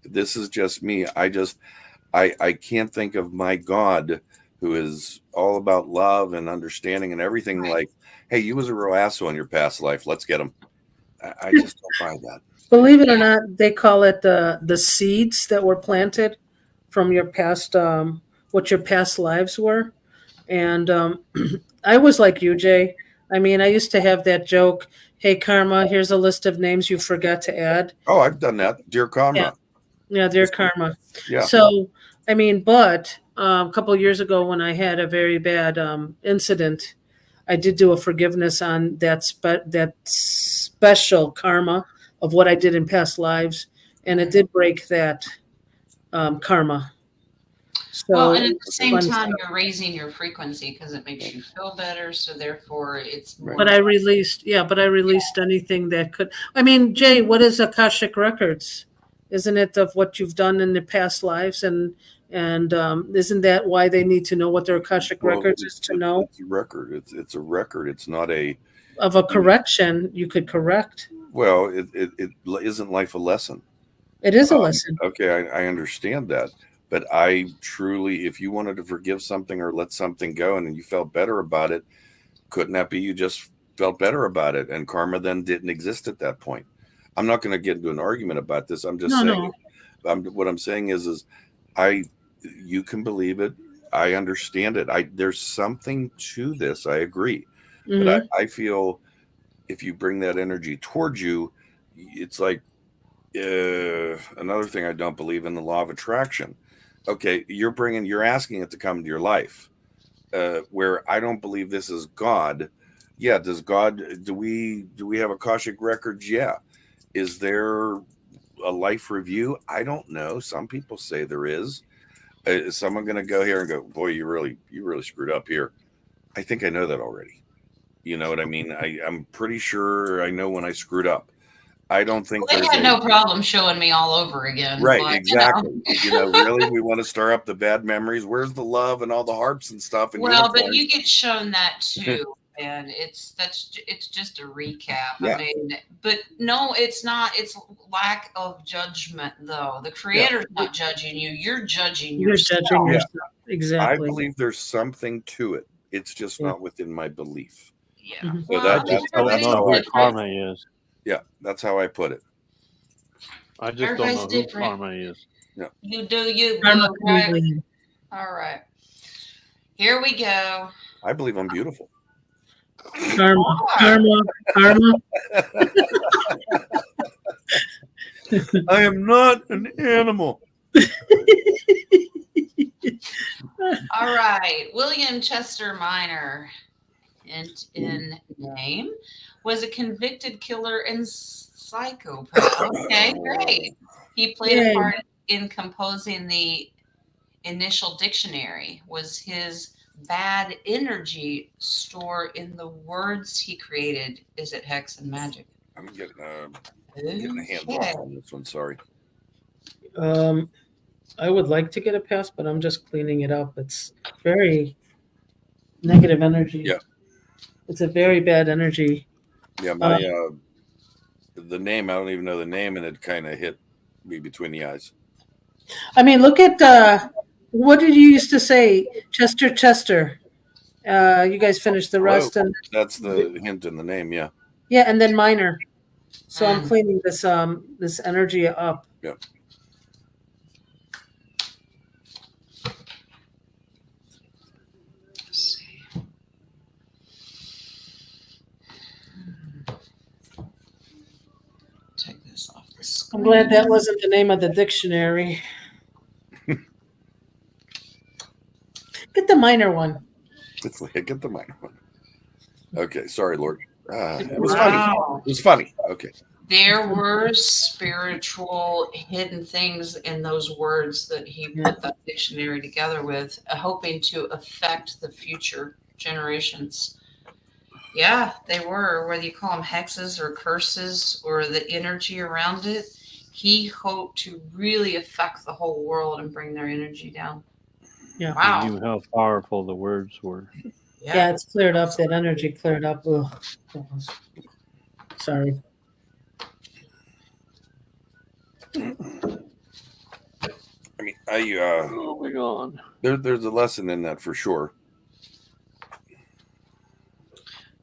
This is just me. I can't think of my God who is all about love and understanding and everything like, hey, you was a real asshole in your past life. Let's get him. I just don't buy that. Believe it or not, they call it the seeds that were planted from your past, what your past lives were. And I was like you, Jay. I mean, I used to have that joke. Hey, karma, here's a list of names you forgot to add. Oh, I've done that. Dear Yeah, Karma. yeah, their karma. Yeah. So, I mean, but a couple of years ago when I had a very bad incident, I did do a forgiveness on that special karma of what I did in past lives, and it did break that karma. Well, So and at the it's same fun time, stuff. you're raising your frequency because it makes you feel better. So therefore, it's more. But I released, yeah, but I released anything that could. I mean, Jay, what is Akashic Records? Isn't it of what you've done in the past lives, and isn't that why they need to know what their Akashic Well, Records is to know it's a record. It's a record. It's not a. of a correction you could correct? Well, it isn't life a lesson. It is a lesson. Okay, I understand that, but I truly, if you wanted to forgive something or let something go, and you felt better about it, couldn't that be you just felt better about it, and karma then didn't exist at that point? I'm not going to get into an argument about this. I'm just No, saying. no. What I'm saying is I, you can believe it. I understand it. There's something to this. I agree, but Hmm. I feel if you bring that energy towards you, it's like another thing I don't believe in the law of attraction. Okay, you're asking it to come into your life. Where I don't believe this is God. Yeah, does God? Do we have Akashic records? Yeah. Is there a life review? I don't know. Some people say there is. Is someone going to go here and go, boy, you really screwed up here? I think I know that already. You know what I mean? I'm pretty sure I know when I screwed up. I don't think Well, they there's had no problem showing me all over again. right, But, exactly. Really, we want to stir up the bad memories. Where's the love and all the harps and stuff and well, but unicorns? you get shown that too, and it's just a recap. Yeah. I mean, but no, it's not. It's lack of judgment, though. The Yeah. creator's not judging you. You're judging You're yourself. judging Yeah. yourself. I Exactly. believe there's something to it. It's just Yeah. not within my belief. Yeah. Mhm. So Well, I I mean, just don't everybody's know who different. karma is. Yeah, that's how I put it. I just don't Everybody's know who different. karma is. You do you, Karma boo, right? chameleon. All right. Here we go. I believe I'm beautiful. Karma. Are. Karma. I am not an animal. All right. William Chester Minor, in name, was a convicted killer and psychopath. Okay, great. He played a Yay. part in composing the initial dictionary. Was his bad energy store in the words he created? Is it hex and magic? I'm getting a hands Okay. off on this one. Sorry. I would like to get a pass, but I'm just cleaning it up. It's very negative energy. Yeah. It's a very bad energy. Yeah, my the name, I don't even know the name, and it kind of hit me between the eyes. I mean, look at what did you used to say? Chester. You guys finished the rest, and That's the hint in the name. Yeah. yeah, and then Minor. So I'm cleaning this energy up. Yeah. Let's see. Take this off the screen. I'm glad that wasn't the name of the dictionary. Get the Minor one. It's like, get the microphone. Okay, sorry, Lord. It was Wow. funny. It was funny. Okay. There were spiritual hidden things in those words that he put that dictionary together with, hoping to affect the future generations. Yeah, they were, whether you call them hexes or curses or the energy around it. He hoped to really affect the whole world and bring their energy down. Yeah. He Wow. knew how powerful the words were. Yeah, it's cleared up. That energy cleared up. Ugh. Sorry. I mean, Moving on. there's a lesson in that for sure.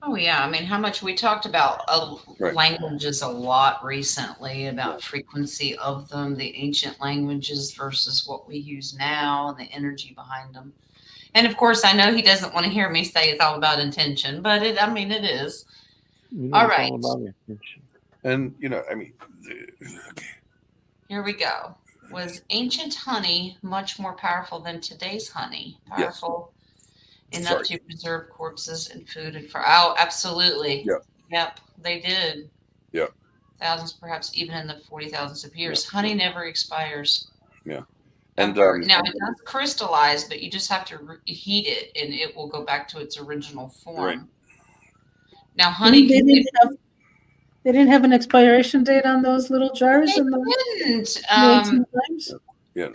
Oh yeah, I mean, how much we talked about Right. languages a lot recently, about frequency of them, the ancient languages versus what we use now, and the energy behind them. And of course, I know he doesn't want to hear me say it's all about intention, but it is. You know, All it's right. all about intention. And I mean, okay. Here we go. Was ancient honey much more powerful than today's honey? Yes. Powerful enough Sorry. to preserve corpses and food and for absolutely. Yep. Yep, they did. Yep. Thousands, perhaps even in the 40,000s of years. Honey never expires. Yeah. And Ever. Now it does crystallize, but you just have to heat it, and it will go back to its original form. Right. Now, honey. They didn't have an expiration date on those little jars. They in the didn't. ancient times? Yeah.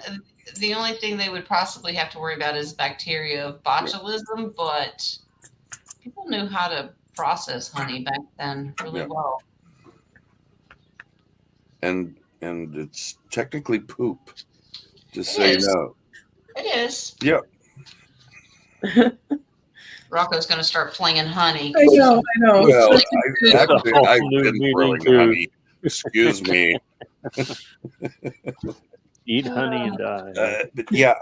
The only thing they would possibly have to worry about is bacteria of botulism, but people knew how to process honey back then really well. And it's technically poop. Just It so you is. know. It is. Yeah. Rocco's going to start flinging honey. I know. Well, I've new been meaning throwing too. honey. Excuse me. Eat honey and die. But yeah,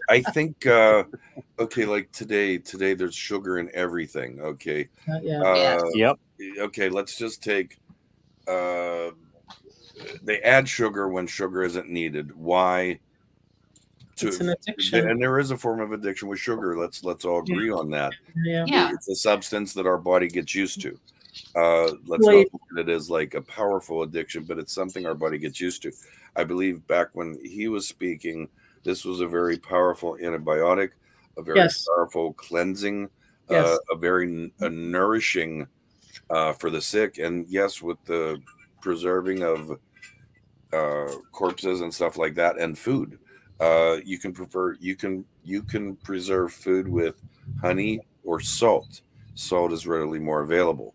I think okay, like today there's sugar in everything. Okay. Yes. Yep. Okay, let's just take they add sugar when sugar isn't needed. Why? It's an addiction. And there is a form of addiction with sugar. Let's all agree on that. Yeah. It's a substance that our body gets used to. Let's not look at it as like a powerful addiction, but it's something our body gets used to. I believe back when he was speaking, this was a very powerful antibiotic, a very powerful cleansing, a very nourishing for the sick. And yes, with the preserving of corpses and stuff like that, and food. You can preserve food with honey or salt. Salt is readily more available,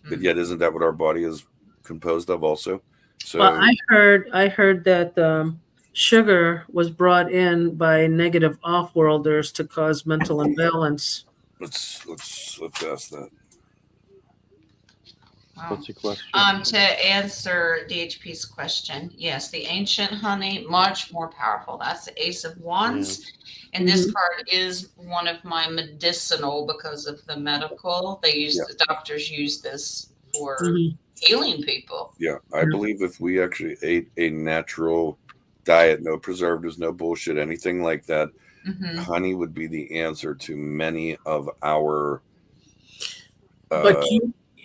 but yet isn't that what our body is composed of also? So well, I heard that sugar was brought in by negative off-worlders to cause mental imbalance. let's ask that. Wow. What's the question? To answer DHP's question, yes, the ancient honey, much more powerful. That's the Ace of Wands. Yeah. And this card is one of my medicinal because of the medical. They use the doctors use this for healing people. Yeah, I believe if we actually ate a natural diet, no preservatives, no bullshit, anything like that, honey would be the answer to many of our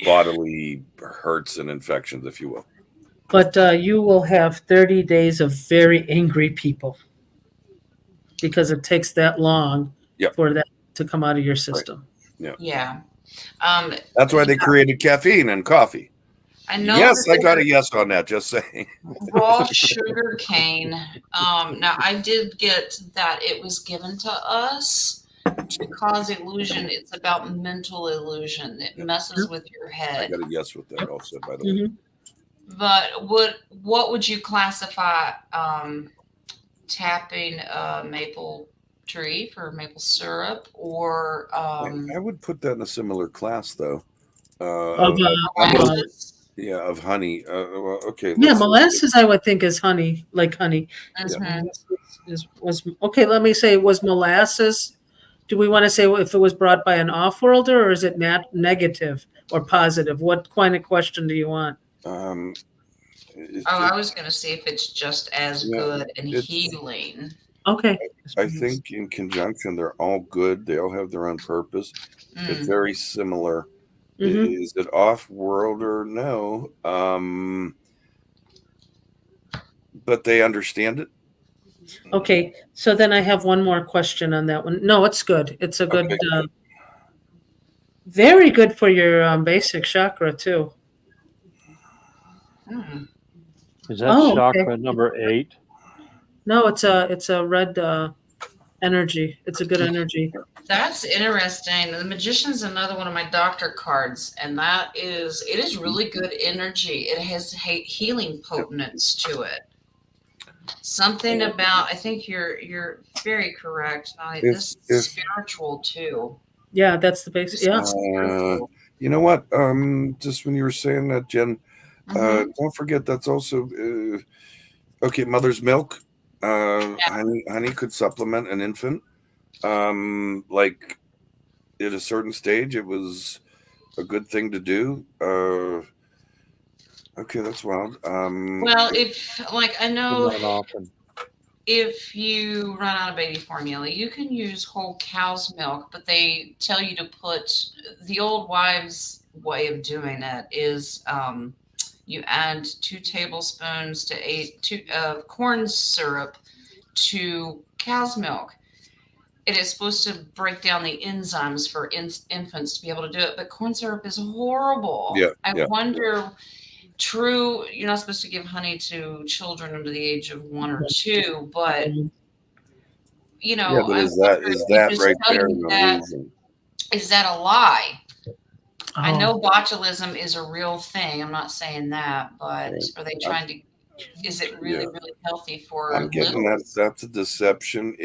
bodily hurts and infections, if you will. But you will have 30 days of very angry people because it takes that long for that to come out of your system. Right. Yeah. That's why they created caffeine and coffee. I know. Yes, I got a yes on that. Just saying. Raw sugar cane. Now I did get that it was given to us to cause illusion. It's about mental illusion. It messes with your head. I got a yes with that also, by the way. But what would you classify tapping a maple tree for maple syrup or I would put that in a similar class though. Of honey. Well, okay. Molasses I would think is honey, like honey. Was okay, let me say, was molasses, do we want to say if it was brought by an off-worlder or is it negative or positive? What kind of question do you want? I was going to see if it's just as good and healing. Okay. I think in conjunction, they're all good. They all have their own purpose. They're Mm. very similar. Mhm. Is it off-world or no? But they understand it. Okay, so then I have one more question on that one. No, it's good. It's a good, Okay. very good for your basic chakra too. Mm. Is that Oh, okay. chakra number 8? No, it's a red energy. It's a good energy. That's interesting. The Magician's another one of my doctor cards, and it is really good energy. It has healing potence to it. Something about, I think you're very correct. This is spiritual too. Yeah, that's the basic. This Yeah. is spiritual. You know what? Just when you were saying that, Jen, Mhm. don't forget that's also okay. Mother's milk, honey could supplement an infant. Like at a certain stage, it was a good thing to do. Okay, that's wild. Well, if like I know Not often. if you run out of baby formula, you can use whole cow's milk, but they tell you to put the old wives' way of doing it is you add 2 tablespoons to 8 of corn syrup to cow's milk. It is supposed to break down the enzymes for infants to be able to do it, but corn syrup is horrible. I yeah. wonder. True, you're not supposed to give honey to children under the age of 1 or 2, but Yeah, but I is wonder if they that just right tell there you an that. illusion? Is that a lie? I Oh, know botulism is a real thing. I'm not saying that, but Right. are they trying to? Is it really, Yeah, really healthy for I'm getting that. littles? That's a deception.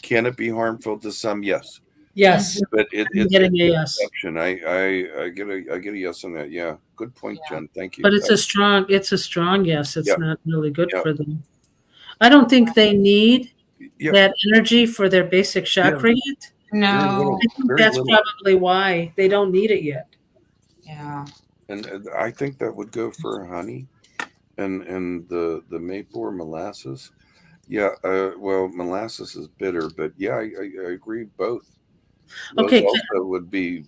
Can it be harmful to some? Yes, yes. but I'm it's getting a a yes. deception. I get a yes on that. Yeah, good point, Yeah. Jen. Thank you. But it's a strong yes. It's Yep, not really good yep, for them. I don't think they need yep. that energy for their basic Yeah, chakra yet. very No. little, I think very that's little. probably why they don't need it yet. Yeah. And I think that would go for honey and the maple or molasses. Yeah, well, molasses is bitter, but yeah, I agree. Both those Okay, also would be.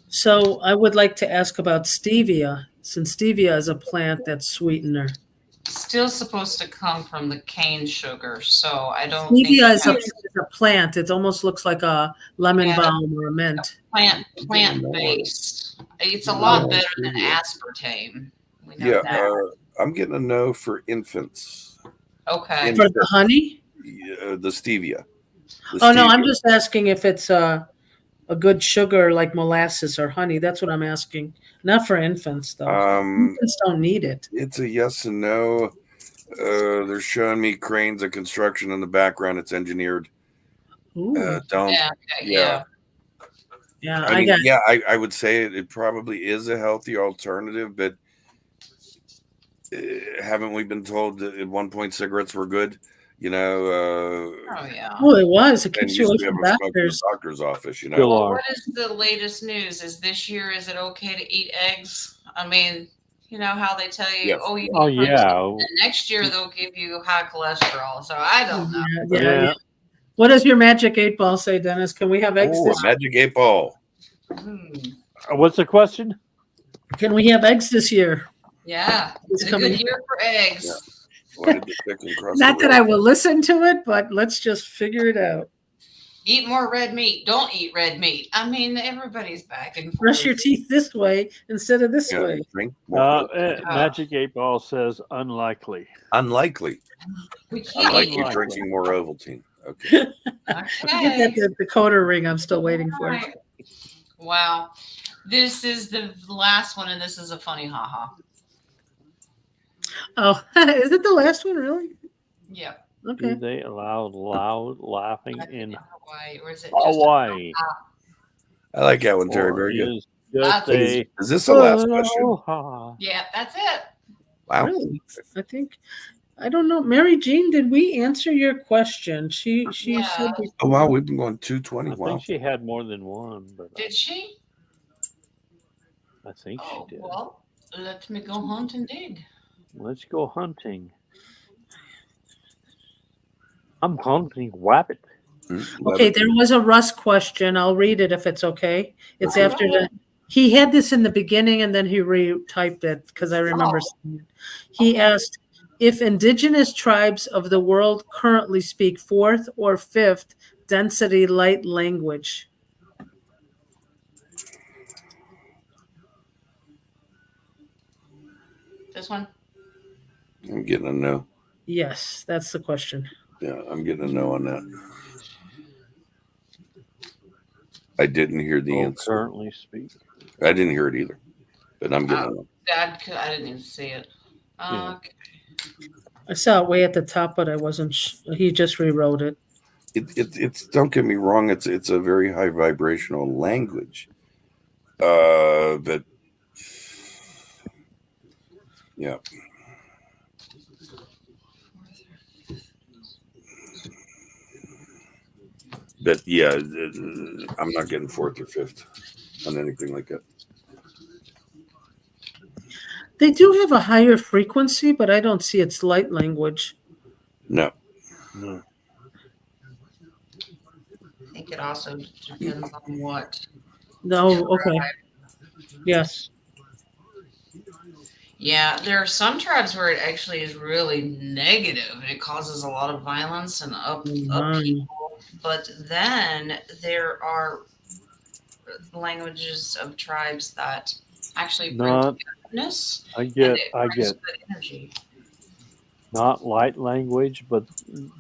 so I would like to ask about stevia, since stevia is a plant that's sweetener. Still supposed to come from the cane sugar, so I don't think Stevia you is have a plant. It almost looks like a lemon yeah, balm or a mint. I'm getting plant no, based. It's a getting no lot on better than stevia. aspartame. We know Yeah, that. I'm getting a no for infants. Okay. For the Infants, honey? the stevia, the Oh no, I'm stevia. just asking if it's a good sugar like molasses or honey. That's what I'm asking. Not for infants though. Um, Infants don't need it. it's a yes and no. They're showing me cranes and construction in the background. It's engineered. Ooh, Don't. Yeah. Okay. Yeah. Yeah. yeah, I I mean, got. yeah, I would say it probably is a healthy alternative, but haven't we been told that at one point cigarettes were good? You know, Oh yeah. Oh, it was. It and keeps you you away should be from able to smoke in the doctors. doctor's office. You know. Still Well, are. what is the latest news? Is this year? Is it okay to eat eggs? I mean, you know how they tell you, Yes. oh, you Oh need protein. yeah, And next year they'll give you high cholesterol. So I don't know. Yeah. yeah. What does your magic 8 ball say, Dennis? Can we have eggs Oh, this? a magic 8 ball. Hmm. What's the question? Can we have eggs this year? Yeah, It's it's a good coming. year for eggs. Why did the chicken cross Not the that road? I will listen to it, but let's just figure it out. Eat more red meat. Don't eat red meat. I mean, everybody's back and Brush your forth. teeth this way instead of this Yeah, way. drink more. Magic 8 Ball says unlikely. Unlikely. We can't Unlike eat. you Unlikely. drinking more Ovaltine. Okay. Get Okay. that decoder ring I'm still waiting All for. right. Wow. This is the last one, and this is a funny haha. Oh, is it the last one, really? Yeah. Do Okay. they allow loud laughing In in Hawaii, or is it just Hawaii? I like that one, Terry. Or Very good. is just That's a Is this the last question? aloha? yeah, that's it. Wow. Really? I think I don't know. Mary Jean, did we answer your question? She Yeah. said Oh wow, we've been going 220. I Wow. think she had more than one, but Did she? I think she Oh did. well, let me go hunt and dig. Let's go hunting. I'm hunting rabbit. Okay, there was a Russ question. I'll read it if it's okay. It's Okay. after the, he had this in the beginning and then he retyped it because I remember seeing it. He asked if indigenous tribes of the world currently speak fourth or fifth density light language. This one? I'm getting a no. Yes, that's the question. Yeah, I'm getting a no on that. I didn't hear the answer. Currently speak. I didn't hear it either, but I'm getting a no. I didn't even see it. Yeah. Okay. I saw it way at the top, but I wasn't. He just rewrote it. It's don't get me wrong. It's a very high vibrational language. But yeah. But yeah, I'm not getting fourth or fifth on anything like that. They do have a higher frequency, but I don't see its light language. No. No. I think it also depends on what. No, okay. Yes. Yeah, there are some tribes where it actually is really negative and it causes a lot of violence and upheaval. But then there are languages of tribes that actually bring togetherness. I get good energy. not light language, but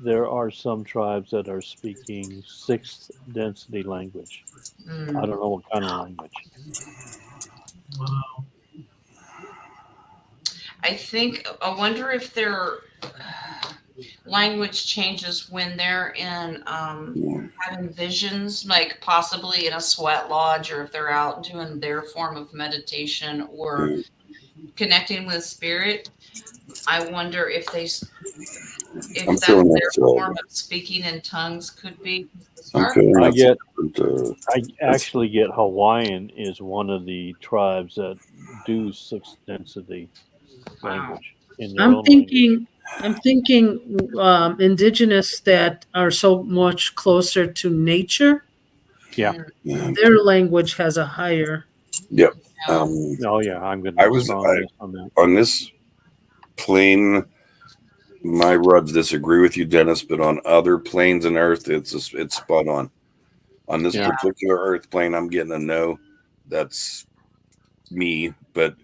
there are some tribes that are speaking sixth density language. I don't know what kind of language. Wow. I wonder if their language changes when they're in having visions, like possibly in a sweat lodge, or if they're out doing their form of meditation or connecting with spirit. I wonder if that's their form of speaking in tongues could be. I actually get Hawaiian is one of the tribes that do sixth density language. I'm thinking indigenous that are so much closer to nature. Yeah. Their language has a higher. Yep. Oh yeah, I'm good. I was on this plane. My rods disagree with you, Dennis, but on other planes in Earth, it's spot on. On this particular Earth plane, I'm getting a no. That's me, but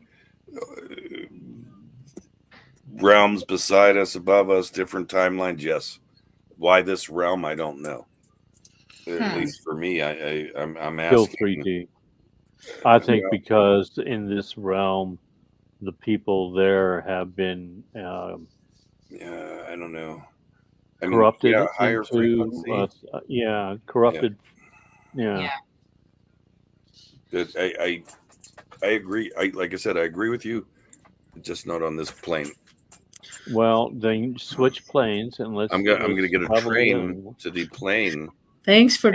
realms beside us, above us, different timelines, yes. Why this realm, I don't know. At least for me, I'm asking. Still 3D. I think because in this realm, the people there have been I don't know. I mean, corrupted higher into frequency. Corrupted. Yeah. I agree. Like I said, I agree with you. Just not on this plane. Well, then switch planes and let's. I'm gonna get a train to the plane. Thanks for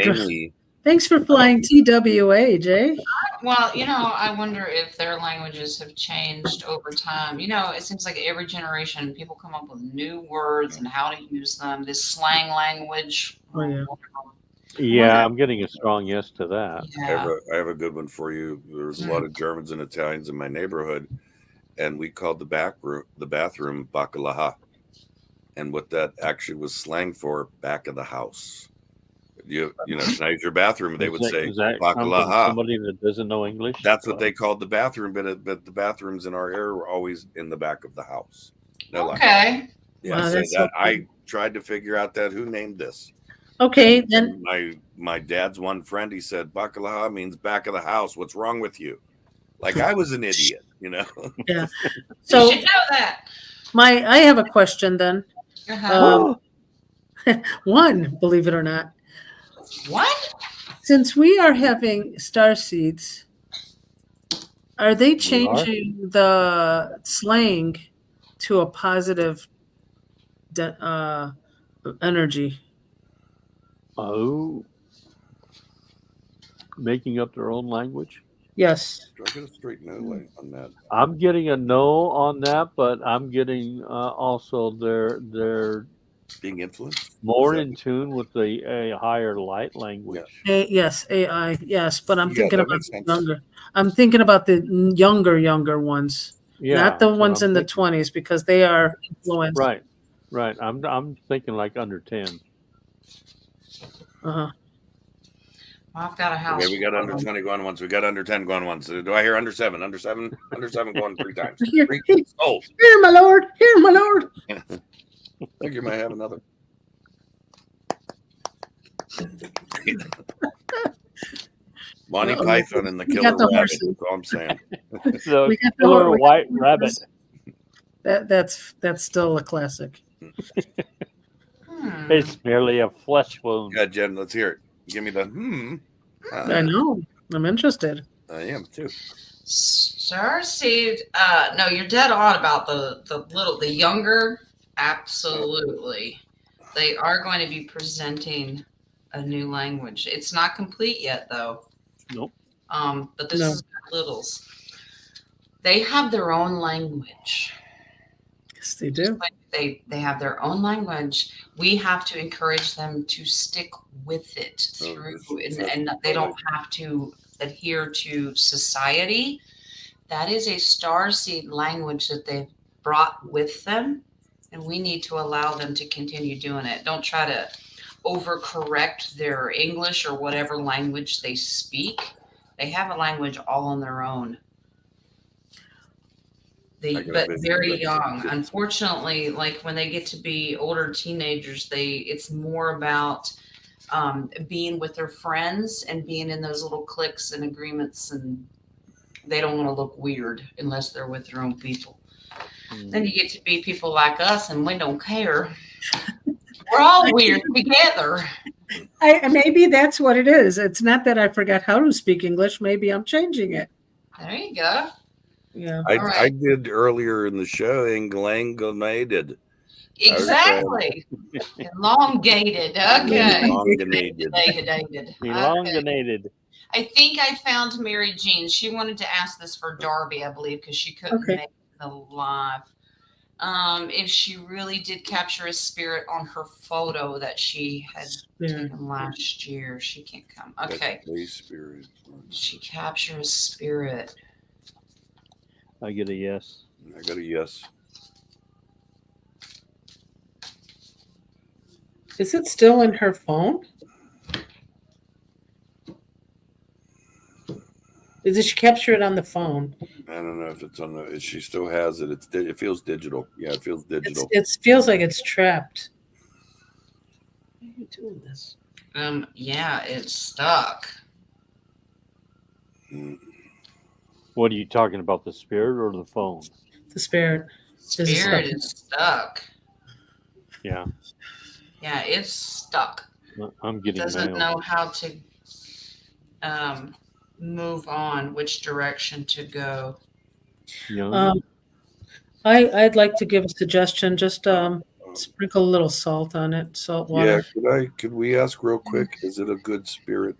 flying TWA, Jay. Well, I wonder if their languages have changed over time. It seems like every generation people come up with new words and how to use them. This slang language. Oh, yeah. Yeah, I'm getting a strong yes to that. Yeah. I have a good one for you. There's a lot of Germans and Italians in my neighborhood, and we called the bathroom bakalaha. And what that actually was slang for, back of the house. Tonight's your bathroom. They would say bakalaha. Somebody that doesn't know English. That's what they called the bathroom, but the bathrooms in our area were always in the back of the house. Okay. I tried to figure out who named this. Okay, then my dad's one friend, he said bakalaha means back of the house. What's wrong with you? Like I was an idiot, Yeah. So you should know that. I have a question then. Uh-huh. One, believe it or not. What? Since we are having star seeds, are they changing the slang to a positive energy? Oh, making up their own language? Yes. Do I get a straight no on that? I'm getting a no on that, but I'm getting also their Being influenced. More Is in tune with the higher light language. Yes, AI. Yes, but I'm Yeah, thinking that about makes the sense. younger. I'm thinking about the younger ones, Yeah, not the that's what ones I'm in the thinking. 20s, because they are influenced. Right. I'm thinking like under 10. Uh-huh. I've got a house. Okay, we got under 20 going once. We got under 10 going once. Do I hear under 7? Under 7? Under 7 going 3 times. Here, 3 here, souls. here, my lord. Here, my lord. I think you might have another. Monty Uh-oh. Python and the We Killer got the Rabbit. horses. That's all I'm saying. The We got the killer hor- we got white the rabbit. horses. That's still a classic. It's merely a flesh wound. Yeah, Jen, let's hear it. Give me the I know. I'm interested. I am too. Starseed. No, you're dead on about the younger. Absolutely, they are going to be presenting a new language. It's not complete yet, though. Nope. But this No. is littles. They have their own language. Yes, they do. They have their own language. We have to encourage them to stick with it through, and they don't have to adhere to society. That is a starseed language that they've brought with them, and we need to allow them to continue doing it. Don't try to overcorrect their English or whatever language they speak. They have a language all on their own. But very young. Unfortunately, like when they get to be older teenagers, it's more about being with their friends and being in those little cliques and agreements, and they don't want to look weird unless they're with their own people. Then you get to be people like us, and we don't care. We're all weird together. Maybe that's what it is. It's not that I forgot how to speak English. Maybe I'm changing it. There you go. Yeah. I did earlier in the show elongated. Exactly. Elongated. Okay. Elongated. Elongated. I think I found Mary Jean. She wanted to ask this for Darby, I believe, because she couldn't make the live. If she really did capture a spirit on her photo that she had taken last year, she can't come. Okay. Spirit. She captured a spirit. I get a yes. I got a yes. Is it still in her phone? Did she capture it on the phone? I don't know if it's on the. She still has it. It feels digital. Yeah, it feels digital. It feels like it's trapped. Why are you doing this? Yeah, it's stuck. What are you talking about? The spirit or the phone? The spirit. Spirit is stuck. Yeah. Yeah, it's stuck. I'm getting doesn't mail. know how to move on, which direction to go. I'd like to give a suggestion. Just sprinkle a little salt on it, salt water. Yeah, could we ask real quick? Is it a good spirit?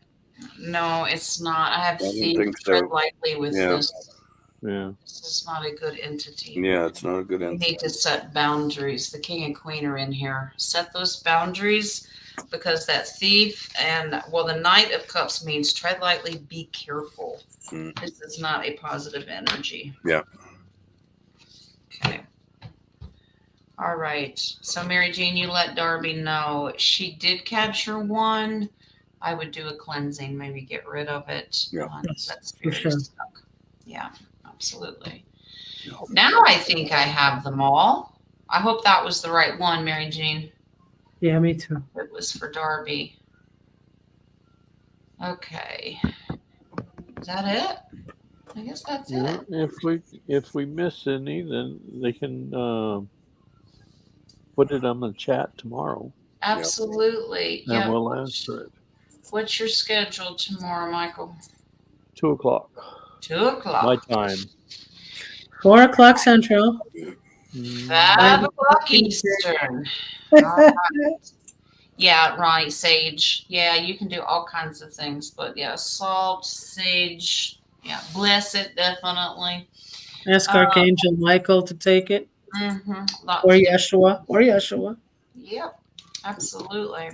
No, it's not. I have think seen so. tread lightly with this. Yeah. This is not a good entity. Yeah, it's not a good We entity. need to set boundaries. The king and queen are in here. Set those boundaries, because that thief the Knight of Cups means tread lightly, be careful. This is not a positive energy. Yeah. Okay. All right. So Mary Jean, you let Darby know. She did capture one. I would do a cleansing, maybe get rid of it. Yeah. That's For sure. stuck. Yeah, absolutely. Now I think I have them all. I hope that was the right one, Mary Jean. Yeah, me too. It was for Darby. Okay. Is that it? I guess that's it. If we miss any, then they can put it on the chat tomorrow. Absolutely. And we'll answer it. What's your schedule tomorrow, Michael? 2:00. 2:00. My time. 4:00 Central. 5:00 Eastern. All right. Yeah, Ronnie, sage. Yeah, you can do all kinds of things, but yeah, salt, sage. Yeah, bless it, definitely. Ask Archangel Michael to take it. Mm-hmm. Or Yeshua. Yep, absolutely.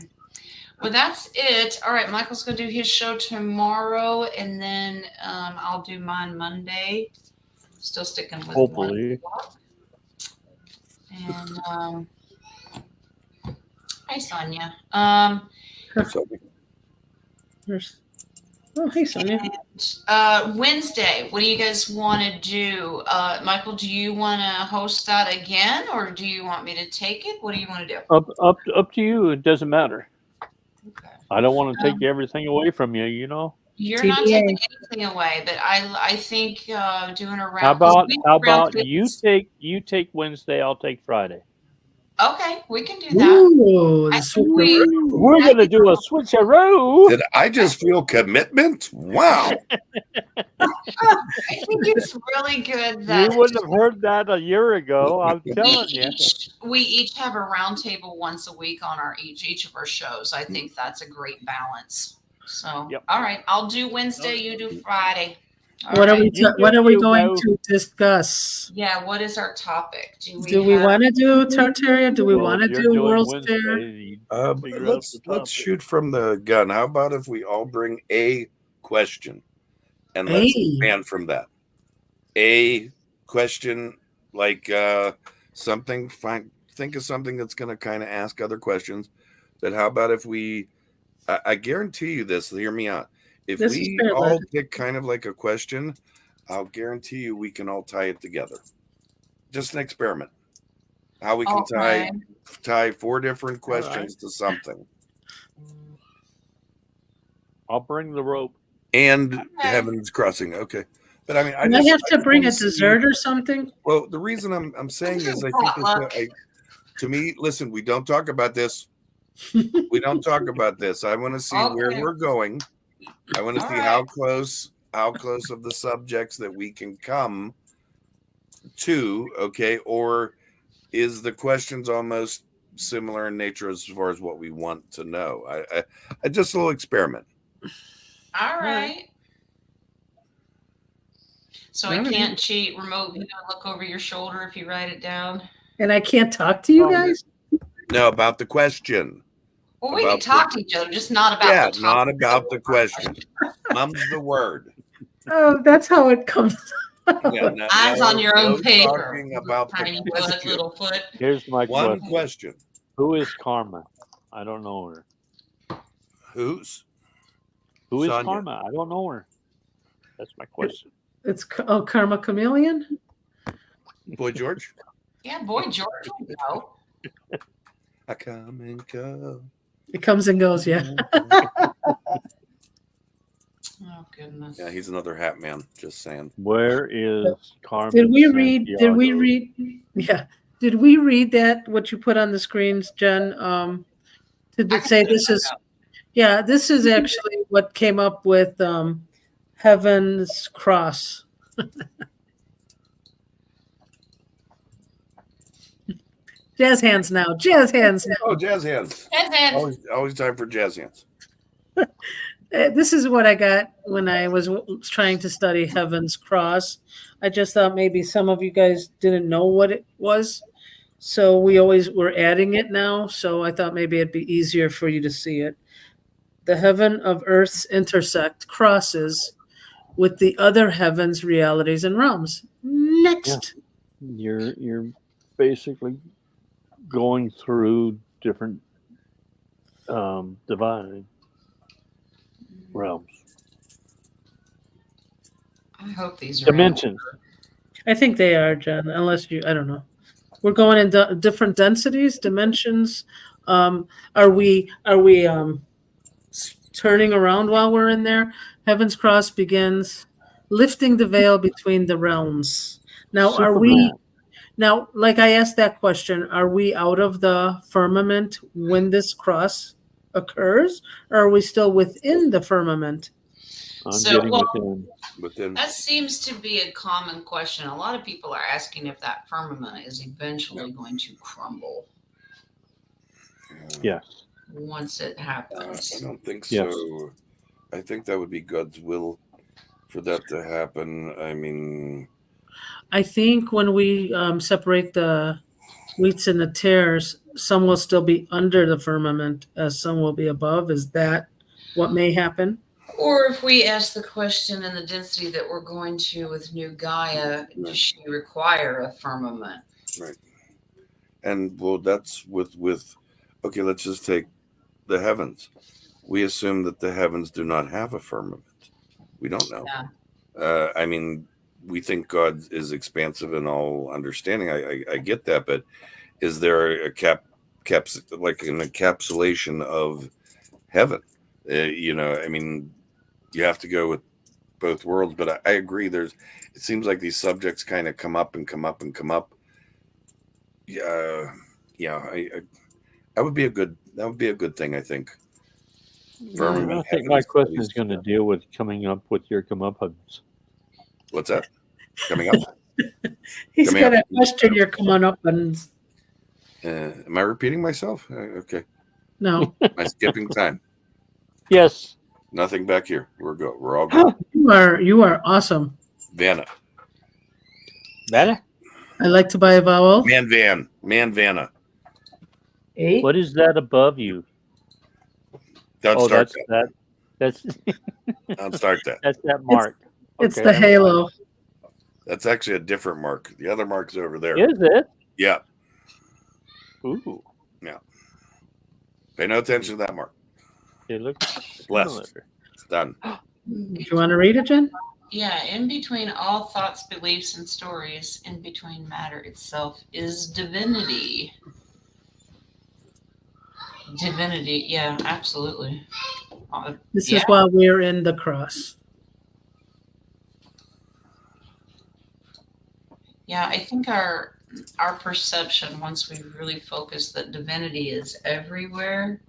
Well, that's it. All right, Michael's going to do his show tomorrow, and then I'll do mine Monday. Still sticking with 1 Hopefully. o'clock. And hi, Sonia. Oh, hey, Sonia. Wednesday, what do you guys want to do? Michael, do you want to host that again, or do you want me to take it? What do you want to do? Up to you. It doesn't matter. Okay. I don't want to take everything away from you. You know. You're not taking anything away, but I think doing a round. How about you take Wednesday? I'll take Friday. Okay, we can do that. Ooh, We're gonna do a switcheroo. Did I just feel commitment? Wow. I think it's really good that You wouldn't have heard that a year ago. I'm telling you. we each have a round table once a week on our each of our shows. I think that's a great balance. So, Yep. All right, I'll do Wednesday. You do Friday. What are we You going go. to discuss? Yeah, what is our topic? Do we want to do Tartaria? Do we want to do World's Fair? Let's shoot from the gun. How about if we all bring a question and let's expand from that? A question, like something. Think of something that's going to kind of ask other questions. But how about if we? I guarantee you this. Hear me out. If we all pick kind of like a question, I'll guarantee you we can all tie it together. Just an experiment. How we can tie 4 different questions to something. I'll bring the rope. And Heaven's Crossing. Okay. But I mean, I have to bring a dessert or something. Well, the reason I'm saying is I think to me, listen, we don't talk about this. We don't talk about this. I want to see where we're going. I want to see how close of the subjects that we can come to, okay? Or is the questions almost similar in nature as far as what we want to know? I just a little experiment. All right. So I can't cheat remote. You don't look over your shoulder if you write it down. And I can't talk to you guys? No, about the question. Well, we can talk to each other, just not about the topic. Not about the question. Mum's the word. Oh, that's how it comes. Eyes on your own paper. Talking about tiny the question. little foot. Here's my one question. Who is Karma? I don't know her. Who is Sonia. Karma? I don't know her. That's my question. It's Karma Chameleon? Boy George? Yeah, Boy George will know. I come and go. It comes and goes, yeah. Oh goodness. Yeah, he's another hat man. Just saying. Where is Carmen? Did we read? Yeah. Did we read that? What you put on the screens, Jen? To say this is. Yeah, this is actually what came up with Heaven's Cross. Jazz hands now. Jazz hands now. Oh, jazz hands. Jazz hands. Always time for jazz hands. This is what I got when I was trying to study Heaven's Cross. I just thought maybe some of you guys didn't know what it was. So we always were adding it now. So I thought maybe it'd be easier for you to see it. The heaven of earths intersect crosses with the other heavens, realities, and realms. Next. Yeah. You're basically going through different divine realms. I hope these are dimensions. I think they are, Jen. Unless I don't know. We're going in different densities, dimensions. Are we turning around while we're in there? Heaven's Cross begins lifting the veil between the realms. Now, Superman. are we? Now, like I asked that question, are we out of the firmament when this cross occurs, or are we still within the firmament? I'm getting within. That seems to be a common question. A lot of people are asking if that firmament is eventually going to crumble. Yes. Once it happens. I don't think Yes. so. I think that would be God's will for that to happen. I mean, I think when we separate the wheats and the tares, some will still be under the firmament as some will be above. Is that what may happen? Or if we ask the question in the density that we're going to with New Gaia, does she require a firmament? Right. And well, that's with okay, let's just take the heavens. We assume that the heavens do not have a firmament. We don't know. Yeah. I mean, we think God is expansive in all understanding. I get that, but is there a like an encapsulation of heaven? I mean, you have to go with both worlds. But I agree. It seems like these subjects kind of come up and come up and come up. Yeah, that would be a good thing, I think. I think my question is going to deal with coming up with your comeuppance. What's that? Coming up? He's got a question your comeuppance. Am I repeating myself? Okay. No. Am I skipping time? Yes. Nothing back here. We're all good. You are awesome. Vanna. Vanna? I like to buy a vowel. Man Vanna. 8. What is that above you? Don't start that. That's Don't start that. That's that mark. It's the halo. Mind. That's actually a different mark. The other mark's over there. Is it? Yeah. Ooh. Yeah. Pay no attention to that mark. It looks blessed. It's done. Do you want to read it, Jen? Yeah, in between all thoughts, beliefs, and stories, in between matter itself is divinity. Divinity, yeah, absolutely. This is why we're in the cross. Yeah, I think our perception, once we really focus that divinity is everywhere,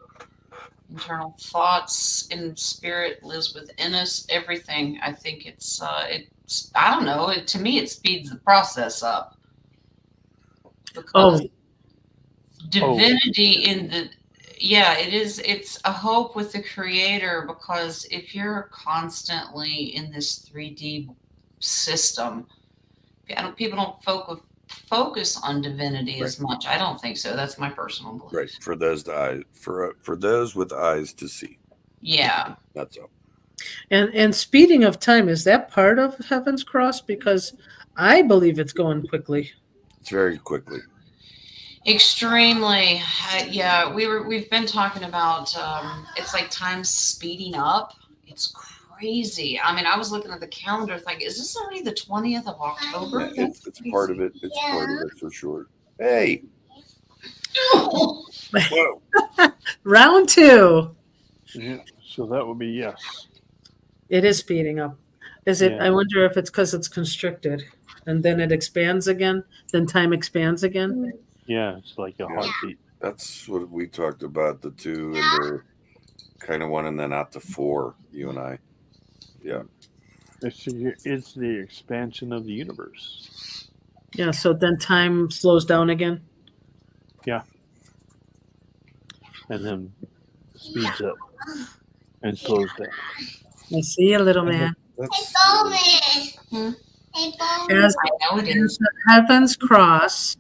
internal thoughts and spirit lives within us, everything, I think it's I don't know, to me it speeds the process up. Because divinity in the it is, it's a hope with the creator, because if you're constantly in this 3D system, people don't focus on divinity as much. I don't think so. That's my personal belief. Right. For those with eyes to see. Yeah. That's all. And speeding of time, is that part of Heaven's Cross? Because I believe it's going quickly. It's very quickly. Extremely. Yeah, we've been talking about it's like time's speeding up. It's crazy. I mean, I was looking at the calendar like, is this already the 20th of October? Yeah, it's part of it. It's part of it for sure. Hey. Whoa. Round 2. Yeah, so that would be yes. It is speeding up. Is it? Yeah. I wonder if it's because it's constricted and then it expands again. Then time expands again. Yeah, it's like a heartbeat. That's what we talked about, the 2, and they're kind of wanting then out to 4, you and I. Yeah. It's the expansion of the universe. Yeah, so then time slows down again. Yeah. And then speeds up and slows down. I see you, little man. As Heaven's Cross,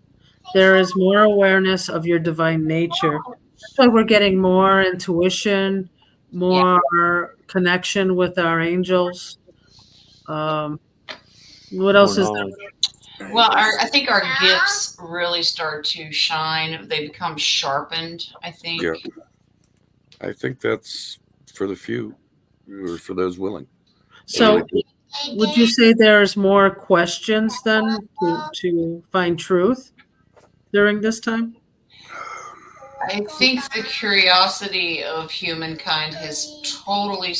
there is more awareness of your divine nature. So we're getting more intuition, more connection with our angels. What else is there? Well, I think our gifts really start to shine. They become sharpened, I think. Yeah. I think that's for the few, or for those willing. So would you say there's more questions then to find truth during this time? I think the curiosity of humankind has totally,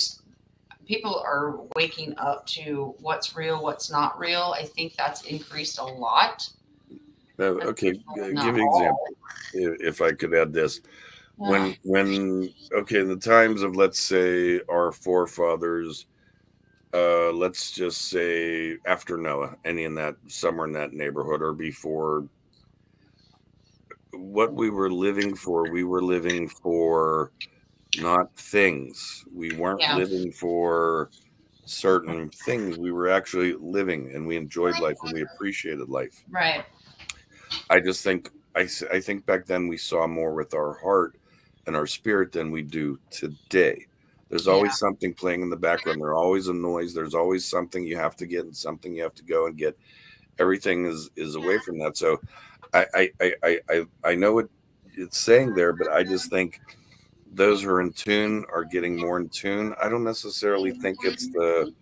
people are waking up to what's real, what's not real. I think that's increased a lot. Okay, give an example. If I could add this. When in the times of, let's say, our forefathers, let's just say after Noah, somewhere in that neighborhood or before, what we were living for not things. We weren't living for certain things. We were actually living, and we enjoyed life and we appreciated life. Right. I just think I think back then we saw more with our heart and our spirit than we do today. There's always something playing in the background. There's always a noise. There's always something you have to get and something you have to go and get. Everything is away from that. So I know what it's saying there, but I just think those who are in tune are getting more in tune. I don't necessarily think it's the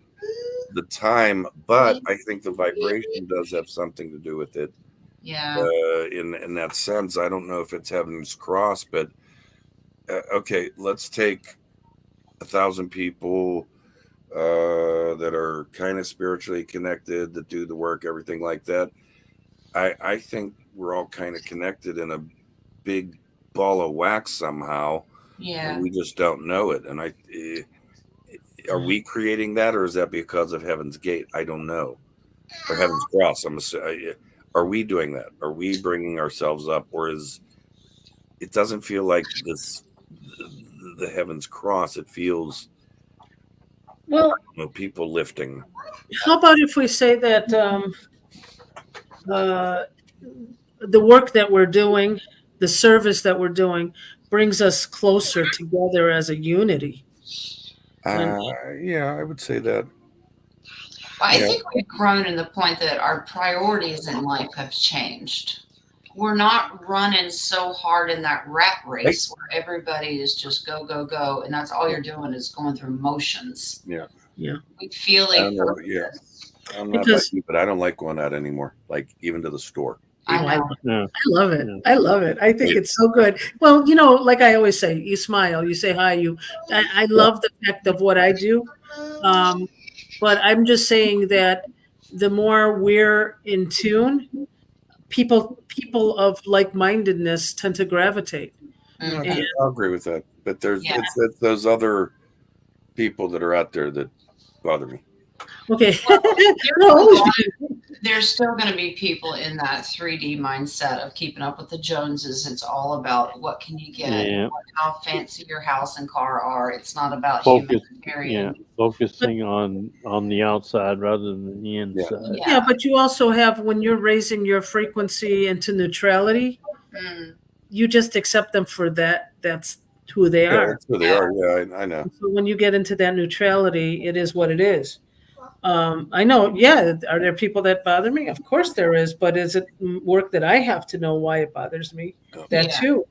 time, but I think the vibration does have something to do with it. Yeah. In that sense, I don't know if it's heaven's cross, but okay, let's take 1,000 people that are kind of spiritually connected, that do the work, everything like that. I think we're all kind of connected in a big ball of wax somehow, Yeah. and we just don't know it. And are we creating that, or is that because of Heaven's Gate? I don't know. Or Heaven's Cross. Are we doing that? Are we bringing ourselves up, or is it doesn't feel like this the Heaven's Cross? It feels Well, people lifting. how about if we say that the work that we're doing, the service that we're doing, brings us closer together as a unity? Yeah, I would say that. Well, I think we've grown to the point that our priorities in life have changed. We're not running so hard in that rat race where everybody is just go, go, go, and that's all you're doing is going through motions. Yeah. We feel I'm not like you, but I don't like going out anymore. Like even to the store. I know. Yeah. I love it. I love it. I think it's so good. Well, like I always say, you smile, you say hi, I love the fact of what I do. But I'm just saying that the more we're in tune, people of like-mindedness tend to gravitate. I'll agree with that. But it's those other people that are out there that bother me. Okay. There's still going to be people in that 3D mindset of keeping up with the Joneses. It's all about what can you get, how fancy your house and car are. It's not about humanitarian. Focusing on the outside rather than the inside. Yeah, but you also have, when you're raising your frequency into neutrality, you just accept them for that. That's who they are. That's who they are. Yeah, I know. So when you get into that neutrality, it is what it is. I know, yeah. Are there people that bother me? Of course there is, but is it work that I have to know why it bothers me? That too.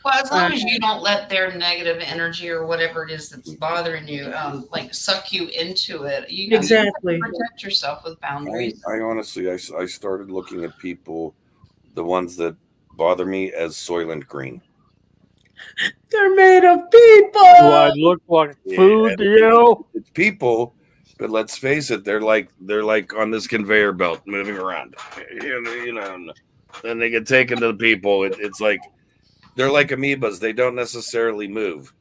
Well, as long as you don't let their negative energy or whatever it is that's bothering you, like suck you into it. Exactly. You have to protect yourself with boundaries. I honestly, I started looking at people, the ones that bother me, as Soylent Green. They're made of people. Do I look like food to you? It's people. But let's face it, they're like on this conveyor belt moving around. Then they get taken to the people. It's like they're like amoebas. They don't necessarily move.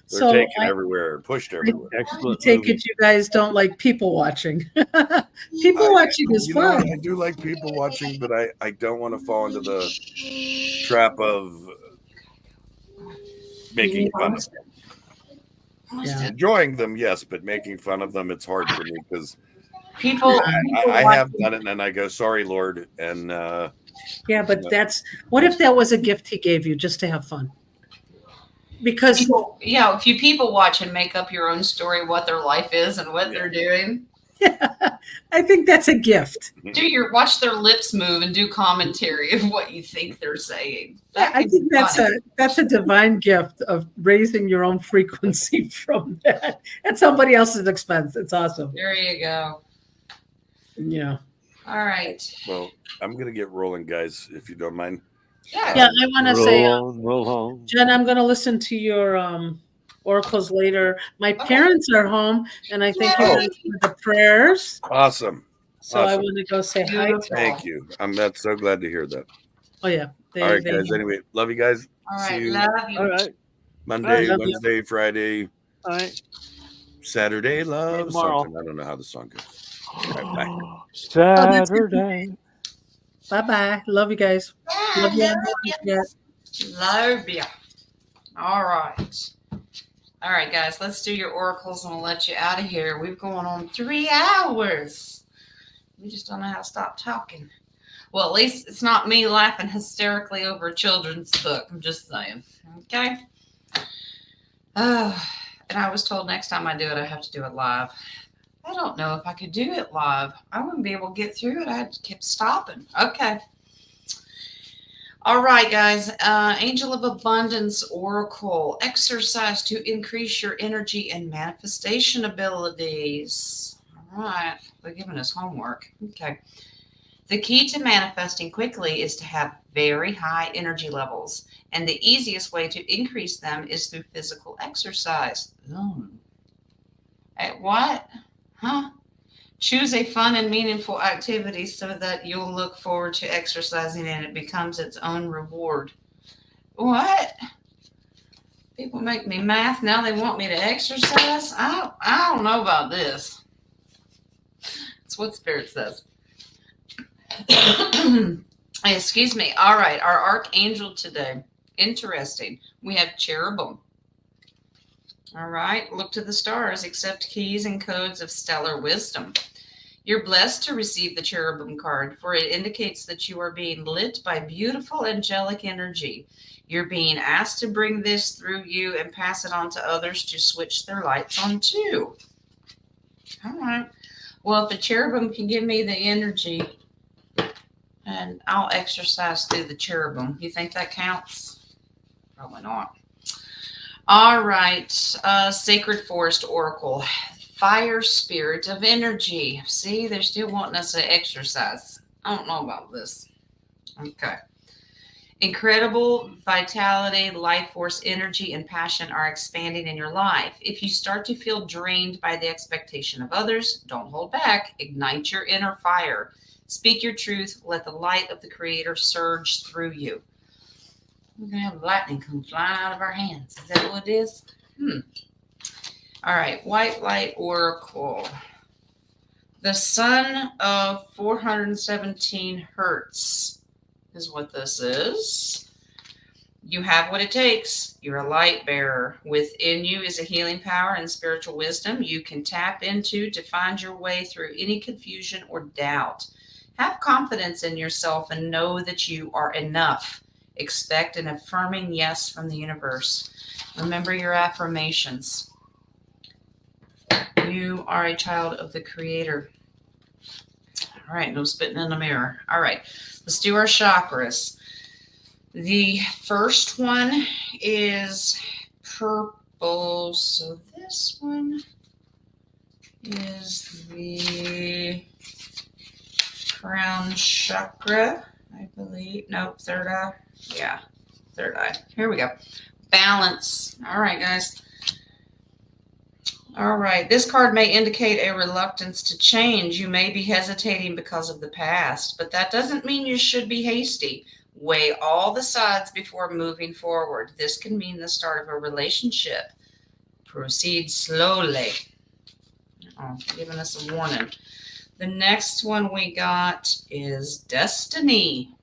They're taken everywhere, pushed everywhere. Excellent. I take it you guys don't like people watching. People watching is fun. I do like people watching, but I don't want to fall into the trap of making fun of them. Enjoying them, yes, but making fun of them, it's hard for me because people I have done it, and then I go, "Sorry, Lord," and but that's what if that was a gift He gave you just to have fun? Because if you people watch and make up your own story, what their life is and what they're doing. Yeah, I think that's a gift. Watch their lips move and do commentary of what you think they're saying. I think that's a divine gift of raising your own frequency from that at somebody else's expense. It's awesome. There you go. Yeah. All right. Well, I'm gonna get rolling, guys, if you don't mind. Yeah, I want to say, roll home. Jen, I'm going to listen to your oracles later. My parents are home, and I thank you guys for the prayers. Awesome. So I want to go say hi. Thank you. I'm so glad to hear that. Oh yeah. All right, guys. Anyway, love you guys. All right, see you love you. All right. Monday, Wednesday, Friday, All right. Saturday, love tomorrow. Something. I don't know how the song goes. All right, bye. Saturday. Bye. Love you guys. Love you. Love you. All right. All right, guys, let's do your oracles and we'll let you out of here. We've gone on 3 hours. We just don't know how to stop talking. Well, at least it's not me laughing hysterically over a children's book. I'm just saying. Okay. And I was told next time I do it, I have to do it live. I don't know if I could do it live. I wouldn't be able to get through it. I had to keep stopping. Okay. All right, guys. Angel of Abundance Oracle. Exercise to increase your energy and manifestation abilities. All right. They're giving us homework. Okay. The key to manifesting quickly is to have very high energy levels. And the easiest way to increase them is through physical exercise. What? Huh? Choose a fun and meaningful activity so that you'll look forward to exercising and it becomes its own reward. What? People make me math. Now they want me to exercise? I don't know about this. That's what Spirit says. Excuse me. All right. Our archangel today. Interesting. We have cherubim. All right. Look to the stars. Accept keys and codes of stellar wisdom. You're blessed to receive the cherubim card, for it indicates that you are being lit by beautiful angelic energy. You're being asked to bring this through you and pass it on to others to switch their lights on too. All right. Well, if the cherubim can give me the energy, and I'll exercise through the cherubim. You think that counts? Probably not. All right. Sacred Forest Oracle. Fire spirit of energy. See, they're still wanting us to exercise. I don't know about this. Okay. Incredible vitality, life force, energy, and passion are expanding in your life. If you start to feel drained by the expectation of others, don't hold back. Ignite your inner fire. Speak your truth. Let the light of the Creator surge through you. We're going to have lightning come flying out of our hands. Is that what it is? All right. White Light Oracle. The sun of 417 hertz is what this is. You have what it takes. You're a light bearer. Within you is a healing power and spiritual wisdom you can tap into to find your way through any confusion or doubt. Have confidence in yourself and know that you are enough. Expect an affirming yes from the universe. Remember your affirmations. You are a child of the Creator. All right, no spitting in the mirror. All right, let's do our chakras. The first one is purple. So this one is the crown chakra, I believe. Nope, third eye. Yeah, third eye. Here we go. Balance. All right, guys. All right. This card may indicate a reluctance to change. You may be hesitating because of the past, but that doesn't mean you should be hasty. Weigh all the sides before moving forward. This can mean the start of a relationship. Proceed slowly. Oh, giving us a warning. The next one we got is Destiny.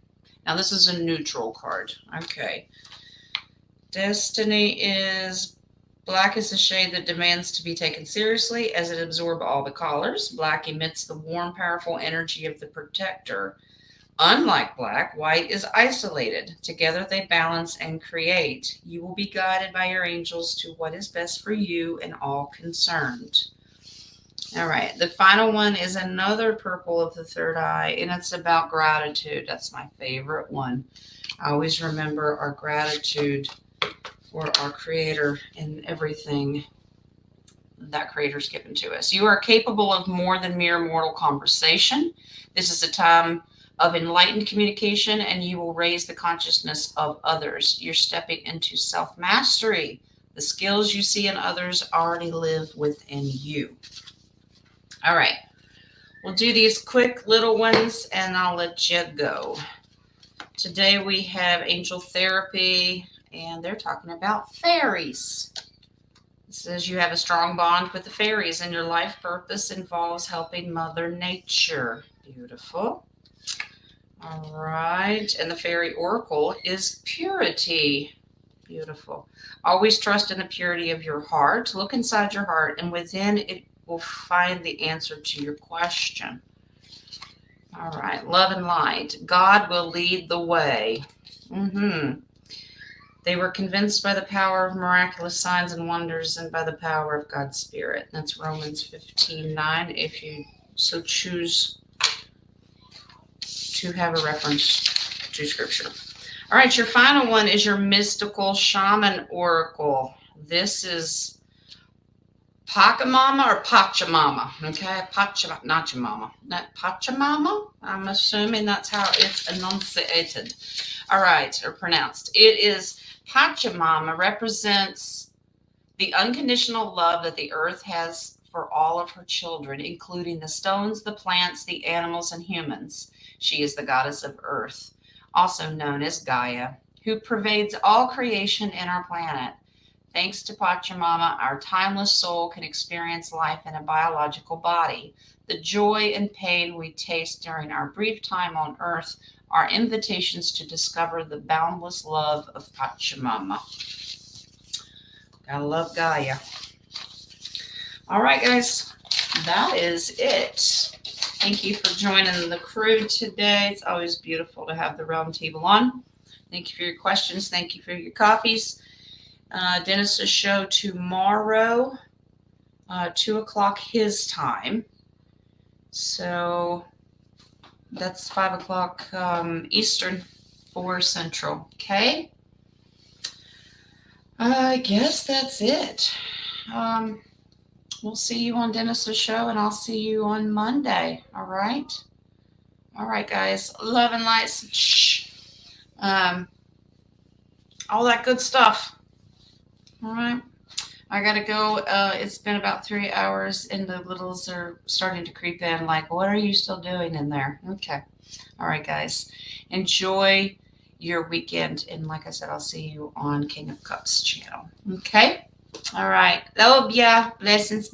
Now, this is a neutral card. Okay. Destiny is black is a shade that demands to be taken seriously as it absorbs all the colors. Black emits the warm, powerful energy of the protector. Unlike black, white is isolated. Together they balance and create. You will be guided by your angels to what is best for you and all concerned. All right, the final one is another purple of the third eye, and it's about gratitude. That's my favorite one. I always remember our gratitude for our Creator and everything that Creator's given to us. You are capable of more than mere mortal conversation. This is a time of enlightened communication, and you will raise the consciousness of others. You're stepping into self-mastery. The skills you see in others already live within you. All right. We'll do these quick little ones, and I'll let you go. Today we have Angel Therapy, and they're talking about fairies. It says you have a strong bond with the fairies, and your life purpose involves helping Mother Nature. Beautiful. All right. And the fairy oracle is purity. Beautiful. Always trust in the purity of your heart. Look inside your heart, and within it will find the answer to your question. All right. Love and light. God will lead the way. They were convinced by the power of miraculous signs and wonders and by the power of God's Spirit. That's Romans 15:9. If you so choose to have a reference to Scripture. All right, your final one is your mystical shaman oracle. This is Pachamama or Pachamama. Okay, not your mama. Not Pachamama. I'm assuming that's how it's enunciated. All right, or pronounced. It is Pachamama represents the unconditional love that the earth has for all of her children, including the stones, the plants, the animals, and humans. She is the goddess of earth, also known as Gaia, who pervades all creation in our planet. Thanks to Pachamama, our timeless soul can experience life in a biological body. The joy and pain we taste during our brief time on earth are invitations to discover the boundless love of Pachamama. Gotta love Gaia. All right, guys, that is it. Thank you for joining the crew today. It's always beautiful to have the Roundtable on. Thank you for your questions. Thank you for your coffees. Dennis's show tomorrow, 2 o'clock his time. So that's 5 o'clock Eastern, 4 Central. Okay. I guess that's it. We'll see you on Dennis's show, and I'll see you on Monday. All right. All right, guys. Love and lights. Shh. All that good stuff. All right. I gotta go. It's been about 3 hours, and the littles are starting to creep in. Like, what are you still doing in there? Okay. All right, guys. Enjoy your weekend, and like I said, I'll see you on King of Cups channel. Okay. All right. Love ya. Blessings.